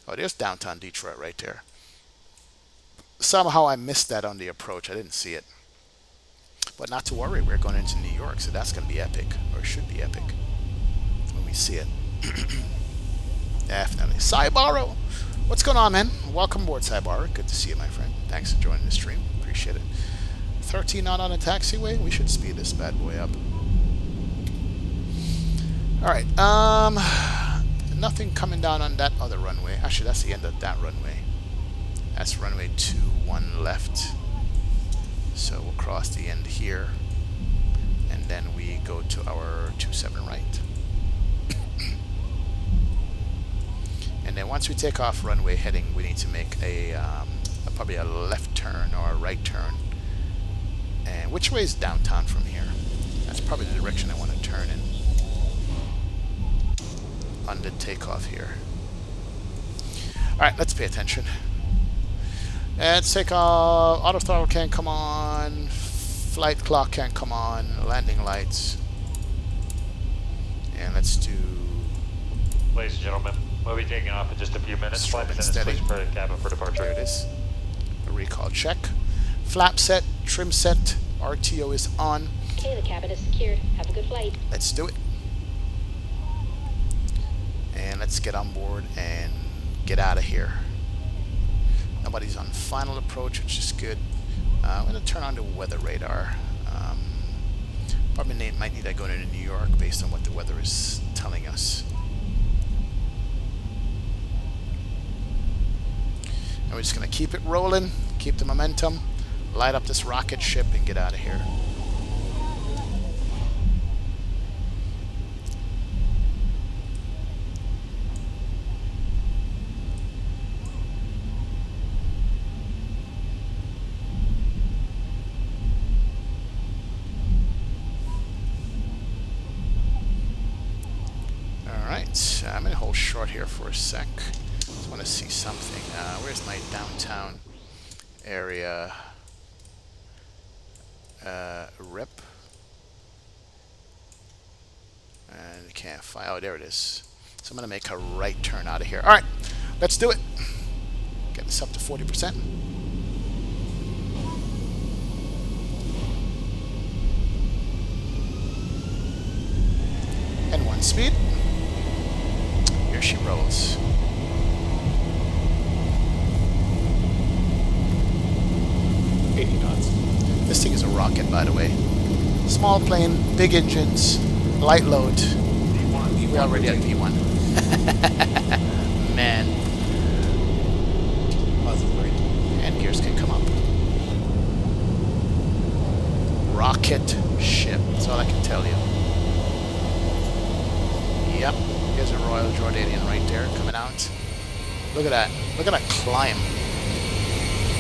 Oh, there's downtown Detroit right there. Somehow I missed that on the approach. I didn't see it. But not to worry, we're going into New York, so that's going to be epic. Or it should be epic when we see it. Definitely. Cybaro! What's going on, man? Welcome aboard, Cybaro. Good to see you, my friend. Thanks for joining the stream. Appreciate it. 13 knot on a taxiway. We should speed this bad boy up. Alright, nothing coming down on that other runway. Actually, that's the end of that runway. That's runway 21 left. So we'll cross the end here. And then we go to our 27 right. And then once we take off runway heading, we need to make probably a left turn or a right turn. And which way is downtown from here? That's probably the direction I want to turn in. On the takeoff here. Alright, let's pay attention. Let's take off. Auto throttle can't come on. Flight clock can't come on. Landing lights. And let's do... Ladies and gentlemen, we'll be taking off in just a few minutes. Strong 5 and minutes, steady. please, for the cabin for departure. There it is. A recall check. Flap set, trim set, RTO is on. Okay, the cabin is secured. Have a good flight. Let's do it. And let's get on board and get out of here. Nobody's on final approach, which is good. I'm going to turn on the weather radar. Probably might need that going into New York based on what the weather is telling us. And we're just going to keep it rolling, keep the momentum, light up this rocket ship, and get out of here. I'm going to hold short here for a sec. Just want to see something. Where's my downtown area? Rip. And can't find. Oh, there it is. So I'm gonna make a right turn out of here. All right, let's do it. Get this up to 40%. And 1 speed. Here she rolls. This thing is a rocket, by the way. Small plane, big engines, light load. We already at V1. Man. And gears can come up. Rocket ship. That's all I can tell you. Yep. Here's a Royal Jordanian right there coming out. Look at that. Look at that climb.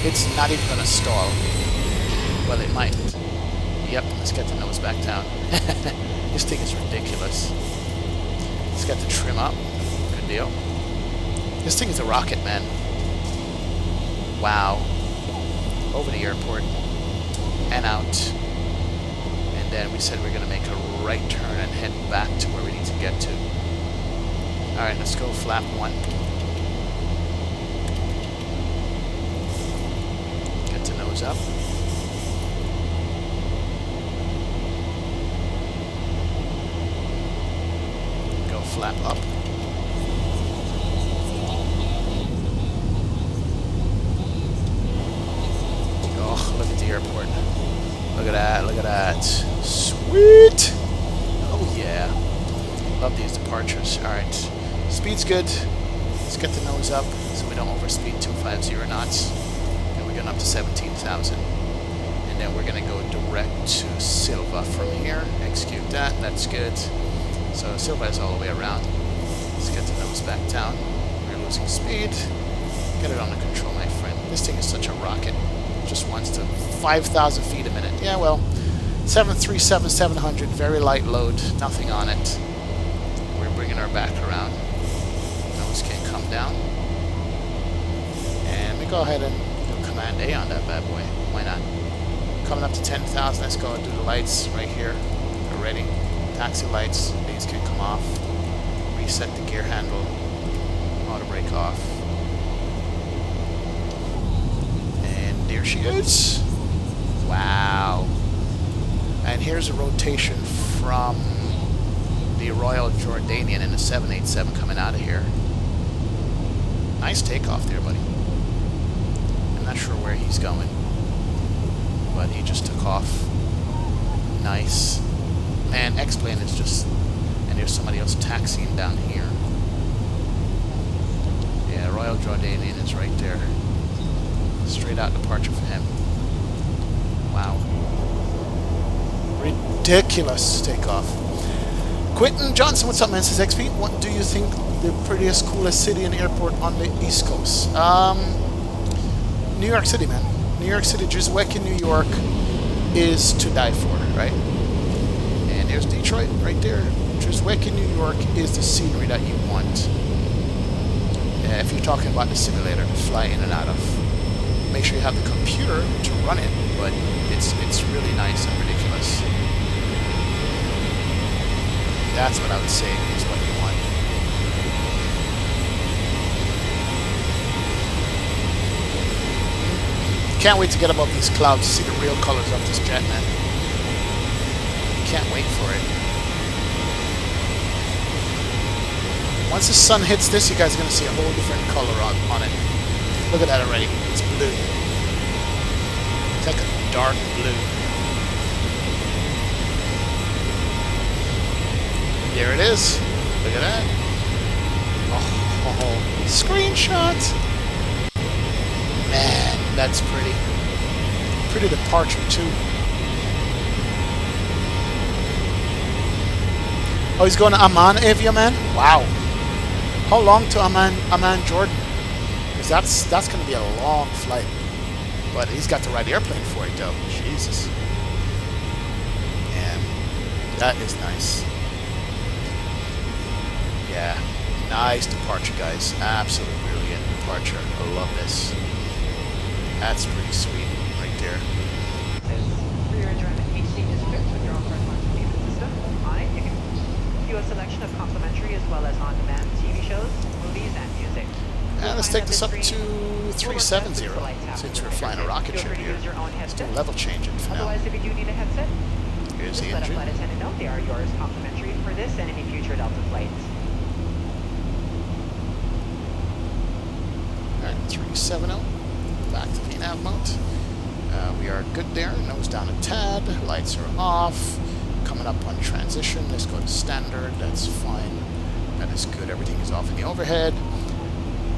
It's not even going to stall. Well, it might. Yep, let's get the nose back down. This thing is ridiculous. Let's get the trim up. Good deal. This thing is a rocket, man. Wow. Over the airport. And out. And then we said we're going to make a right turn and head back to where we need to get to. Alright, let's go flap 1. Get the nose up. Flap up. Oh, look at the airport. Look at that, look at that. Sweet! Oh yeah. Love these departures. Alright. Speed's good. Let's get the nose up so we don't overspeed 250 knots. And we're going up to 17,000. And then we're going to go direct to Silva from here. Execute that. That's good. So Silva is all the way around. Let's get the nose back down. We're losing speed. Get it under control, my friend. This thing is such a rocket. Just wants to 5,000 feet a minute. Yeah, well, 737-700, very light load, nothing on it. We're bringing her back around. Nose can come down. And we go ahead and do Command A on that bad boy. Why not? Coming up to 10,000. Let's go do the lights right here. We're ready. Taxi lights, these can come off. Reset the gear handle. Auto brake off. And there she is. Wow. And here's a rotation from the Royal Jordanian in the 787 coming out of here. Nice takeoff there, buddy. I'm not sure where he's going, but he just took off. Nice. And X-plane is just, and there's somebody else taxiing down here. Yeah, Royal Jordanian is right there. Straight out departure for him. Wow. Ridiculous takeoff. Quentin Johnson, what's up, man? Says XP. What do you think the prettiest, coolest city and airport on the East Coast? New York City, man. New York City, Drizwiecki, New York is to die for, right? There's Detroit right there. Drizwiecki, New York is the scenery that you want. If you're talking about the simulator to fly in and out of. Make sure you have the computer to run it, but it's really nice and ridiculous. That's what I would say is what you want. Can't wait to get above these clouds to see the real colors of this jet, man. Can't wait for it. Once the sun hits this, you guys are going to see a whole different color on it. Look at that already. It's blue. It's like a dark blue. There it is. Look at that. Oh, screenshot. Man, that's pretty. Pretty departure, too. Oh, he's going to Amman, Avia, man? Wow. How long to Amman, Jordan? Because that's going to be a long flight. But he's got the right airplane for it, though. Jesus. And that is nice. Yeah. Nice departure, guys. Absolutely brilliant departure. I love this. That's pretty sweet right there. Rear end drive take this up to 370 since we're flying a rocket ship here. Let's do a level change for now. Otherwise, if you do need a headset, Here's the just let a engine. flight attendant know they are yours complimentary for this and any future Delta flights. Alright, 370. Back to VNAV mode. We are good there. Nose down a tad. Lights are off. Coming up on transition. Let's go to standard. That's fine. That is good. Everything is off in the overhead.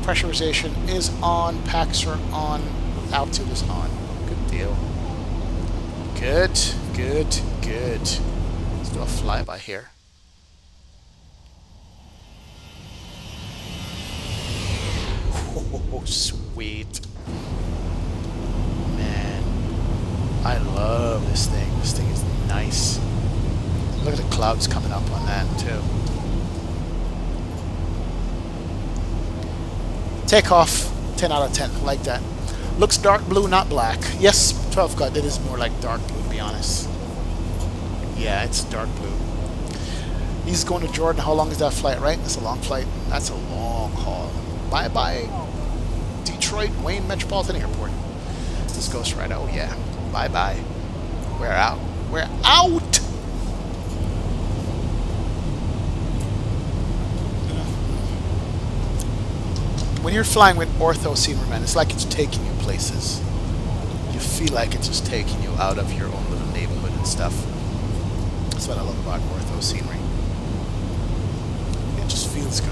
Pressurization is on. Packs are on. Altitude is on. Good deal. Good, good, good. Let's do a flyby here. Oh, sweet. Man, I love this thing. This thing is nice. Look at the clouds coming up on that, too. Takeoff, 10 out of 10. I like that. Looks dark blue, not black. Yes, 12 cut. It is more like dark blue, to be honest. Yeah, it's dark blue. He's going to Jordan. How long is that flight, right? That's a long flight. That's a long haul. Bye-bye. Detroit Wayne Metropolitan Airport. This goes right out. Oh, yeah. Bye-bye. We're out. We're out! When you're flying with ortho scenery, man, it's like it's taking you places. You feel like it's just taking you out of your own little neighborhood and stuff. That's what I love about ortho scenery. It just feels good.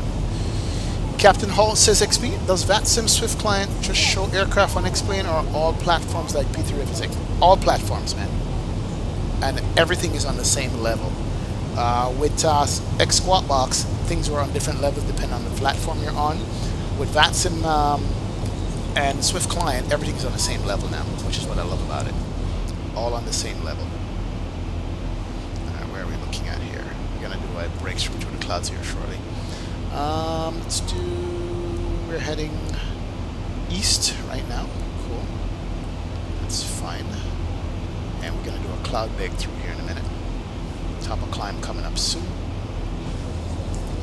Captain Hall says, XP, does Vatsim Swift Client just show aircraft on X-Plane or all platforms like P356? All platforms, man. And everything is on the same level. With X-Squat Box, things are on different levels depending on the platform you're on. With Vatsim and Swift Client, everything's on the same level now, which is what I love about it. All on the same level. Where are we looking at here? We're going to do a break through the clouds here shortly. Let's do... We're heading east right now. Cool. That's fine. And we're going to do a cloud break through here in a minute. Top of climb coming up soon.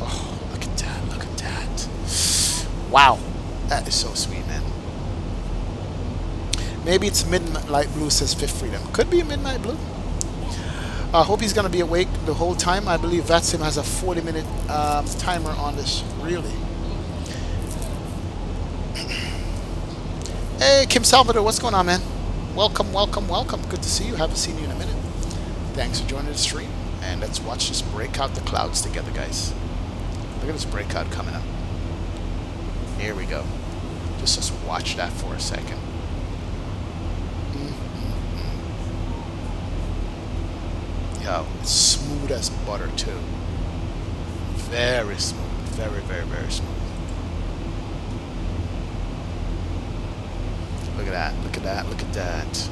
Oh, look at that. Look at that. Wow, that is so sweet, man. Maybe it's Midnight Blue, says Fifth Freedom. Could be Midnight Blue. I hope he's going to be awake the whole time. I believe Vatsim has a 40-minute timer on this, really. Hey, Kim Salvador, what's going on, man? Welcome, welcome, welcome. Good to see you. Haven't seen you in a minute. Thanks for joining the stream. And let's watch this break out the clouds together, guys. Look at this breakout coming up. Here we go. Just watch that for a second. Yo, it's smooth as butter too. Very smooth. Very, very, very smooth. Look at that. Look at that. Look at that.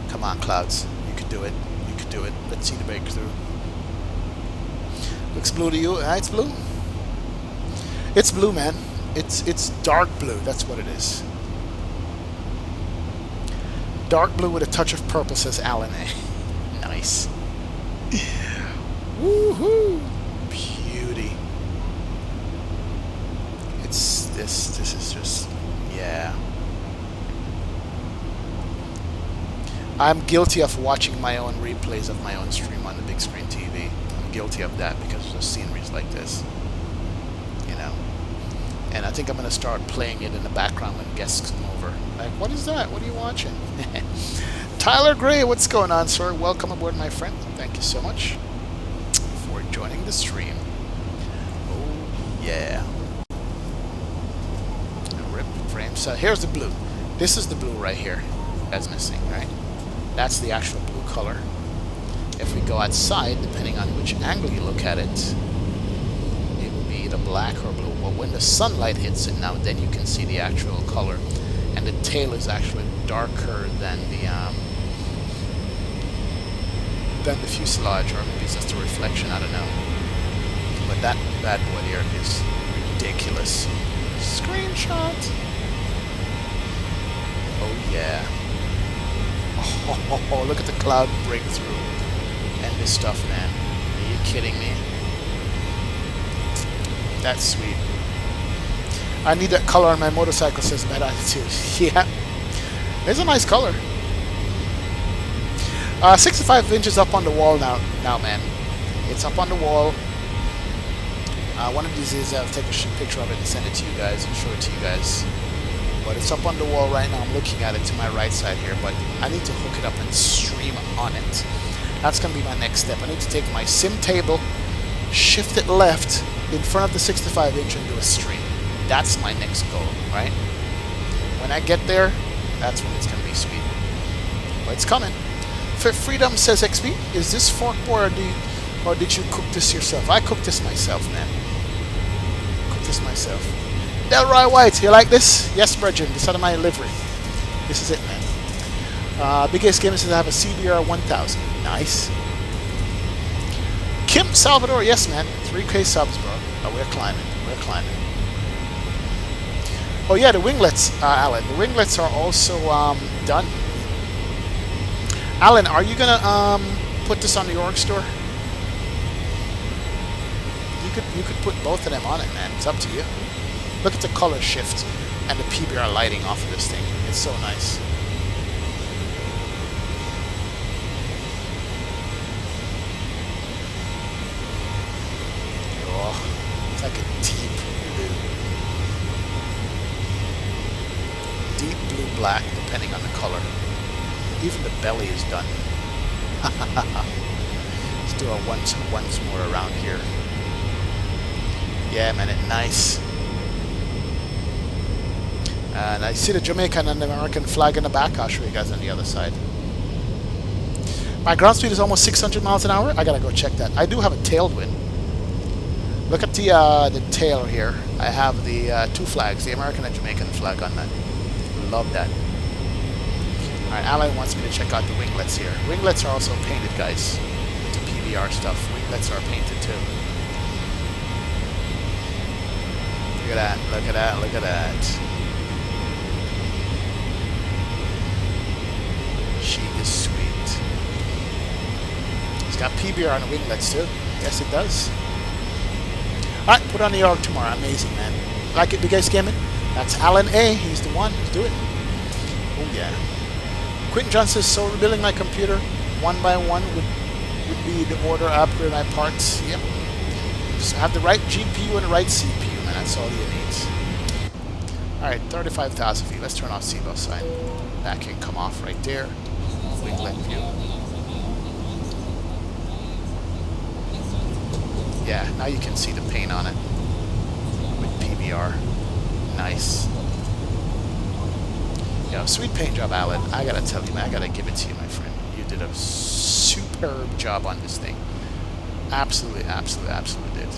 Come on, clouds. You could do it. You could do it. Let's see the breakthrough. Looks blue to you. It's blue. It's blue, man. It's dark blue. That's what it is. Dark blue with a touch of purple, says Alan. Nice. Woohoo! Beauty. It's this is just, yeah. I'm guilty of watching my own replays of my own stream on the big screen TV. I'm guilty of that because of the sceneries like this. You know? And I think I'm going to start playing it in the background when guests come over. Like, what is that? What are you watching? Tyler Gray, what's going on, sir? Welcome aboard, my friend. Thank you so much for joining the stream. Oh, yeah. Rip frame. So here's the blue. This is the blue right here. That's missing, right? That's the actual blue color. If we go outside, depending on which angle you look at it, it will be either black or blue. Well, when the sunlight hits it now, then you can see the actual color. And the tail is actually darker than the fuselage, or maybe it's just a reflection, I don't know. But that bad boy here is ridiculous. Screenshot! Oh yeah. Oh, look at the cloud breakthrough. And this stuff, man. kidding me? That's sweet. I need that color on my motorcycle, says Bad Attitude. Yeah. It's a nice color. 65 inches up on the wall now, man. It's up on the wall. One of these days I'll take a picture of it and send it to you guys and show it to you guys. But it's up on the wall right now. I'm looking at it to my right side here, but I need to hook it up and stream on it. That's going to be my next step. I need to take my sim table, shift it left in front of the 65 inch and do a stream. That's my next goal, right? When I get there, that's when it's going to be sweet. But it's coming. Freedom says, XP, is this fork board or did you cook this yourself? I cooked this myself, man. Cooked this myself. Delroy White, you like this? Yes, Bridget, this is out of my livery. This is it, man. Biggest Gamer says I have a CBR 1000. Nice. Kim Salvador, yes, man. 3K subs, bro. Oh, we're climbing. We're climbing. Oh, yeah, the winglets, Alan. The winglets are also done. Alan, are you gonna put this on the org store? You could put both of them on it, man. It's up to you. Look at the color shift and the PBR lighting off of this thing. It's so nice. Oh, it's like a deep blue. Deep blue black, depending on the color. Even the belly is done. Let's do a once more around here. Yeah, man, it's nice. And I see the Jamaican and the American flag in the back. I'll show you guys on the other side. My ground speed is almost 600 miles an hour. I gotta go check that. I do have a tailwind. Look at the tail here. I have the two flags, the American and Jamaican flag on that. Love that. Alright, Alan wants me to check out the winglets here. Winglets are also painted, guys. The PBR stuff. Winglets are painted too. Look at that, look at that, look at that. She is sweet. It's got PBR on the winglets too. Yes, it does. Alright, put on the org tomorrow. Amazing, man. Like it, Big Guys Gaming? That's Alan A. He's the one. Let's do it. Oh, yeah. Quentin Johnson says, so rebuilding my computer one by one would be the order I upgrade my parts. Yep. Just have the right GPU and the right CPU, man. That's all you need. Alright, 35,000 feet. Let's turn off seatbelt sign. That can come off right there. Winglet view. Yeah, now you can see the paint on it with PBR. Nice. Yeah, sweet paint job, Alan. I gotta tell you, man, I gotta give it to you, my friend. You did a superb job on this thing. Absolutely, absolutely, absolutely did.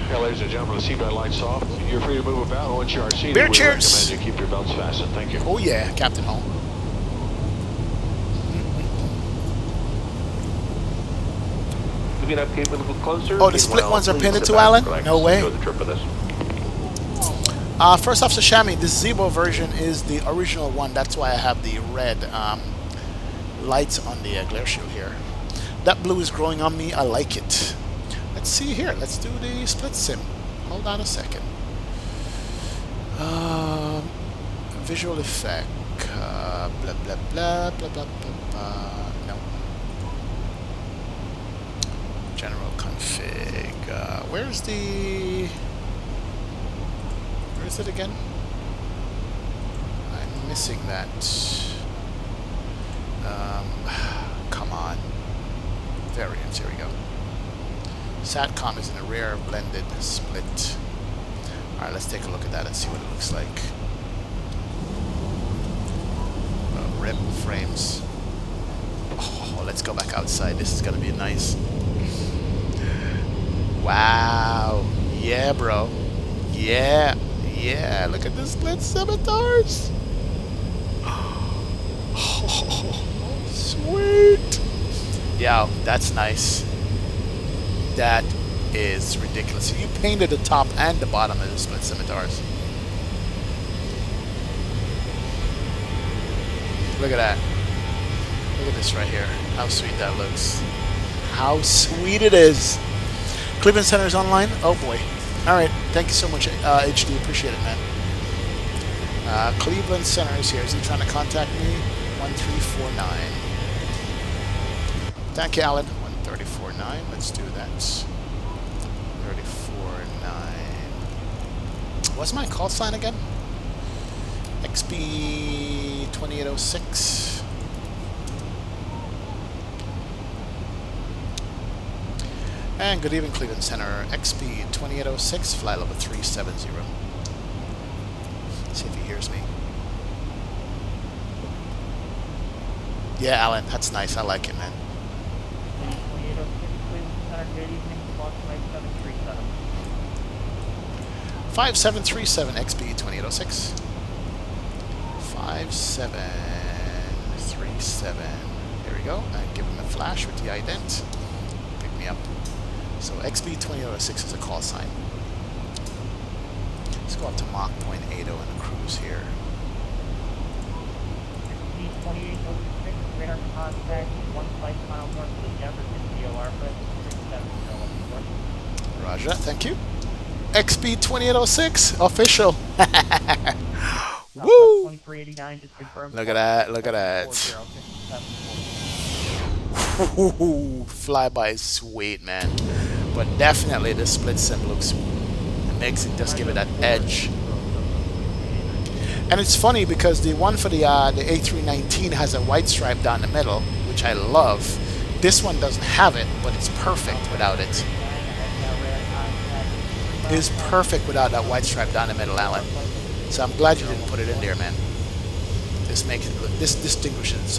Yeah, ladies and gentlemen, the seatbelt lights off. You're free to move about. Once you are seated, Beer we cheers. recommend you keep your belts fastened. Thank you. Oh yeah, Captain Home. Moving up, keep a little closer. Oh, the split ones are painted to Alan? No way. Enjoy the trip with us. First Officer Shami, this Zebo version is the original one. That's why I have the red lights on the glare shield here. That blue is growing on me. I like it. Let's see here. Let's do the split sim. Hold on a second. Visual effect. Blah, blah, blah, blah, blah, blah, blah. No. General config. Where's the... Where is it again? I'm missing that. Come on. Variants, here we go. Satcom is in a rare blended split. Alright, let's take a look at that and see what it looks like. Rip frames. Oh, let's go back outside. This is gonna be nice. Wow. Yeah, bro. Yeah. Yeah. Look at the split scimitars. Oh, sweet. Yeah, that's nice. That is ridiculous. So you painted the top and the bottom of the split scimitars. Look at that. Look at this right here. How sweet that looks. How sweet it is. Cleveland Center is online. Oh boy. All right. Thank you so much, HD. Appreciate it, man. Cleveland Center is here. Is he trying to contact me? 1349. Thank you, Alan. 1349. Let's do that. 349. What's my call sign again? XB 2806. And good evening, Cleveland Center. XB 2806, flight level 370. See if he hears me. Yeah, Alan, that's nice. I like it, man. 5737 XB 2806. 5737. Here we go. And give him a flash with the ident. Pick me up. So XB 2806 is a call sign. Let's go up to Mach 0.80 and a cruise here. XB 2806, radar contact, 1 flight mile north of the Jefferson DOR, but 37 Roger that. Thank you. XB 2806 official. Woo! 2389 just confirmed. Look at that. Look at that. Flyby is sweet, man. But definitely the split sim looks, it makes it just give it that edge. And it's funny because the one for the A319 has a white stripe down the middle, which I love. This one doesn't have it, but it's perfect without it. It is perfect without that white stripe down the middle, Alan. So I'm glad you didn't put it in there, man. This makes it look, this distinguishes it.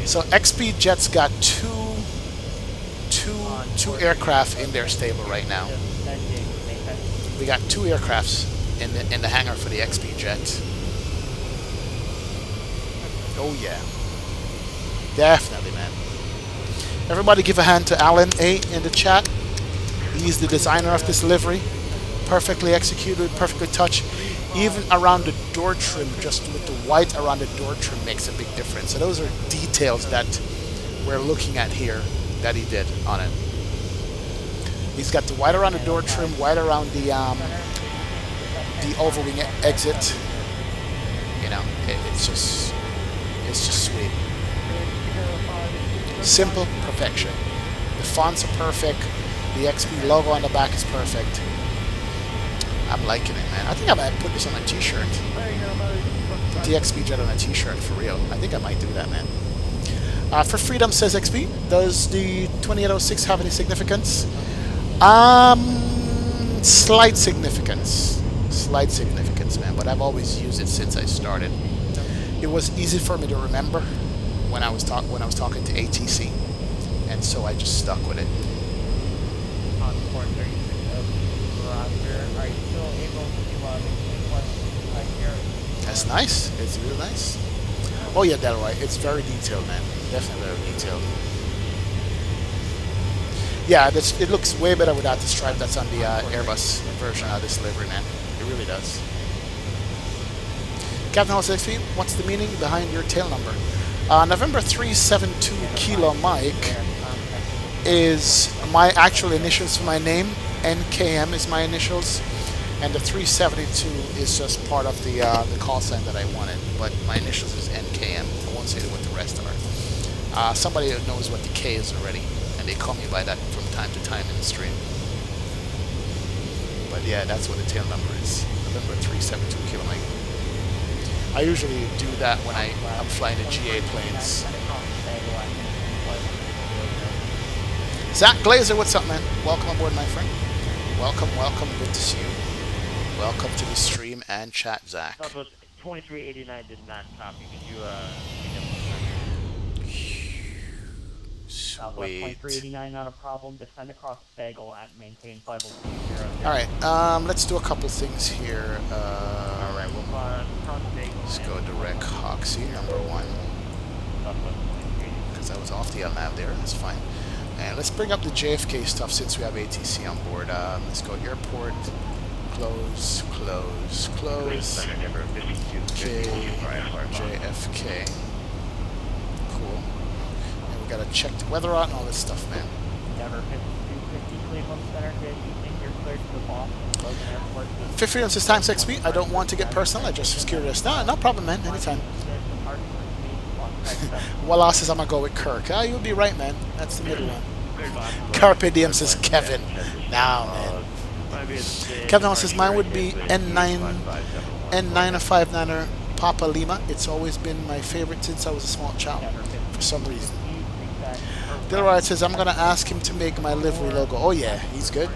So XP Jet's got two aircraft in their stable right now. We got 2 aircrafts in the hangar for the XP Jet. Oh yeah, definitely, man. Everybody give a hand to Alan A in the chat. He's the designer of this livery. Perfectly executed, perfectly touched. Even around the door trim, just with the white around the door trim makes a big difference. So those are details that we're looking at here that he did on it. He's got the white around the door trim, white around the overwing exit. You know, it's just sweet. Simple perfection. The fonts are perfect. The XP logo on the back is perfect. I'm liking it, man. I think I might put this on a t-shirt. Put the XP Jet on a t-shirt, for real. I think I might do that, man. For Freedom, says XP, does the 2806 have any significance? Slight significance. Slight significance, man. But I've always used it since I started. It was easy for me to remember when I was talking to ATC. And so I just stuck with it. That's nice. It's real nice. Oh yeah, Delroy. It's very detailed, man. Definitely very detailed. Yeah, it looks way better without the stripe that's on the Airbus version of this livery, man. It really does. Captain House XP, what's the meaning behind your tail number? November 372 Kilo Mike is my actual initials for my name. NKM is my initials. And the 372 is just part of the call sign that I wanted, but my initials is NKM. I won't say what the rest are. Somebody knows what the K is already, and they call me by that from time to time in the stream. But yeah, that's what the tail number is. November 372 Kilo Mike. I usually do that when I'm flying the GA planes. Zach Glazer, what's up, man? Welcome aboard, my friend. Welcome, welcome. Good to see you. Welcome to the stream and chat, Zach. 2389 did not copy. Could you Sweet. 2389, not a problem. Descend across Bagel at maintain 520. Alright, let's do a couple things here. Alright, we'll cross Bagel. Let's go direct Hoxie, number 1. Because I was off the LNAV there, that's fine. And let's bring up the JFK stuff since we have ATC on board. Let's go airport. Close, close, close. K, JFK. Cool. We gotta check the weather out and all this stuff, man. Denver 5250 Cleveland Center, good evening. You're cleared to the Boston Logan Airport. 50 on time 6 feet. I don't want to get personal. I just was curious. No problem, man. Anytime. Walla says I'm gonna go with Kirk. Ah, you'll be right, man. That's the middle one. Carpe diem says Kevin. Now, man. Kevin says mine would be N959er Papa Lima. It's always been my favorite since I was a small child, for some reason. Dilrod says I'm gonna ask him to make my livery logo. Oh yeah, he's good.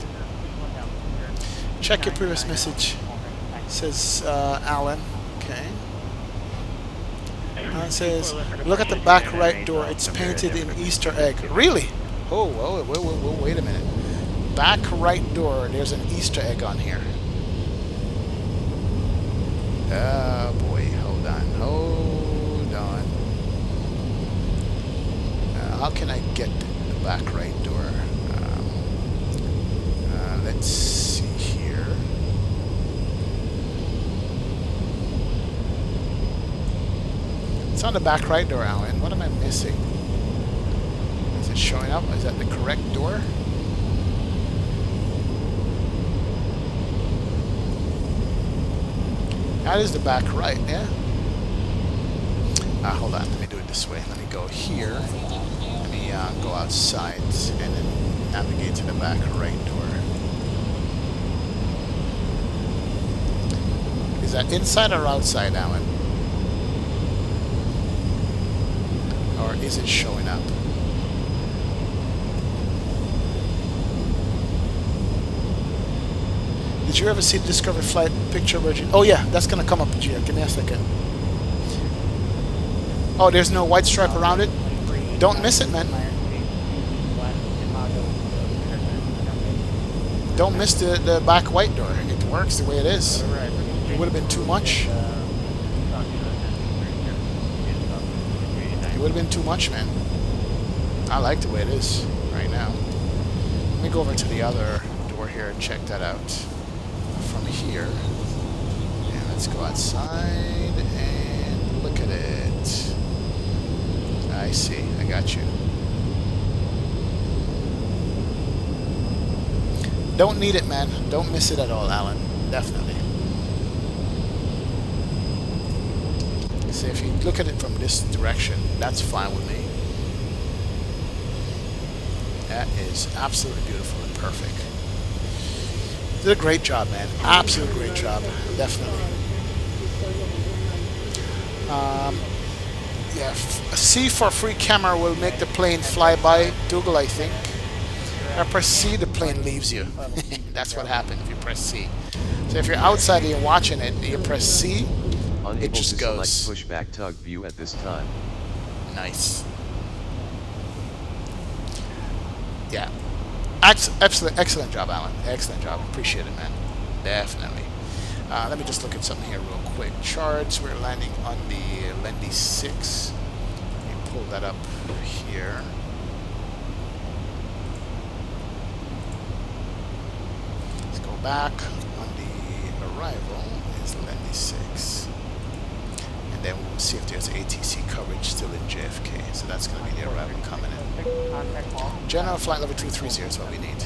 Check your previous message, says Alan. Okay. It says, look at the back right door. It's painted in Easter egg. Really? Oh, whoa, wait a minute. Back right door. There's an Easter egg on here. Oh boy, hold on. How can I get the back right door? Let's see here. It's on the back right door, Alan. What am I missing? Is it showing up? Is that the correct door? That is the back right, yeah? Hold on. Let me do it this way. Let me go here. Let me go outside and then navigate to the back right door. Is that inside or outside, Alan? Or is it showing up? Did you ever see the Discovery Flight picture, Virgin? Oh yeah, that's gonna come up, Gia. Give me a second. Oh, there's no white stripe around it? Don't miss it, man. Don't miss the back white door. It works the way it is. It would have been too much. It would have been too much, man. I like the way it is right now. Let me go over to the other door here and check that out from here. And let's go outside and look at it. I see. I got you. Don't need it, man. Don't miss it at all, Alan. Definitely. So if you look at it from this direction, that's fine with me. That is absolutely beautiful and perfect. Did a great job, man. Absolute great job. Definitely. Yeah, C for free camera will make the plane fly by Dougal, I think. I press C, the plane leaves you. That's what happens if you press C. So if you're outside and you're watching it, you press C, it just goes. Pushback tug view at this time. Nice. Yeah. Excellent job, Alan. Excellent job. Appreciate it, man. Definitely. Let me just look at something here real quick. Charts. We're landing on the Lendy 6. Let me pull that up here. Let's go back. On the arrival is Lendy 6. And then we'll see if there's ATC coverage still in JFK. So that's going to be the arrival coming in. General flight level 230 is what we need.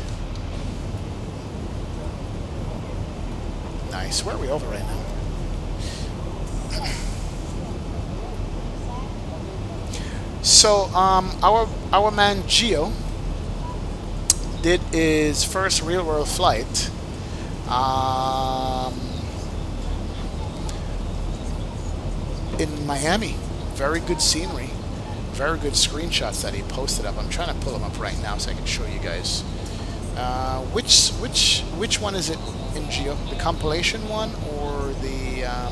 Nice. Where are we over right now? So, our man Gio did his first real world flight. In Miami. Very good scenery. Very good screenshots that he posted up. I'm trying to pull them up right now so I can show you guys. Which one is it in Geo? The compilation one or the? I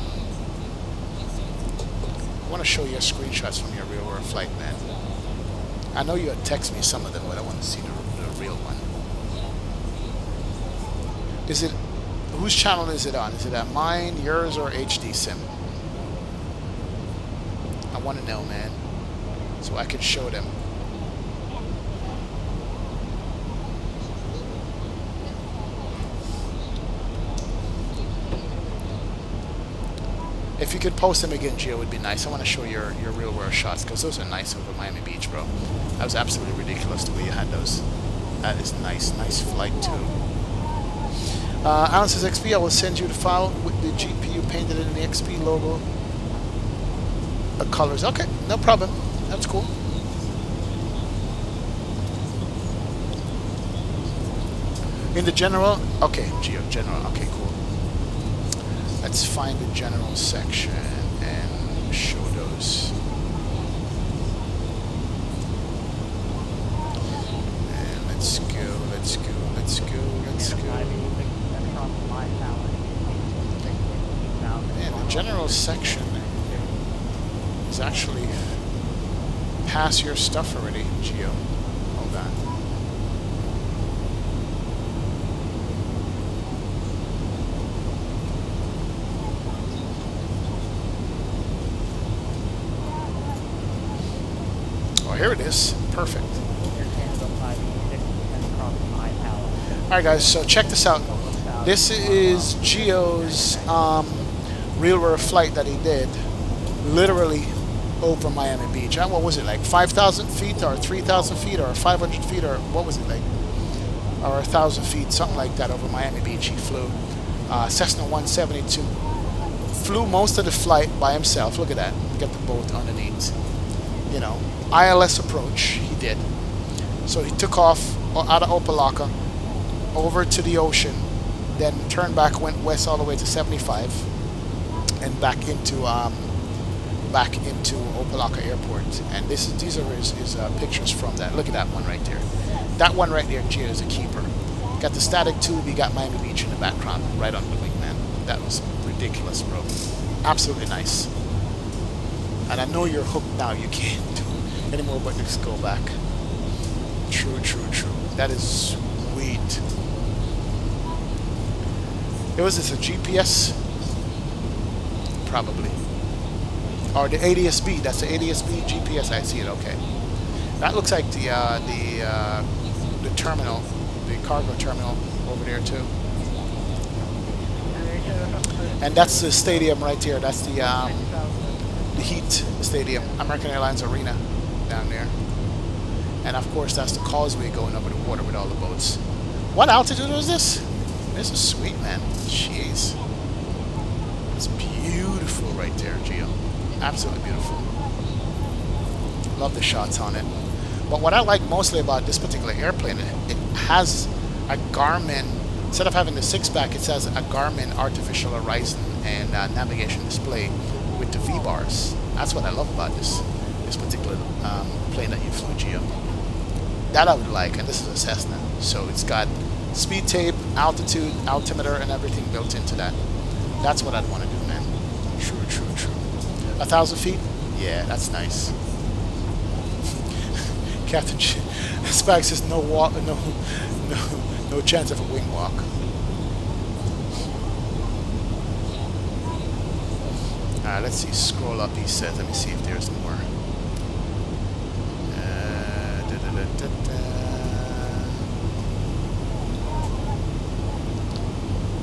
want to show you screenshots from your real world flight, man. I know you had texted me some of them, but I want to see the real one. Is it? Whose channel is it on? Is it at mine, yours, or HD Sim? I want to know, man, so I can show them. If you could post them again, Gio, would be nice. I want to show your real world shots because those are nice over Miami Beach, bro. That was absolutely ridiculous the way you had those. That is nice flight too. Alan says XP, I will send you the file with the GPU painted in the XP logo. Colors. Okay, no problem. That's cool. In the general, okay, Geo, general, okay, cool. Let's find the general section and show those. And let's go. Man, the general section is actually past your stuff already, Geo. Hold on. Oh, here it is. Perfect. Alright guys, so check this out. This is Geo's real world flight that he did literally over Miami Beach. What was it, like 5,000 feet or 3,000 feet or 500 feet or what was it, like, or 1,000 feet, something like that, over Miami Beach. He flew Cessna 172. Flew most of the flight by himself. Look at that. Get the boat underneath. You know, ILS approach he did. So he took off out of Opelika over to the ocean, then turned back, went west all the way to 75 and back into Opelika Airport. And these are his pictures from that. Look at that one right there. That one right there, Gio, is a keeper. Got the static tube, you got Miami Beach in the background, right on the wing, man. That was ridiculous, bro. Absolutely nice. And I know you're hooked now. You can't do anymore but just go back. True. That is sweet. Was this a GPS? Probably. Or the ADS-B. That's the ADS-B GPS. I see it. Okay. That looks like the terminal, the cargo terminal over there too. And that's the stadium right there. That's the Heat Stadium, American Airlines Arena down there. And of course that's the causeway going over the water with all the boats. What altitude was this? This is sweet, man. Jeez. It's beautiful right there, Gio. Absolutely beautiful. Love the shots on it. But what I like mostly about this particular airplane, it has a Garmin, instead of having the 6-pack, it has a Garmin artificial horizon and navigation display with the V-bars. That's what I love about this particular plane that you flew, Gio. That I would like, and this is a Cessna, so it's got speed tape, altitude, altimeter, and everything built into that. That's what I'd want to do, man. True. 1,000 feet? Yeah, that's nice. Captain Spag says no chance of a wing walk. Let's see. Scroll up. He says. Let me see if there's more.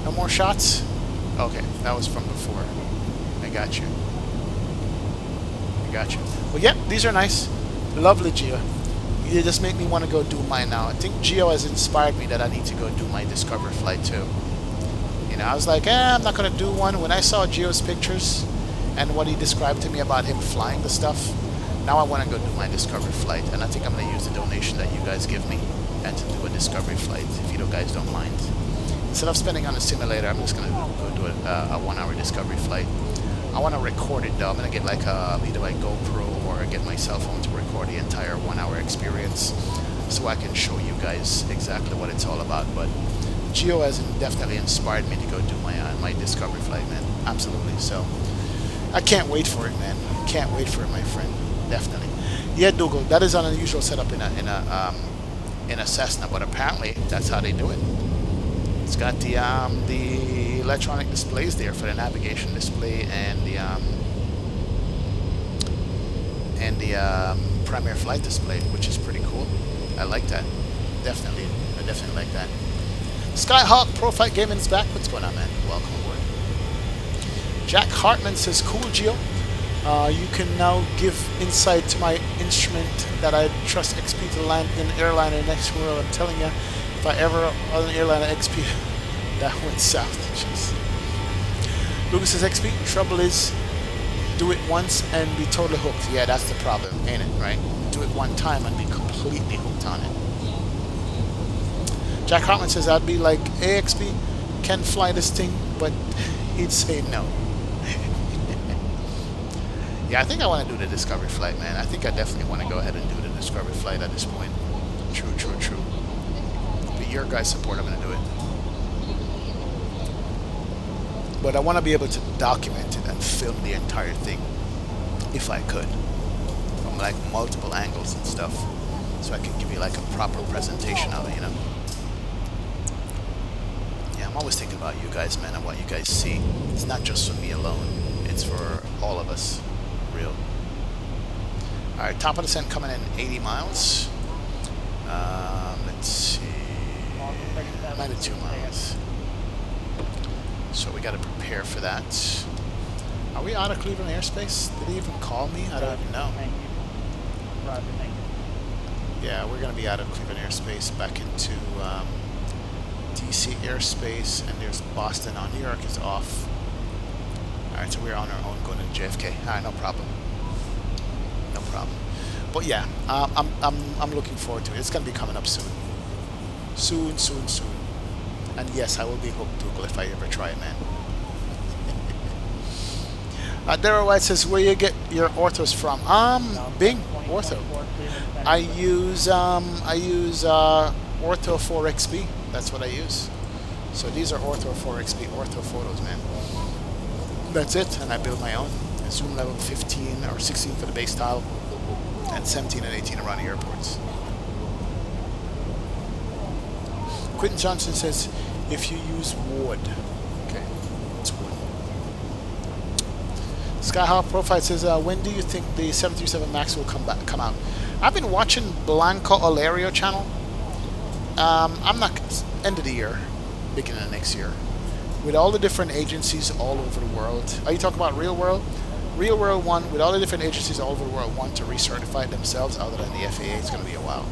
No more shots? Okay, that was from before. I got you. Well, yeah, these are nice. Lovely, Gio. You just make me want to go do mine now. I think Gio has inspired me that I need to go do my Discovery flight too. You know, I was like, I'm not going to do one. When I saw Gio's pictures and what he described to me about him flying the stuff, now I want to go do my Discovery flight. And I think I'm going to use the donation that you guys give me and to do a Discovery flight, if you guys don't mind. Instead of spending on a simulator, I'm just going to go do a 1-hour Discovery flight. I want to record it though. I'm going to get like either a GoPro or get my cell phone to record the entire 1-hour experience so I can show you guys exactly what it's all about. But Gio has definitely inspired me to go do my Discovery flight, man. Absolutely. So I can't wait for it, man. Can't wait for it, my friend. Definitely. Yeah, Dougal, that is an unusual setup in a Cessna, but apparently that's how they do it. It's got the electronic displays there for the navigation display and the primary flight display, which is pretty cool. I like that. Definitely, I definitely like that. Skyhawk Pro Fight Gaming is back. What's going on, man? Welcome aboard. Jack Hartman says, cool, Gio. You can now give insight to my instrument that I trust XP to land in airliner next world. I'm telling you, if I ever on an airliner XP, that went south. Jeez. Lucas says, XP, trouble is, do it once and be totally hooked. Yeah, that's the problem, ain't it, right? Do it one time and be completely hooked on it. Jack Hartman says, I'd be like, hey, XP, can fly this thing, but he'd say no. Yeah, I think I want to do the discovery flight, man. I think I definitely want to go ahead and do the discovery flight at this point. True, true, true. With your guys' support, I'm going to do it. But I want to be able to document it and film the entire thing, if I could, from like multiple angles and stuff, so I can give you like a proper presentation of it, you know? Yeah, I'm always thinking about you guys, man, and what you guys see. It's not just for me alone, it's for all of us. Real. Alright, top of descent coming in 80 miles. Let's see. 92 miles. So we got to prepare for that. Are we out of Cleveland airspace? Did he even call me? I don't even know. Yeah, we're going to be out of Cleveland airspace back into DC airspace, and there's Boston on. New York is off. Alright, so we're on our own going to JFK. Alright, no problem. No problem. But yeah, I'm looking forward to it. It's going to be coming up soon. Soon, soon, soon. And yes, I will be hooked Google if I ever try it, man. Daryl White says, where you get your orthos from? Bing, ortho. I use Ortho 4XP. That's what I use. So these are Ortho 4XP ortho photos, man. That's it, and I build my own. Zoom level 15 or 16 for the base tile, and 17 and 18 around the airports. Quentin Johnson says, if you use wood. Okay, it's wood. Skyhawk Profile says, when do you think the 737 MAX will come out? I've been watching Blanco Olerio channel. I'm not, end of the year, beginning of next year. With all the different agencies all over the world. Are you talking about Real World? Real World 1, with all the different agencies all over the world, want to recertify themselves other than the FAA. It's going to be a while.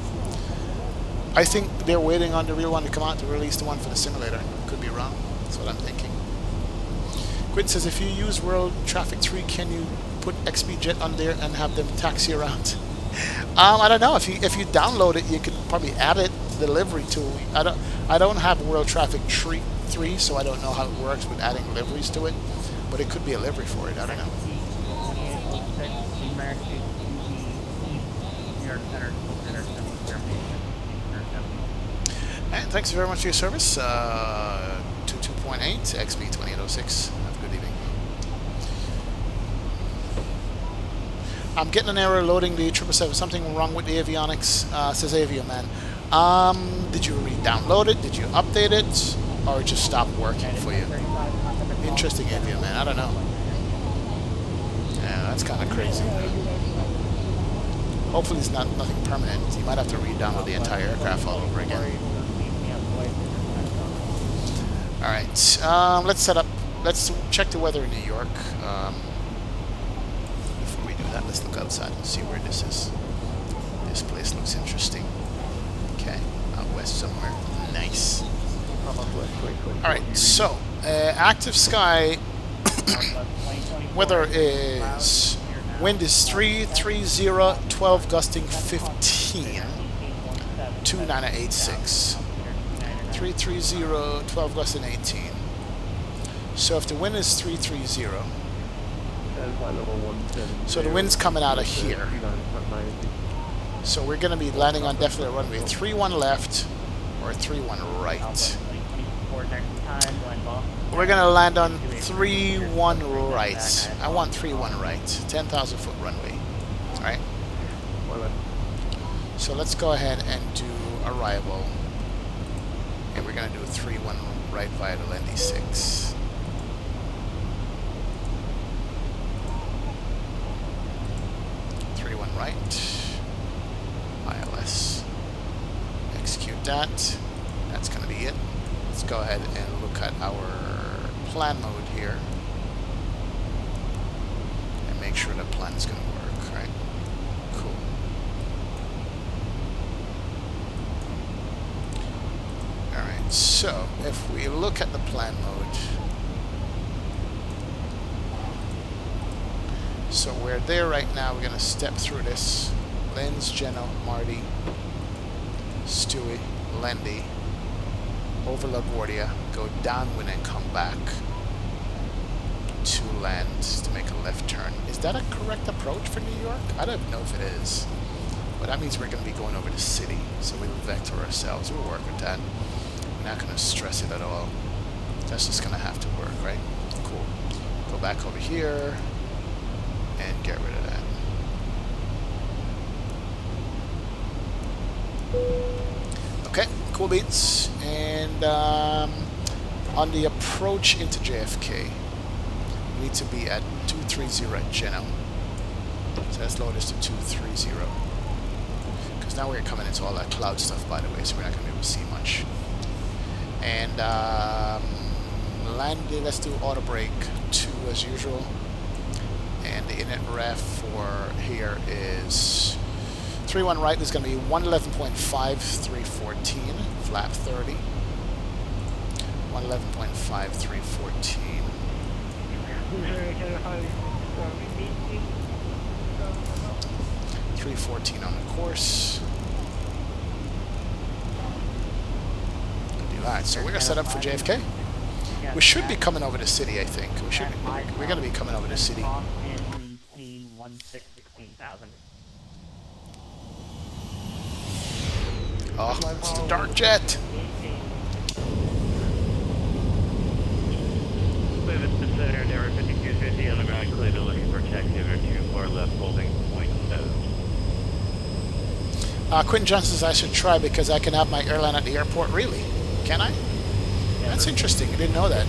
I think they're waiting on the real one to come out to release the one for the simulator. Could be wrong. That's what I'm thinking. Quinn says, if you use World Traffic 3, can you put XP Jet on there and have them taxi around? I don't know. If you download it, you could probably add it to the delivery tool. I don't have World Traffic 3, so I don't know how it works with adding liveries to it. But it could be a livery for it. I don't know. And thanks very much for your service. 22.8 XP 2806. Have a good evening. I'm getting an error loading the 777. Something wrong with the avionics, says Avio Man. Did you re-download it? Did you update it? Or it just stopped working for you? Interesting, Avio Man. I don't know. Yeah, that's kind of crazy. Hopefully it's nothing permanent. You might have to re-download the entire aircraft all over again. Alright, let's check the weather in New York. Before we do that, let's look outside and see where this is. This place looks interesting. Okay, out west somewhere. Nice. Alright, so, active sky, weather is, wind is 330, 12 gusting 15, 2986. 330, 12 gusting 18. So if the wind is 330, so the wind's coming out of here. So we're going to be landing on definitely runway 31 left or 31 right. We're going to land on 31 right. I want 31 right. 10,000 foot runway. Alright? So let's go ahead and do arrival. And we're going to do a 3-1 right via the Lendy 6. Right, ILS, execute that. That's going to be it. Let's go ahead and look at our plan mode here. make sure the plan is going to work, right? Cool. Alright, so if we look at the plan mode, so we're there right now. We're going to step through this. Lenz, Jenna, Marty, Stewie, Lendy, over LaGuardia, go downwind and come back to land to make a left turn. Is that a correct approach for New York? I don't know if it is. But that means we're going to be going over the city. So we'll vector ourselves. We'll work with that. We're not going to stress it at all. That's just going to have to work, right? Cool. Go back over here and get rid of that. Okay, cool beats. And on the approach into JFK, we need to be at 230 at Genoa. So let's load this to 230. Because now we're coming into all that cloud stuff, by the way, so we're not going to be able to see much. And landing, let's do auto brake 2 as usual. And the inlet ref for here is 31 right is going to be 111.5, 314, flap 30. 111.5, 314. 314 on the course. Alright, so we're going to set up for JFK. We should be coming over the city, I think. We're going to be coming over the city. Oh, it's the dark jet. Tower 5250 on the ground, clear to looking for taxi over 24 left, holding point 7. Quentin Johnson says I should try because I can have my airline at the airport. Really? Can I? That's interesting. I didn't know that.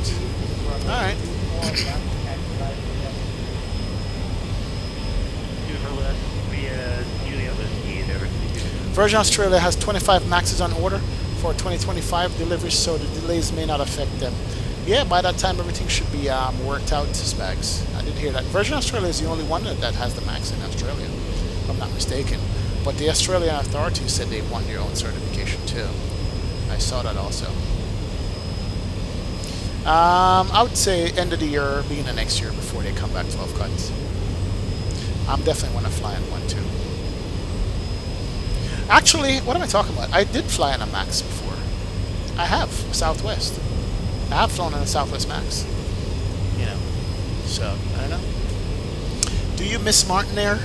Alright. Virgin Australia has 25 Maxes on order for 2025 deliveries, so the delays may not affect them. Yeah, by that time everything should be worked out, Spags. I did hear that. Virgin Australia is the only one that has the Max in Australia, if I'm not mistaken. But the Australian authorities said they want your own certification too. I saw that also. I would say end of the year, beginning of next year before they come back 12 cuts. I'm definitely want to fly in one too. Actually, what am I talking about? I did fly in a Max before. I have, Southwest. I have flown in a Southwest Max. You know, so, I don't know. Do you miss Martin Air?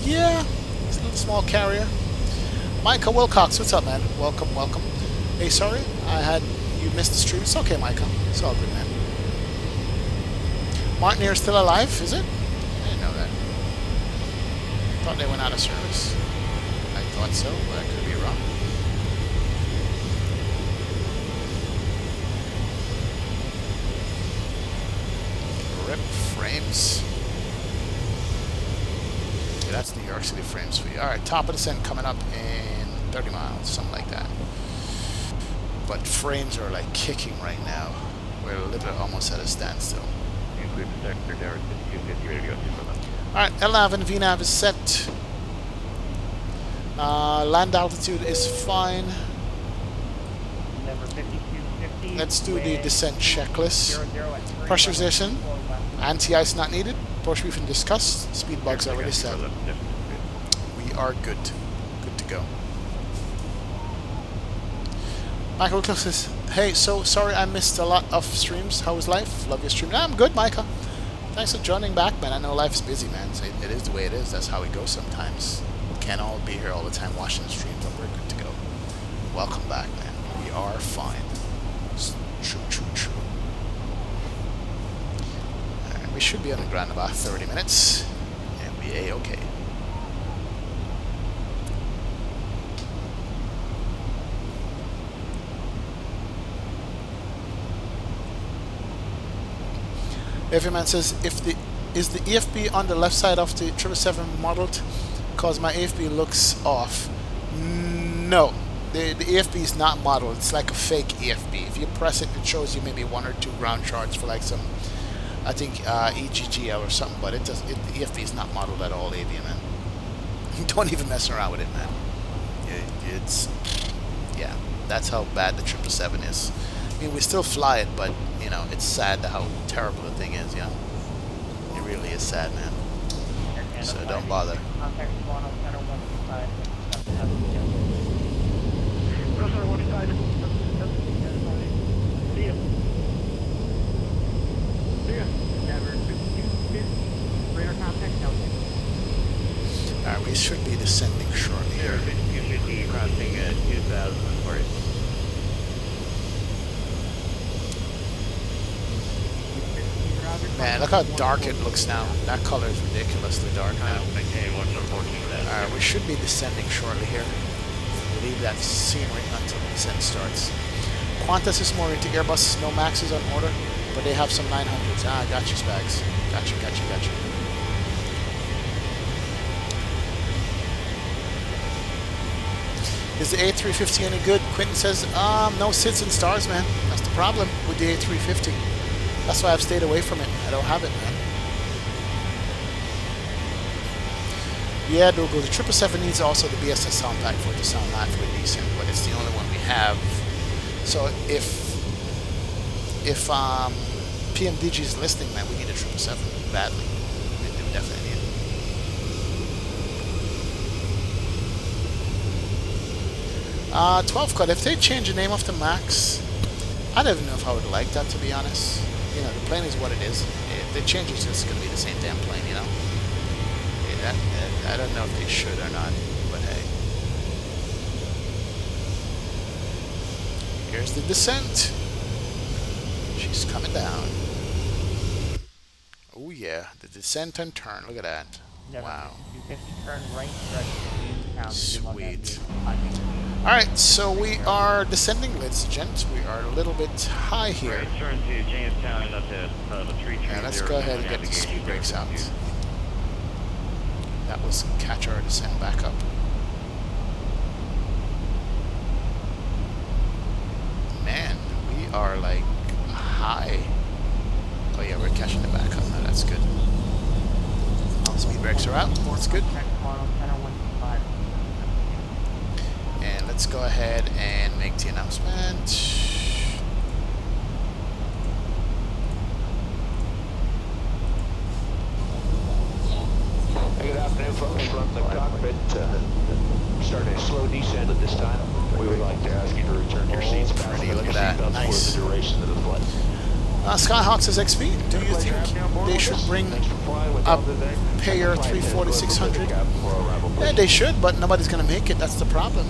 Yeah. It's a little small carrier. Micah Wilcox, what's up, man? Welcome, welcome. Hey, sorry, you missed the stream. It's okay, Micah. It's all good, man. Martin Air is still alive, is it? I didn't know that. I thought they went out of service. I thought so, but I could be wrong. Rip frames. Yeah, that's New York City frames for you. Alright, top of descent coming up in 30 miles, something like that. But frames are like kicking right now. We're a little bit almost at a standstill. Alright, LNAV and VNAV is set. Land altitude is fine. Let's do the descent checklist. Pressurization. Anti-ice not needed. Approach briefing discussed. Speed bugs already set. We are good. Good to go. Michael Wycliffe says, hey, so sorry I missed a lot of streams. How was life? Love your stream. Nah, I'm good, Micah. Thanks for joining back, man. I know life is busy, man. So it is the way it is. That's how it goes sometimes. We can't all be here all the time watching the streams, but we're good to go. Welcome back, man. We are fine. It's true, true, true. Alright, we should be on the ground in about 30 minutes. And we A-okay. Everyman says, is the EFB on the left side of the 777 modeled? Because my AFB looks off. No, the EFB is not modeled. It's like a fake EFB. If you press it, it shows you maybe 1 or 2 ground charts for like some I think EGGL or something, but the EFB is not modeled at all, Avian, man. Don't even mess around with it, man. It's, yeah, that's how bad the 777 is. I mean, we still fly it, but, you know, it's sad how terrible the thing is, yeah. It really is sad, man. So don't bother. Alright, we should be descending shortly here. You should be crossing 2000 for it. Man, look how dark it looks now. That color is ridiculously dark now. Alright, we should be descending shortly here. Leave that scenery until the descent starts. Qantas is more into Airbus, no Maxes on order, but they have some 900s. Ah, got you, Spags. Got you. Is the A350 any good? Quentin says, no SIDS and stars, man. That's the problem with the A350. That's why I've stayed away from it. I don't have it, man. Yeah, Dougal, the 777 needs also the BSS sound pack for it to sound halfway decent, but it's the only one we have. So if PMDG is listening, man, we need a 777 badly. We do definitely need it. 12 cut. If they change the name of the Max, I don't even know if I would like that, to be honest. You know, the plane is what it is. If they change it, it's just going to be the same damn plane, you know? Yeah, I don't know if they should or not, but hey. Here's the descent. She's coming down. Oh yeah, the descent and turn. Look at that. Wow. Sweet. Alright, so we are descending, ladies and gents. We are a little bit high here. And let's go ahead and get the speed brakes out. That was catch our descent back up. Man, we are like high. Oh yeah, we're catching it back up now. That's good. Speed brakes are out. That's good. And let's go ahead and make the announcement. Good afternoon, folks. From the cockpit, starting a slow descent at this time. We would like to ask you to return your seats back. Pretty, look at that. Nice. For the duration of the flight. Skyhawk says XP, do you think they should bring up Payer 340-600? Yeah, they should, but nobody's going to make it. That's the problem.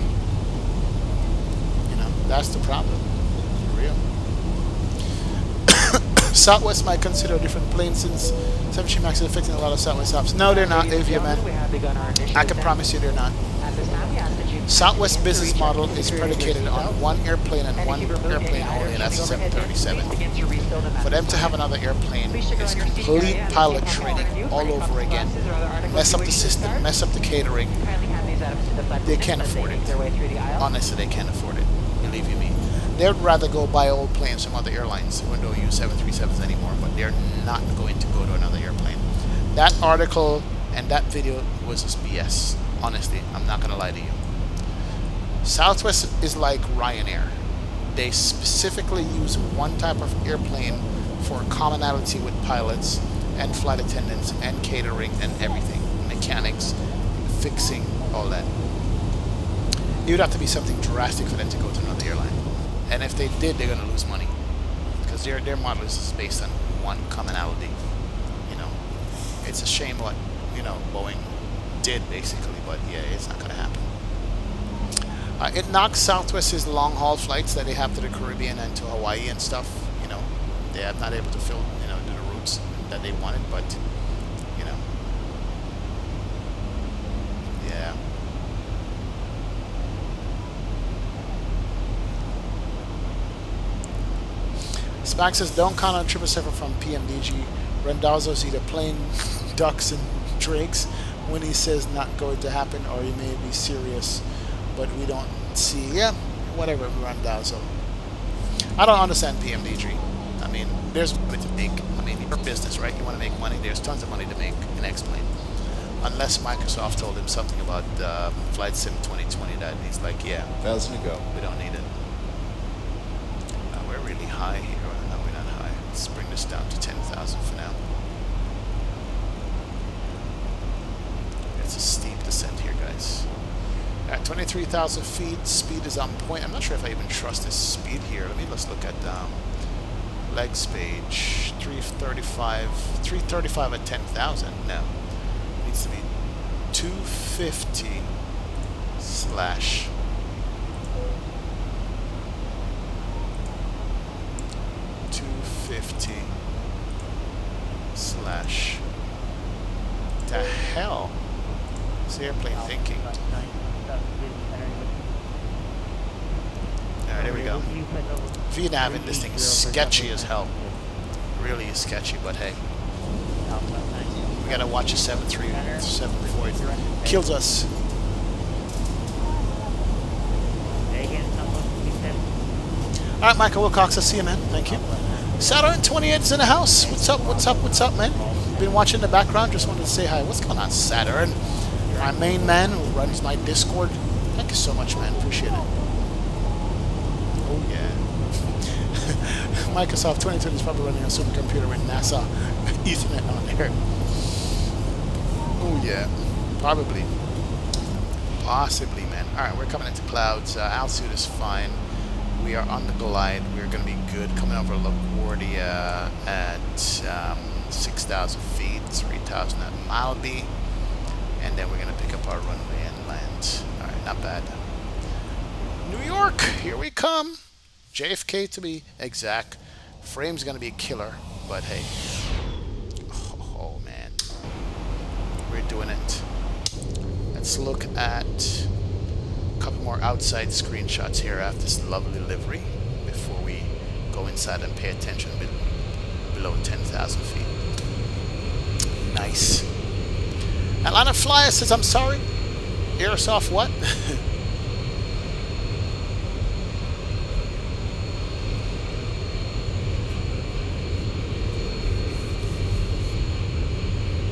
You know, that's the problem. For real. Southwest might consider a different plane since 7G Max is affecting a lot of Southwest ops. No, they're not, Avia, man. I can promise you they're not. Southwest business model is predicated on one airplane and one airplane only, and that's the 737. For them to have another airplane is complete pilot training all over again. Mess up the system, mess up the catering. They can't afford it. Honestly, they can't afford it. Believe you me. They'd rather go buy old planes from other airlines who don't use 737s anymore, but they're not going to go to another airplane. That article and that video was just BS. Honestly, I'm not going to lie to you. Southwest is like Ryanair. They specifically use one type of airplane for commonality with pilots and flight attendants and catering and everything. Mechanics, fixing, all that. It would have to be something drastic for them to go to another airline. And if they did, they're going to lose money. Because their model is based on one commonality. You know, it's a shame what, you know, Boeing did basically, but yeah, it's not going to happen. It knocks Southwest's long-haul flights that they have to the Caribbean and to Hawaii and stuff. You know, they are not able to fill, you know, do the routes that they wanted, but, you know, yeah. Spack says, don't count on 777 from PMDG. Randazzo's either plain ducks and drakes when he says not going to happen, or he may be serious. But we don't see, yeah, whatever, Randazzo. I don't understand PMDG. I mean, There's money to make. I mean, your business, right? You want to make money. There's tons of money to make in X-Plane. Unless Microsoft told him something about Flight Sim 2020 that he's like, yeah, 1,000 to go. we don't need it. We're really high here. No, we're not high. Let's bring this down to 10,000 for now. It's a steep descent here, guys. At 23,000 feet, speed is on point. I'm not sure if I even trust this speed here. Let's look at legs page. 335 at 10,000. No, it needs to be 250 slash 250 slash. The hell? What's the airplane thinking? Alright, there we go. VNAV in this thing is sketchy as hell. Really is sketchy, but hey. We gotta watch a 737 before it kills us. Alright, Michael Wilcox, I see you, man. Thank you. Saturn 28 is in the house. What's up, what's up, what's up, man? Been watching in the background, just wanted to say hi. What's going on, Saturn? My main man who runs my Discord. Thank you so much, man. Appreciate it. Oh, yeah. Microsoft 2020 is probably running a supercomputer with NASA Ethernet on there. Oh, yeah. Probably. Possibly, man. Alright, we're coming into clouds. Altitude is fine. We are on the glide. We're going to be good. Coming over LaGuardia at 6,000 feet, 3,000 at Malby. And then we're going to pick up our runway and land. Alright, not bad. New York, here we come. JFK to be exact. Frame's going to be a killer, but hey. Oh, man. We're doing it. Let's look at a couple more outside screenshots here after this lovely livery before we go inside and pay attention below 10,000 feet. Nice. Atlanta Flyer says, I'm sorry. Airsoft what?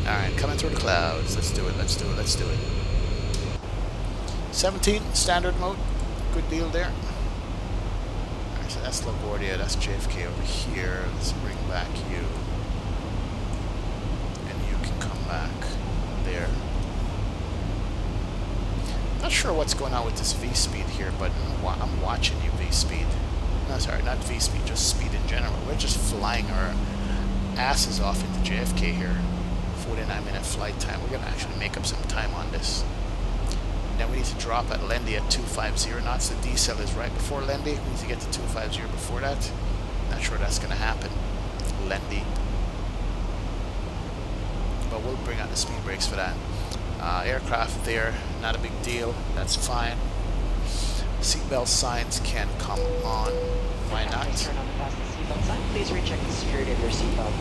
Alright, coming through the clouds. Let's do it, let's do it, let's do it. 17, standard mode. Good deal there. Alright, so that's LaGuardia, that's JFK over here. Let's bring back you. And you can come back there. Not sure what's going on with this V-speed here, but I'm watching you, V-speed. No, sorry, not V-speed, just speed in general. We're just flying our asses off into JFK here. 49-minute flight time. We're going to actually make up some time on this. Then we need to drop at Lendy at 250 knots. The decel is right before Lendy. We need to get to 250 before that. Not sure that's going to happen. Lendy. But we'll bring out the speed brakes for that. Aircraft there, not a big deal. That's fine. Seatbelt signs can come on. Why not? Turn on the fastest seatbelt sign. Please recheck the security of your seatbelt.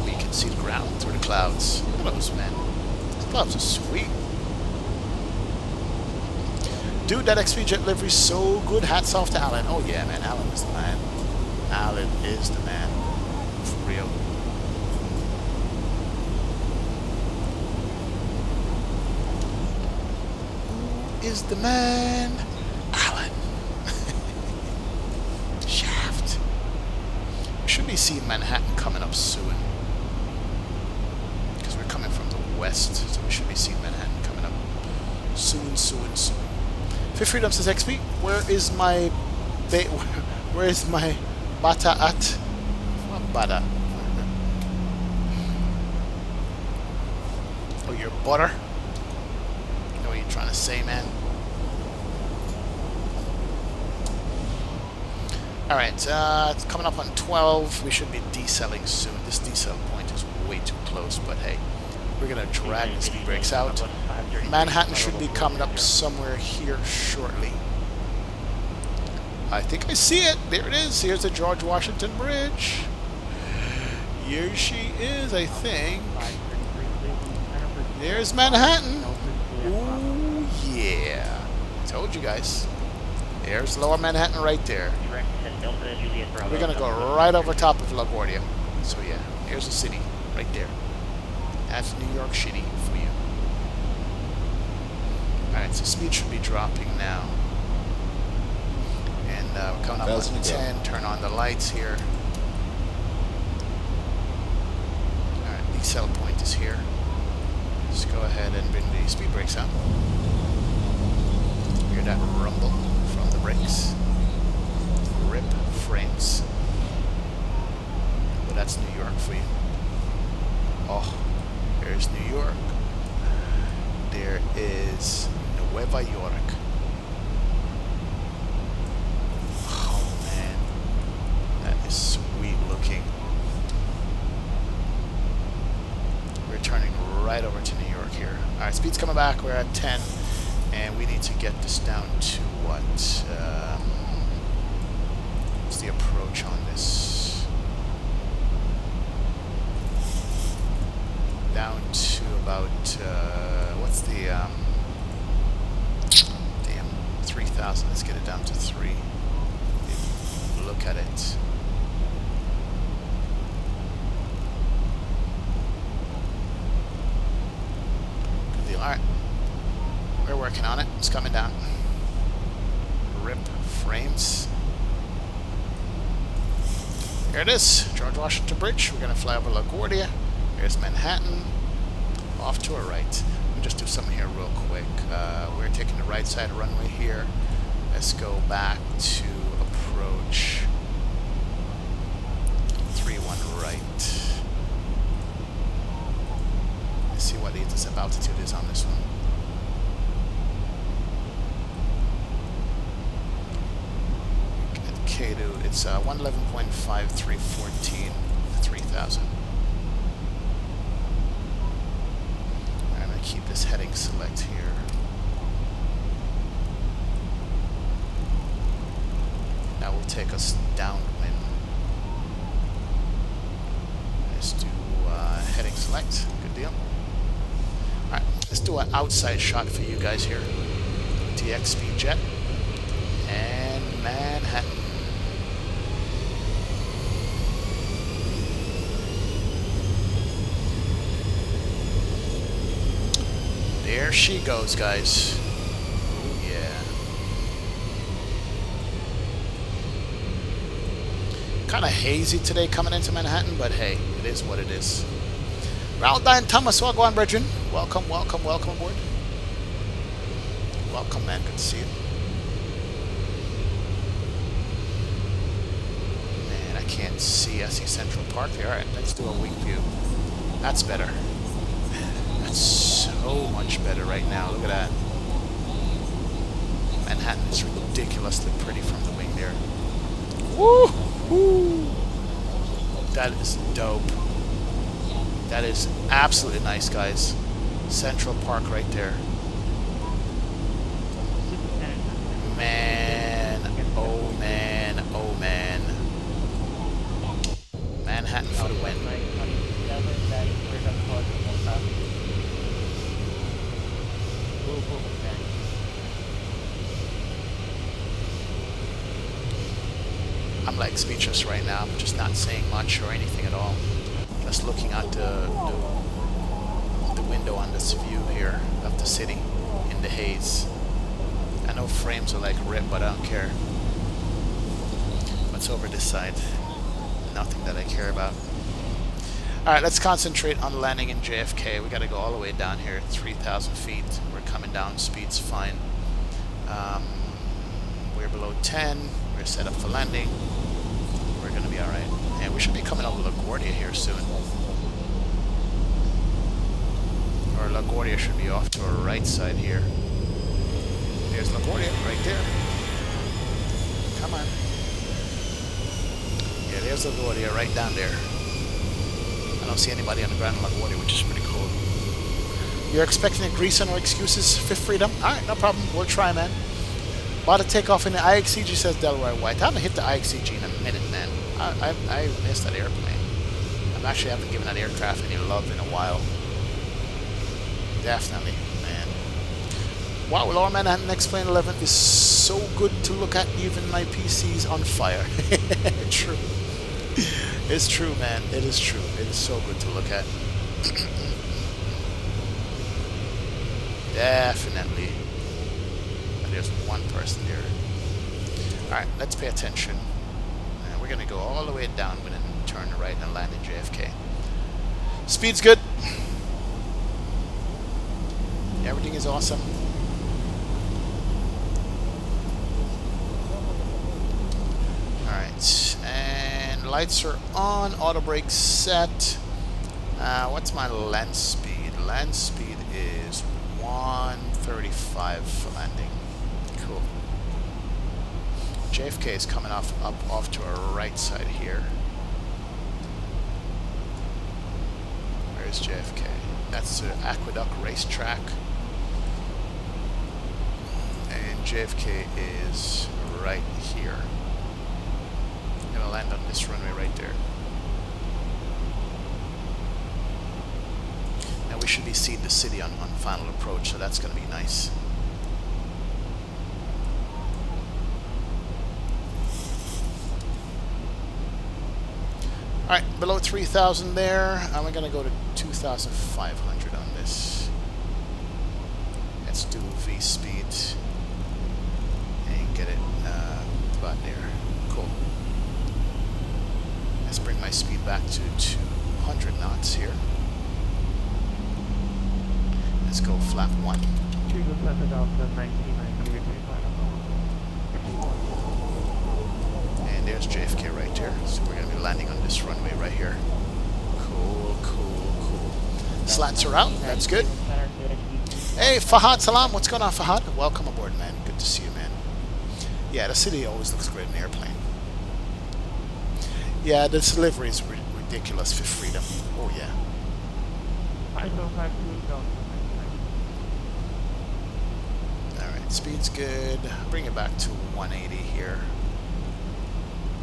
We can see the ground through the clouds. Look at those, man. These clouds are sweet. Dude, that XP jet livery is so good. Hats off to Alan. Oh yeah, man. Alan is the man. Alan is the man. For real. Who is the man? Alan. Shaft. We should be seeing Manhattan coming up soon. Because we're coming from the west, so we should be seeing Manhattan coming up soon, soon, soon. Fifth Freedom says XP, where is my bata at? What bata? Oh, your butter? You know what you're trying to say, man? Alright, it's coming up on 12. We should be decelling soon. This decel point is way too close, but hey. We're going to drag the speed brakes out. Manhattan should be coming up somewhere here shortly. I think I see it. There it is. Here's the George Washington Bridge. Here she is, I think. There's Manhattan. Ooh, yeah. Told you guys. There's Lower Manhattan right there. Delta Juliet Bravo. We're gonna go right over top of LaGuardia. So yeah, here's the city right there. That's New York City for you. Alright, so speed should be dropping now. And we're coming up on 10, turn on the lights here. Alright, decel point is here. Just go ahead and bring the speed brakes out. Hear that rumble from the brakes. Rip frames. Well, that's New York for you. Oh, there's New York. There is Nueva York. Oh man, that is sweet looking. We're turning right over to New York here. Alright, speed's coming back. We're at 10, and we need to get this down to what? What's the approach on this? Down to about, what's the, damn, 3,000. Let's get it down to 3. Look at it. Good deal. Alright. We're working on it. It's coming down. Rip frames. Here it is. George Washington Bridge. We're going to fly over LaGuardia. Here's Manhattan. Off to our right. We'll just do something here real quick. We're taking the right side runway here. Let's go back to approach 3-1 right. Let's see what the intercept altitude is on this one. At K2, it's 111.5314, 3,000. I'm going to keep this heading select here. That will take us downwind. Let's do heading select. Good deal. Alright, let's do an outside shot for you guys here. DX Speed Jet. And Manhattan. There she goes, guys. Oh, yeah. Kind of hazy today coming into Manhattan, but hey, it is what it is. Raldine Thomas, Wagwan Brethren. Welcome, welcome, welcome aboard. Welcome, man. Good to see you. Man, I can't see. I see Central Park there. Alright, let's do a wing view. That's better. That's so much better right now. Look at that. Manhattan is ridiculously pretty from the wing there. Woo! Woo! That is dope. That is absolutely nice, guys. Central Park right there. Man, oh man, oh man. Manhattan for the win. I'm like speechless right now. I'm just not saying much or anything at all. Just looking out the window on this view here of the city in the haze. I know frames are like rip, but I don't care. What's over this side? Nothing that I care about. Alright, let's concentrate on landing in JFK. We gotta go all the way down here at 3,000 feet. We're coming down, speed's fine. We're below 10. We're set up for landing. We're gonna be alright. And we should be coming over LaGuardia here soon. Or LaGuardia should be off to our right side here. There's LaGuardia right there. Come on. Yeah, there's LaGuardia right down there. I don't see anybody on the ground in LaGuardia, which is pretty cool. You're expecting a grease and no excuses, Fifth Freedom? Alright, no problem. We'll try, man. About to take off in the IXCG, says Delaware White. I haven't hit the IXCG in a minute, man. I missed that airplane. I haven't given that aircraft any love in a while. Definitely, man. Wow, Lower Manhattan X-Plane 11 is so good to look at. Even my PC's on fire. True. It's true, man. It is true. It is so good to look at. Definitely. And there's one person there. Alright, let's pay attention. And we're going to go all the way down and then turn right and land in JFK. Speed's good. Everything is awesome. Alright, and lights are on, auto brake set. What's my land speed? Land speed is 135 for landing. Cool. JFK is coming off to our right side here. Where's JFK? That's the Aqueduct Racetrack. And JFK is right here. I'm gonna land on this runway right there. Now we should be seeing the city on final approach, so that's gonna be nice. Alright, below 3,000 there. I'm going to go to 2,500 on this. Let's do V speed. And get it about there. Cool. Let's bring my speed back to 200 knots here. Let's go flap 1. And there's JFK right there. So we're going to be landing on this runway right here. Cool, cool, cool. Slats are out. That's good. Hey, Fahad Salam. What's going on, Fahad? Welcome aboard, man. Good to see you, man. Yeah, the city always looks great in an airplane. Yeah, this delivery is ridiculous for freedom. Oh, yeah. Alright, speed's good. Bring it back to 180 here.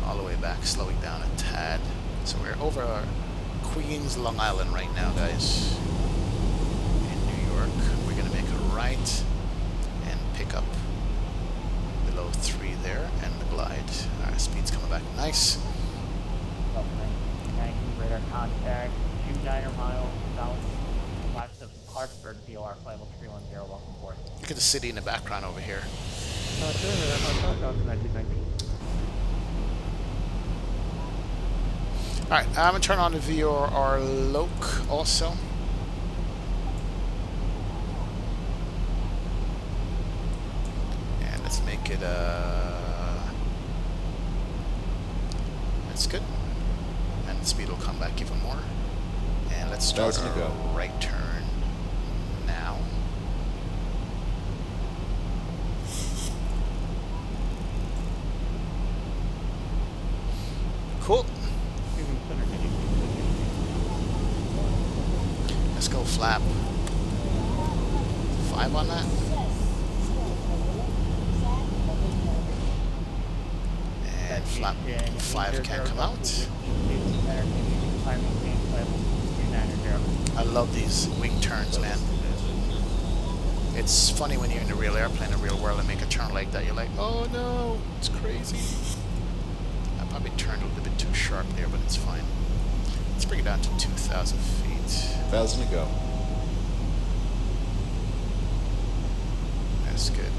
All the way back, slowing down a tad. So we're over Queens, Long Island right now, guys. In New York. We're going to make a right and pick up below 3 there and the glide. Alright, speed's coming back nice. Radar contact, 29 miles south west of Clarksburg, VOR flight level 310, welcome aboard. Look at the city in the background over here. Alright, I'm going to turn on the VOR loc also. And let's make it, that's good. And the speed will come back even more. And let's start our right turn now. Cool. Let's go flap 5 on that. And flap 5 can't come out. I love these wing turns, man. It's funny when you're in a real airplane, a real world, and make a turn like that. You're like, oh no, it's crazy. I probably turned a little bit too sharp there, but it's fine. Let's bring it down to 2,000 feet. 1,000 to go. That's good.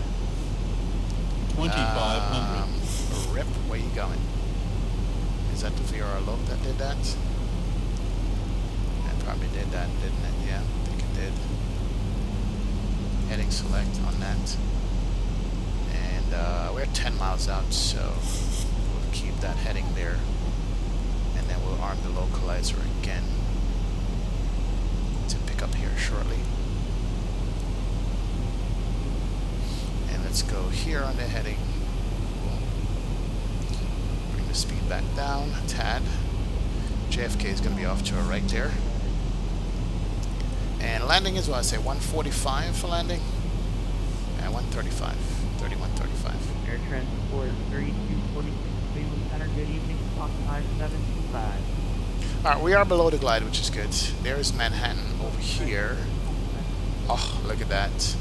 2,500. Rip, where you going? Is that the VRR loc that did that? It probably did that, didn't it? Yeah, I think it did. Heading select on that. And we're 10 miles out, so we'll keep that heading there. And then we'll arm the localizer again to pick up here shortly. And let's go here on the heading. Bring the speed back down a tad. JFK is going to be off to our right there. And landing is what I say, 145 for landing. And 135. 3135. Air Transport 3246 Cleveland Center, good evening, Fox 5725. Alright, we are below the glide, which is good. There's Manhattan over here. Oh, look at that.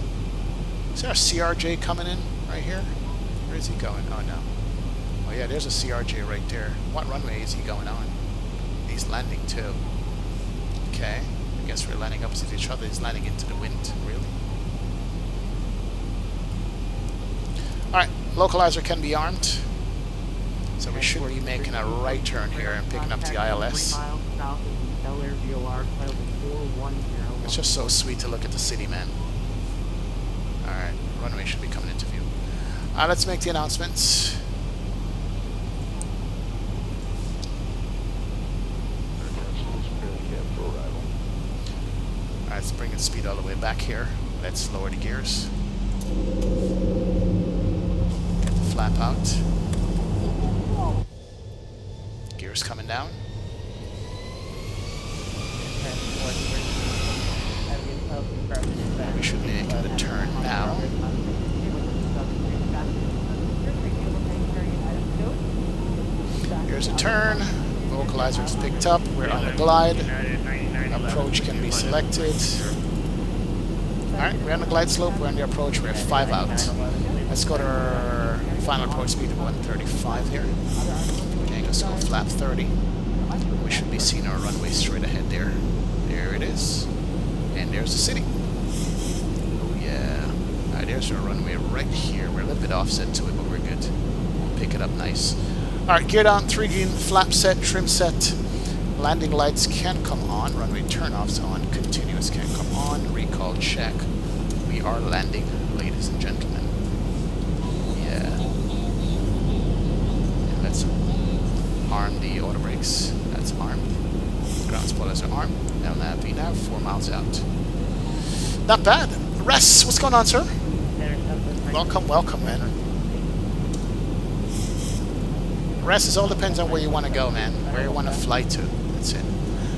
Is there a CRJ coming in right here? Where is he going? Oh no. Oh yeah, there's a CRJ right there. What runway is he going on? He's landing too. Okay. I guess we're landing opposite each other. He's landing into the wind. Really? Alright, localizer can be armed. So we should be making a right turn here and picking up the ILS. It's just so sweet to look at the city, man. Alright, runway should be coming into view. Let's make the announcements. Alright, let's bring the speed all the way back here. Let's lower the gears. Get the flap out. Gears coming down. We should make the turn now. Here's a turn. Vocalizer's picked up. We're on the glide. Approach can be selected. Alright, we're on the glide slope. We're on the approach. We're 5 out. Let's go to our final approach speed of 135 here. Okay, let's go flap 30. We should be seeing our runway straight ahead there. There it is. And there's the city. Oh yeah. Alright, there's our runway right here. We're a little bit offset to it, but we're good. We'll pick it up nice. Alright, gear down, 3 green, flap set, trim set. Landing lights can come on. Runway turnoffs on. Continuous can come on. Recall check. We are landing, ladies and gentlemen. Yeah. And let's arm the auto brakes. That's armed. Ground spoilers are armed. LNAV, VNAV, 4 miles out. Not bad. Res, what's going on, sir? Welcome, welcome, man. Res, it all depends on where you want to go, man. Where you want to fly to. That's it.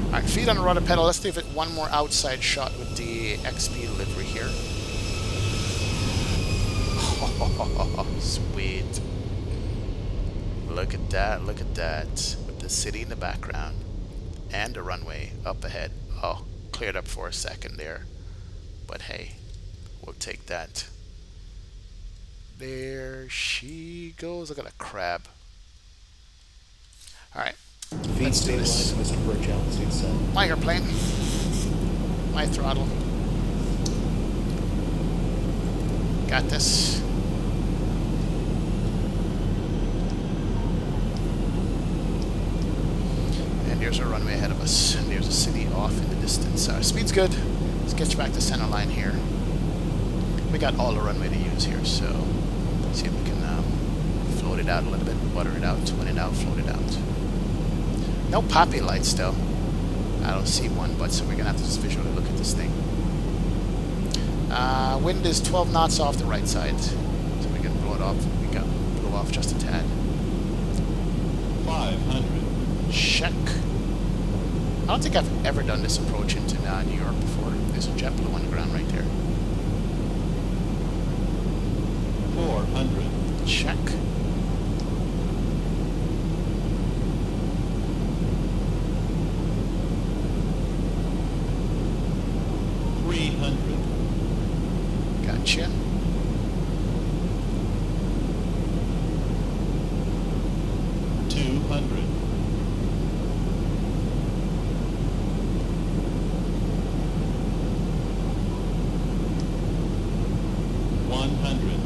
Alright, feet on the rudder pedal. Let's give it one more outside shot with the XP livery here. Oh, sweet. Look at that, look at that. With the city in the background. And the runway up ahead. Oh, cleared up for a second there. But hey, we'll take that. There she goes. Look at that crab. Alright. Feet stay alive, Mr. Burchell, seat set. My airplane. My throttle. Got this. And there's our runway ahead of us. And there's a city off in the distance. Our speed's good. Let's get you back to center line here. We got all the runway to use here, so see if we can float it out a little bit, butter it out, twin it out, float it out. No poppy lights though. I don't see one, but so we're gonna have to just visually look at this thing. Wind is 12 knots off the right side, so we can blow it off. We got blow off just a tad. 500. Check. I don't think I've ever done this approach into New York before. There's a JetBlue on the ground right there. 400. Check. Gotcha. 200. 100.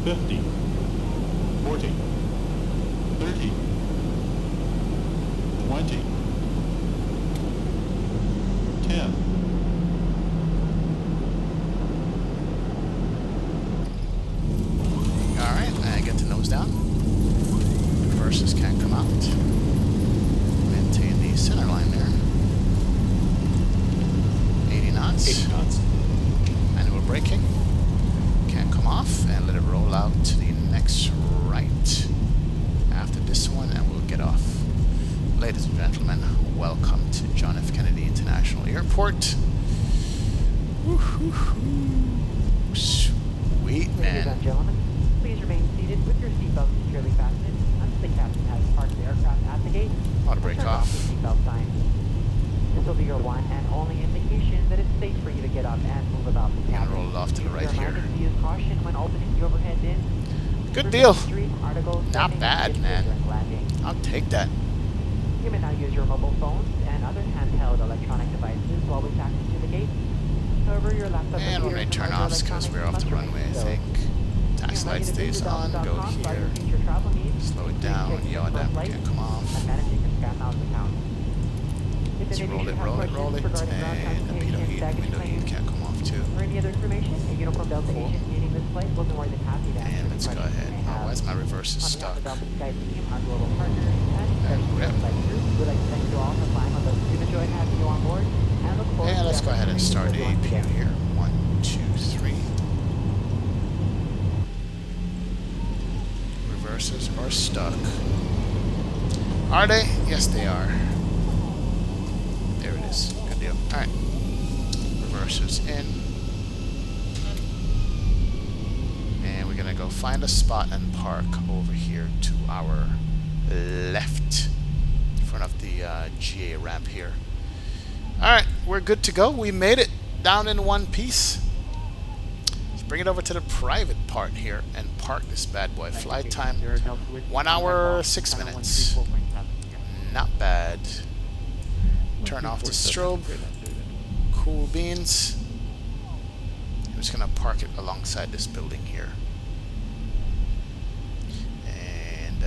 50. 40. 30. 20. 10. Alright, I get the nose down. Reverses can't come out. Maintain the center line there. 80 knots. 80 knots. And we're braking. Can't come off, and let it roll out to the next right. After this one, and we'll get off. Ladies and gentlemen, welcome to John F. Kennedy International Airport. Woo-hoo-hoo. Sweet, Ladies man. and gentlemen, please remain seated with your seatbelts securely fastened until the captain has parked the aircraft at the gate. Auto brake and turned off. the seatbelt sign. This will be your up and move about the We're gonna cabin. roll it off to the right here. Reminded to use caution when opening the overhead bin. Good deal. Street articles, Not sending bad, messages man. during landing. I'll take that. You may now use your mobile phones and other handheld electronic devices while we taxi to the gate. However, your laptop And we appears may and turn other off because we're off the electronics runway, I must remain think. Tax light stays on. Go here. Slow it down. Yeah, that we can come off. And managing your scan mouse account. If Let's any of roll you it, have roll it, questions roll it. regarding ground And the transportation, window heat baggage claims, can't come off too. or any other information, a Uniform Delta Cool. agent meeting this flight will be more than happy to answer And any let's go questions ahead. you may Oh, have. why's my reverses On behalf stuck? of the Delta Sky team, our global partners, and especially rip. our flight crew, we'd like to thank you all for flying with us. We've enjoyed having you on board, and look forward And to let's go ahead and start the opportunity to APU here. 1, 2, 3. Reverses are stuck. Are they? Yes, they are. There it is. Good deal. Alright. Reverses in. And we're gonna go find a spot and park over here to our left. In front of the GA ramp here. Alright, we're good to go. We made it down in one piece. Let's bring it over to the private part here and park this bad boy. Flight time 1 hour 6 minutes. Not bad. Turn off the strobe. Cool beans. I'm just gonna park it alongside this building here. And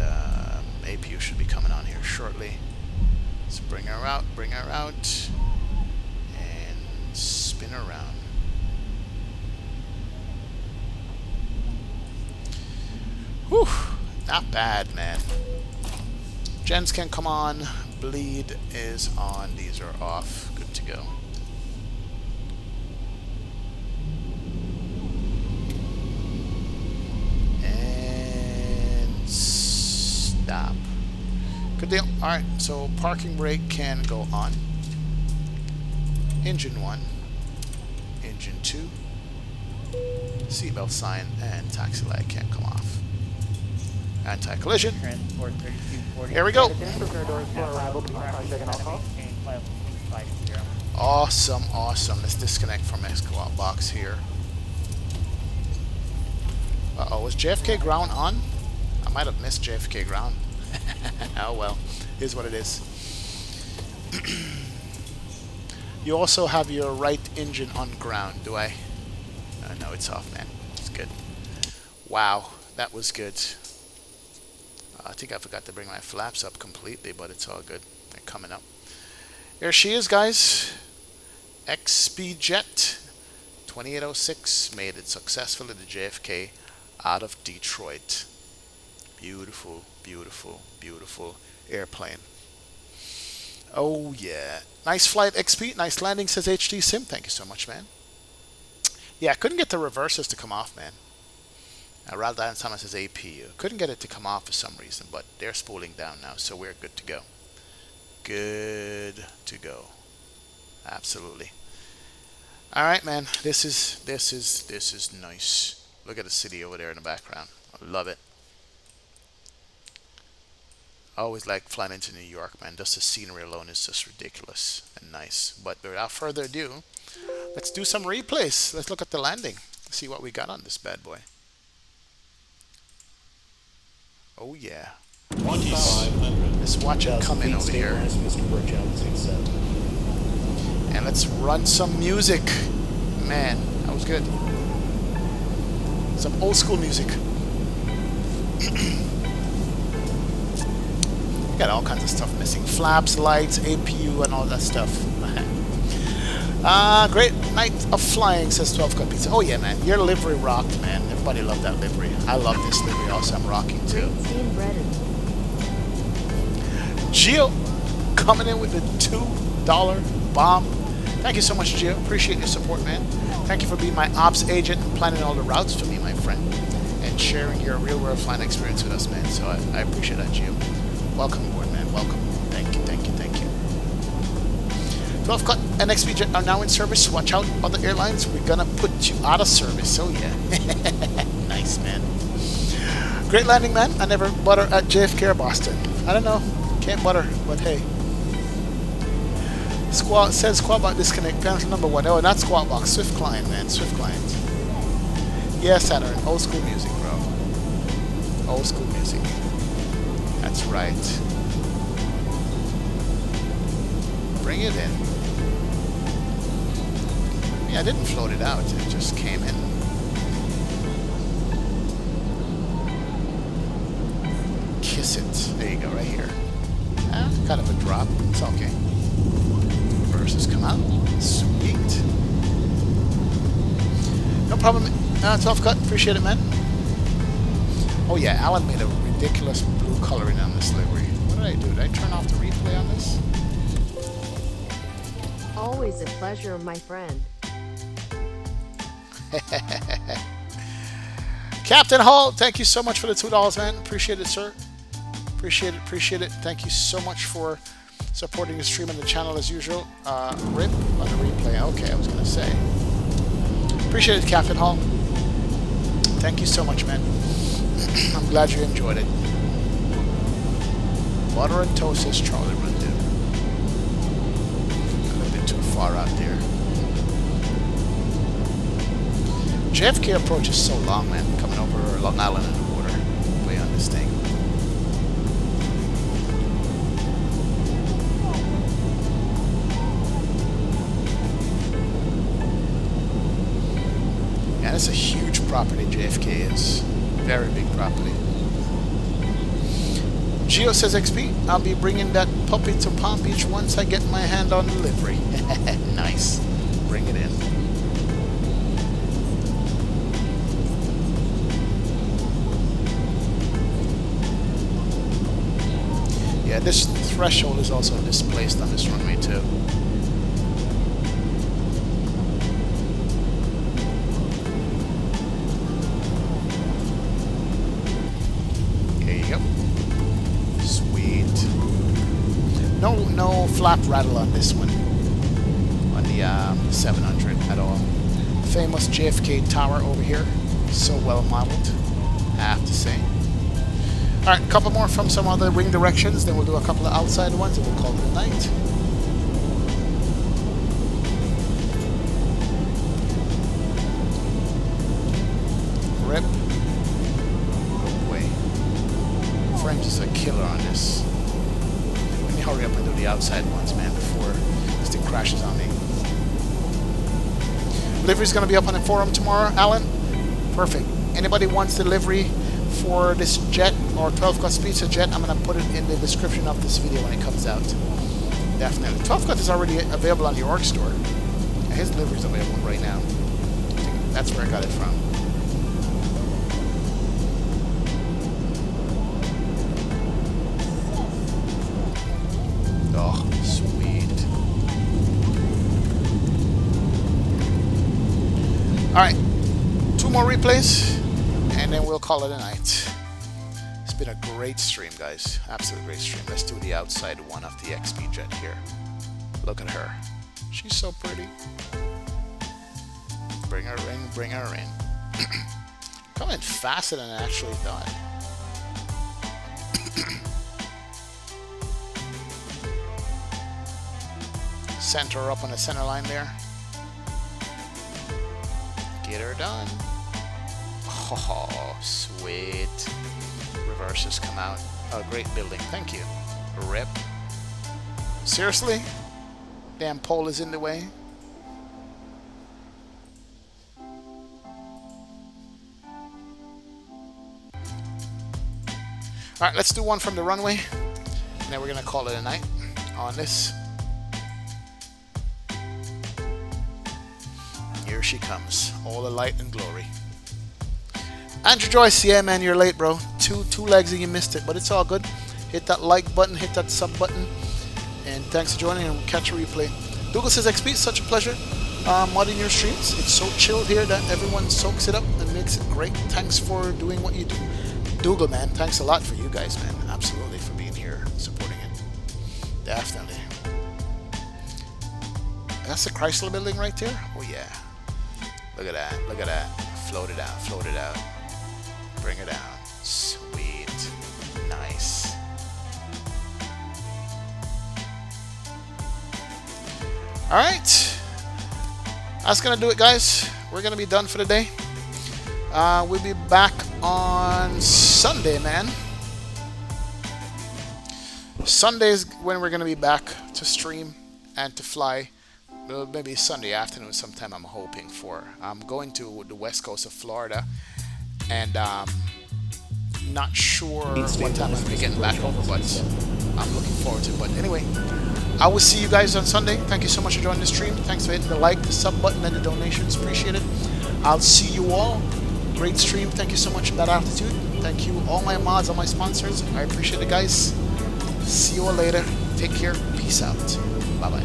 APU should be coming on here shortly. Let's bring her out, and spin around. Whew, not bad, man. Gens can come on, bleed is on, these are off, good to go. And stop. Good deal. Alright, so parking brake can go on. Engine 1. Engine 2. Seatbelt sign and taxi light can't come off. Anti-collision. Here we go. Awesome, awesome. Let's disconnect from Xbox here. Uh-oh, was JFK ground on? I might have missed JFK ground. Oh well, here's what it is. You also have your right engine on ground, do I? No, it's off, man. It's good. Wow, that was good. I think I forgot to bring my flaps up completely, but it's all good. They're coming up. Here she is, guys. XP Jet 2806 made it successfully to JFK out of Detroit. Beautiful, beautiful, beautiful airplane. Oh yeah. Nice flight, XP. Nice landing, says HD Sim. Thank you so much, man. Yeah, I couldn't get the reverses to come off, man. Rather than someone says APU. Couldn't get it to come off for some reason, but they're spooling down now, so we're good to go. Good to go. Absolutely. Alright, man. This is nice. Look at the city over there in the background. I love it. I always like flying into New York, man. Just the scenery alone is just ridiculous and nice. But without further ado, let's do some replays. Let's look at the landing. See what we got on this bad boy. Oh yeah. 2500. Let's watch it come in over here. And let's run some music. Man, that was good. Some old school music. Got all kinds of stuff missing. Flaps, lights, APU, and all that stuff. Great night of flying, says 12 Cut Pizza. Oh yeah, man. Your livery rocked, man. Everybody loved that livery. I love this livery also. I'm rocking too. Gio coming in with the $2 bomb. Thank you so much, Gio. Appreciate your support, man. Thank you for being my ops agent and planning all the routes for me, my friend. And sharing your real-world flying experience with us, man. So I appreciate that, Gio. Welcome aboard, man. Welcome. Thank you, thank you, thank you. 12 Cut and XP Jet are now in service. Watch out, other airlines. We're gonna put you out of service. Oh yeah. Nice, man. Great landing, man. I never butter at JFK or Boston. I don't know. Can't butter, but hey. Squad says squad box disconnect. Penalty number 1. Oh, not squad box. Swift client, man. Swift client. Yeah, Saturn. Old school music, bro. Old school music. That's right. Bring it in. Yeah, I didn't float it out. It just came in. Kiss it. There you go, right here. Kind of a drop. It's okay. Reverses come out. Sweet. No problem. 12 cut. Appreciate it, man. Oh yeah, Alan made a ridiculous blue coloring on this livery. What did I do? Did I turn off the replay on this? Always a pleasure, my friend. Captain Hall, thank you so much for the $2, man. Appreciate it, sir. Appreciate it, appreciate it. Thank you so much for supporting the stream and the channel as usual. RIP on the replay. Okay, I was going to say. Appreciate it, Captain Hall. Thank you so much, man. I'm glad you enjoyed it. Butter and toast, says Charlie Rundu. A little bit too far out there. JFK approach is so long, man. Coming over Long Island in the water. Way on this thing. Yeah, that's a huge property, JFK is. Very big property. Gio says, XP, I'll be bringing that puppy to Palm Beach once I get my hand on delivery. Nice. Bring it in. Yeah, this threshold is also displaced on this runway too. There you go. Sweet. No flap rattle on this one. On the 700 at all. Famous JFK tower over here. So well modeled, I have to say. Alright, a couple more from some other wing directions, then we'll do a couple of outside ones and we'll call it a night. Rip. Oh boy. Frames is a killer on this. Let me hurry up and do the outside ones, man, before this thing crashes on me. Delivery's going to be up on the forum tomorrow, Alan. Perfect. Anybody wants delivery for this jet or 12 cut Pizza jet, I'm going to put it in the description of this video when it comes out. Definitely. 12 cut is already available on the org store. His delivery is available right now. That's where I got it from. Oh, sweet. Alright, 2 more replays and then we'll call it a night. It's been a great stream, guys. Absolutely great stream. Let's do the outside one of the XP jet here. Look at her. She's so pretty. Bring her in, bring her in. Coming faster than I actually thought. Center her up on the center line there. Get her done. Oh, sweet. Reverses come out. Oh, great building. Thank you. Rip. Seriously? Damn pole is in the way. Alright, let's do one from the runway. And then we're going to call it a night on this. Here she comes. All the light and glory. Andrew Joyce, yeah, man, you're late, bro. Two legs and you missed it, but it's all good. Hit that like button, hit that sub button, and thanks for joining, and we'll catch a replay. Dougal says, XP, it's such a pleasure modding your streams. It's so chilled here that everyone soaks it up and makes it great. Thanks for doing what you do. Dougal, man, thanks a lot for you guys, man. Absolutely, for being here, supporting it. Definitely. That's the Chrysler building right there? Oh, yeah. Look at that, look at that. Float it out, float it out. Bring her down. Sweet. Nice. Alright. That's gonna do it, guys. We're gonna be done for the day. We'll be back on Sunday, man. Sunday is when we're gonna be back to stream and to fly. Well, maybe Sunday afternoon sometime, I'm hoping for. I'm going to the west coast of Florida, and not sure what time I'll be getting back over, but I'm looking forward to it. But anyway, I will see you guys on Sunday. Thank you so much for joining the stream. Thanks for hitting the like, the sub button, and the donations. Appreciate it. I'll see you all. Great stream. Thank you so much, Bad Altitude. Thank you, all my mods, all my sponsors. I appreciate it, guys. See you all later. Take care. Peace out. Bye-bye.